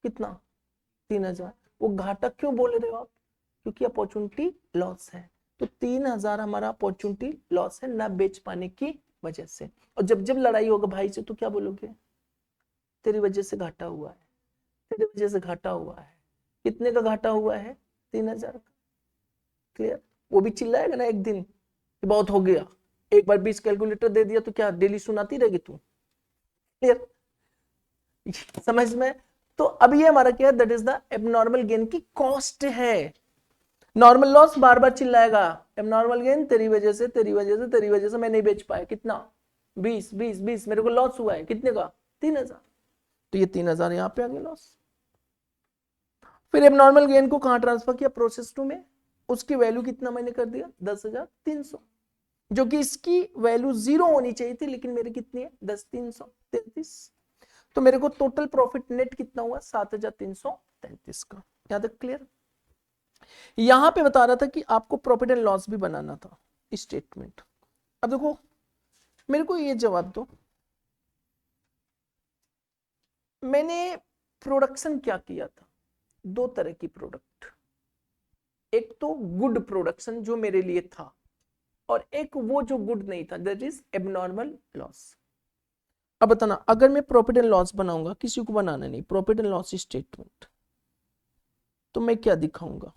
कितना, 3,000। वो घाटा क्यों बोल रहे हो आप, क्योंकि अपॉर्चुनिटी लॉस है। तो 3,000 हमारा अपॉर्चुनिटी लॉस है ना बेच पाने की वजह से। और जब जब लड़ाई होगा भाई से तो क्या बोलोगे, तेरी वजह से घाटा हुआ है, तेरी वजह से घाटा हुआ है। कितने का घाटा हुआ है, 3,000 का। क्लियर। वो भी चिल्लाएगा ना एक दिन कि बहुत हो गया, एक बार 20 कैलकुलेटर दे दिया तो क्या डेली सुनाती रहेगी तू। क्लियर, समझ में। तो अब ये हमारा क्या है, that is the abnormal gain की कॉस्ट है। नॉर्मल लॉस बार बार चिल्लाएगा, एबनॉर्मल गेन तेरी वजह से, तेरी वजह से, तेरी वजह से मैं नहीं बेच पाया। कितना, 20 20 20, मेरे को लॉस हुआ है कितने का, 3,000। तो ये 3,000 यहाँ पे आ गया लॉस। फिर एबनॉर्मल गेन को कहां ट्रांसफर किया, प्रोसेस 2 में। उसकी वैल्यू कितना मैंने कर दिया, 10,300। जो कि इसकी वैल्यू 0 होनी चाहिए थी, लेकिन मेरी कितनी है 10,333। तो मेरे को टोटल प्रॉफिट नेट कितना हुआ 7,333 का। यहाँ तक क्लियर। यहां पे बता रहा था कि आपको प्रॉफिट एंड लॉस भी बनाना था स्टेटमेंट। अब देखो मेरे को ये जवाब दो, मैंने प्रोडक्शन क्या किया था, दो तरह की प्रोडक्ट, एक तो गुड प्रोडक्शन जो मेरे लिए था, और एक वो जो गुड नहीं था, दैट इज एबनॉर्मल लॉस। अब बताना, अगर मैं प्रॉफिट एंड लॉस बनाऊंगा, किसी को बनाना नहीं, प्रॉफिट एंड लॉस स्टेटमेंट, तो मैं क्या दिखाऊंगा,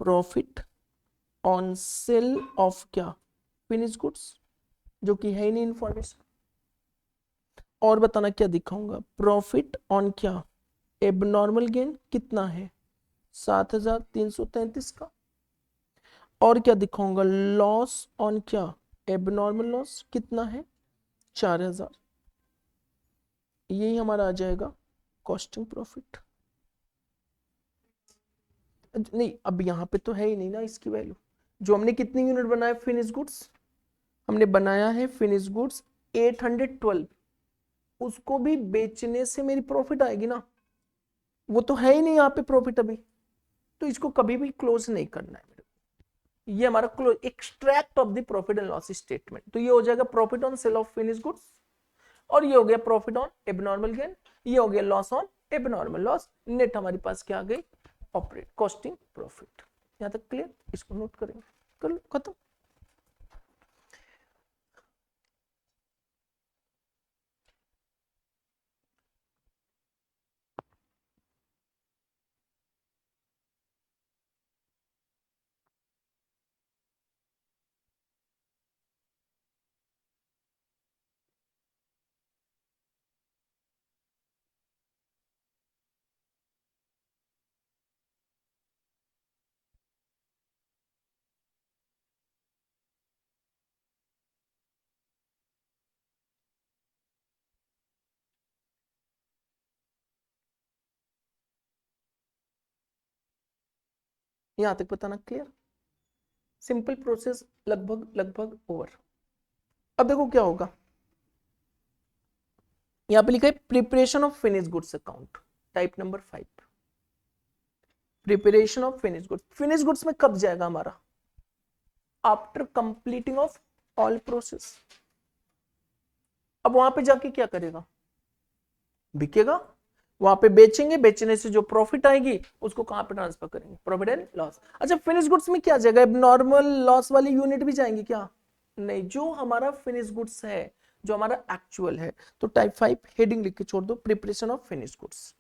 प्रॉफिट ऑन सेल ऑफ क्या, फिनिश गुड्स, जो कि है ही नहीं इंफॉर्मेशन। और बताना क्या दिखाऊंगा, प्रॉफिट ऑन क्या, एबनॉर्मल गेन कितना है 7,333 का। और क्या दिखाऊंगा, लॉस ऑन क्या, एबनॉर्मल लॉस कितना है 4,000। यही हमारा आ जाएगा कॉस्टिंग प्रॉफिट। नहीं, अब यहाँ पे तो है ही नहीं ना इसकी वैल्यू। जो हमने कितनी यूनिट बनाया फिनिश गुड्स, हमने बनाया है फिनिश गुड्स 812, उसको भी बेचने से मेरी प्रॉफिट आएगी ना, वो तो है ही नहीं यहाँ पे प्रॉफिट अभी, तो इसको कभी भी क्लोज नहीं करना है मेरे को। ये हमारा close extract of the profit and loss statement. तो ये हो जाएगा profit on sale of finish goods, और ये हो गया प्रॉफिट ऑन एबनॉर्मल गेन, ये हो गया loss on abnormal loss. Net हमारे पास क्या आ गई, ऑपरेट कॉस्टिंग प्रॉफिट। यहां तक क्लियर, इसको नोट करेंगे, कर लो खत्म। यहां तक बताना क्लियर, सिंपल प्रोसेस, लगभग लगभग ओवर। अब देखो क्या होगा, यहां पे लिखा है preparation of finish goods account, type number 5, preparation of finish goods. Finish goods में कब जाएगा हमारा, after completing of all process. अब वहां पे जाके क्या करेगा, बिकेगा, वहां पे बेचेंगे, बेचने से जो प्रॉफिट आएगी उसको कहां पे ट्रांसफर करेंगे, प्रॉफिट एंड लॉस। अच्छा, फिनिश गुड्स में क्या जाएगा, नॉर्मल लॉस वाली यूनिट भी जाएंगी क्या, नहीं, जो हमारा फिनिश गुड्स है, जो हमारा एक्चुअल है। तो टाइप 5 हेडिंग लिख के छोड़ दो, preparation of finish goods.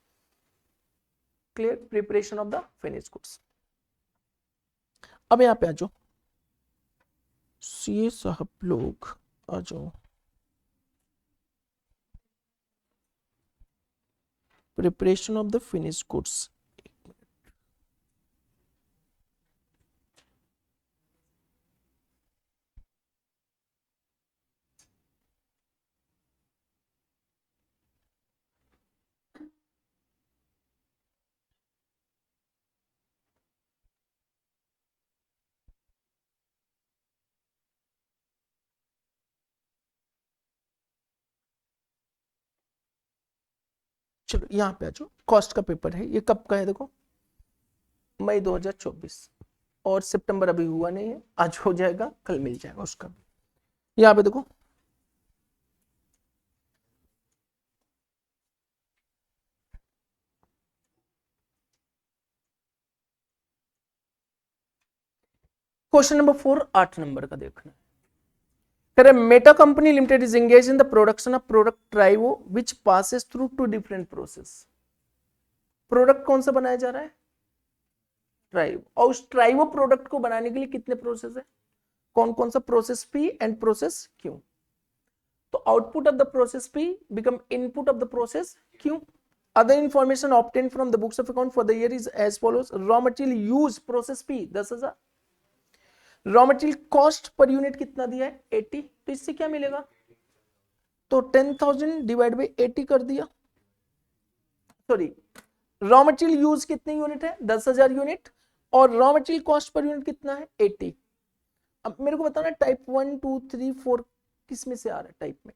Clear, preparation of the finish goods. अब यहां पे आ जाओ, सीए साहब लोग आ जाओ, preparation of the finish goods. चलो यहाँ पे आ जाओ, कॉस्ट का पेपर है, ये कब का है देखो, मई 2024, और सितंबर अभी हुआ नहीं है, आज हो जाएगा, कल मिल जाएगा उसका भी। यहाँ पे देखो, क्वेश्चन नंबर 4 8 नंबर का देखना है। Meta company limited is engage in the production of product trivo which passes through two different process. Product कौन सा बनाया जा रहा है, ट्राइवो, और उस ट्राइवो प्रोडक्ट को बनाने के लिए कितने प्रोसेस है, कौन कौन सा, process P and process Q. तो output of the process P become input of the process Q. Other information obtained from the books of account for the year is as follows. Raw material use process P 10,000, raw material cost per unit कितना दिया है 80, तो इससे क्या मिलेगा, तो 10,000 divide by 80 कर दिया, सॉरी, रॉ मटेरियल यूज कितनी यूनिट है 10,000 यूनिट, और raw material cost per unit कितना है 80, अब मेरे को बताना टाइप 1 2 3 4 किस में से आ रहा है टाइप में,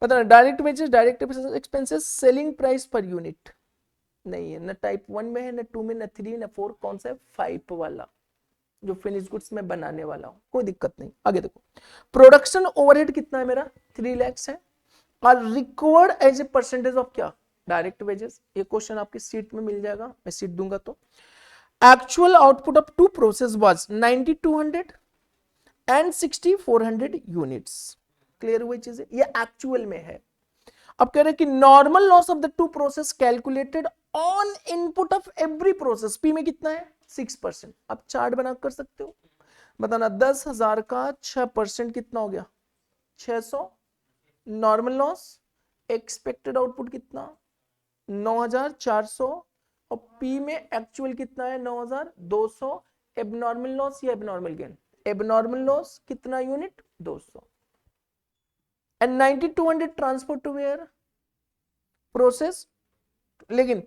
बताना। Direct wages, direct expenses, selling price per unit नहीं है, ना टाइप 1 में है, ना 2 में, ना 3, ना 4, कौन सा है? 5 वाला, जो फिनिश गुड्स में बनाने वाला हूं, कोई दिक्कत नहीं। आगे देखो, प्रोडक्शन ओवरहेड कितना है मेरा? 3 lakhs है, और recovered as a percentage of क्या? Direct wages. ये क्वेश्चन आपकी सीट में मिल जाएगा, मैं सीट दूंगा तो। Actual output of two process was 9200 and 6400 units. Clear हुई चीजें? ये एक्चुअल में है। अब कह रहे हैं कि normal loss of the two process calculated on input of every process, P में कितना है? 6%। आप चार्ट बना कर सकते हो, बताना 10,000 का 6% कितना हो गया? 600। नॉर्मल लॉस, एक्सपेक्टेड आउटपुट कितना? 9,400, और पी में एक्चुअल कितना है? 9,200। एबनॉर्मल लॉस या एबनॉर्मल गेन? एबनॉर्मल लॉस कितना unit? 200। And 9200 transfer to where? Process, लेकिन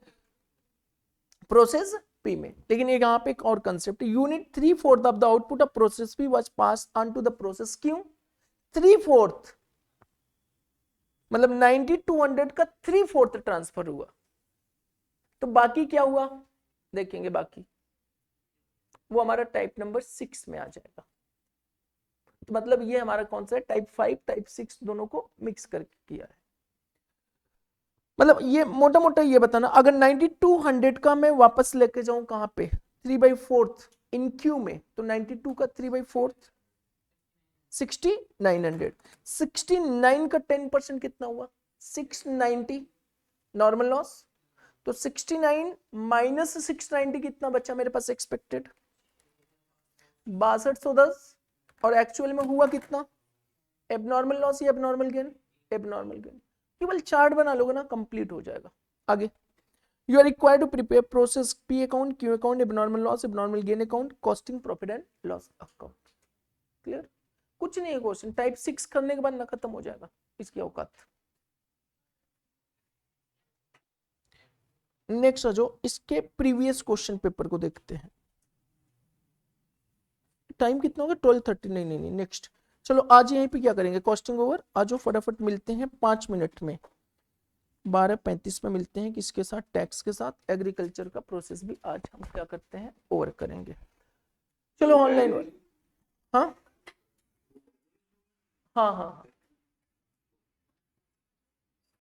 प्रोसेस पी में। लेकिन एक यहां पे एक और concept, unit 3/4 of the output of process P was pass on to the process Q. 3/4 मतलब 9200 का 3/4 ट्रांसफर हुआ, तो बाकी क्या हुआ देखेंगे। बाकी वो हमारा टाइप नंबर 6 में आ जाएगा। तो मतलब ये हमारा कौन सा है? टाइप 5 टाइप 6 दोनों को मिक्स करके किया है। मतलब ये मोटा मोटा ये बताना, अगर 9200 का मैं वापस लेके जाऊं कहां पे? 3/4 इन क्यू में, तो 92 का 3/4 6900। 69 का 10% कितना हुआ? 690। नॉर्मल लॉस, तो 69 माइनस 690 कितना बचा मेरे पास? एक्सपेक्टेड 6210। और एक्चुअल में हुआ कितना? एबनॉर्मल लॉस या एबनॉर्मल गेन? Abnormal gain. केवल चार्ट बना लोगे ना, कंप्लीट हो जाएगा। आगे, you are required to prepare process P account, Q account, abnormal loss, abnormal gain account, costing profit and loss account. Clear? कुछ नहीं है क्वेश्चन, टाइप 6 करने के बाद ना खत्म हो जाएगा इसकी औकात। नेक्स्ट आ जाओ, इसके प्रीवियस क्वेश्चन पेपर को देखते हैं। टाइम कितना होगा? 12:30। नहीं नहीं नहीं, नेक्स्ट। चलो आज यहीं पे क्या करेंगे? Costing over. आज जो फटाफट मिलते हैं 5 मिनट में, 12:35 में मिलते हैं। किसके साथ? टैक्स के साथ। एग्रीकल्चर का प्रोसेस भी आज हम क्या करते हैं? ओवर करेंगे। चलो ऑनलाइन। हाँ हाँ हाँ हाँ।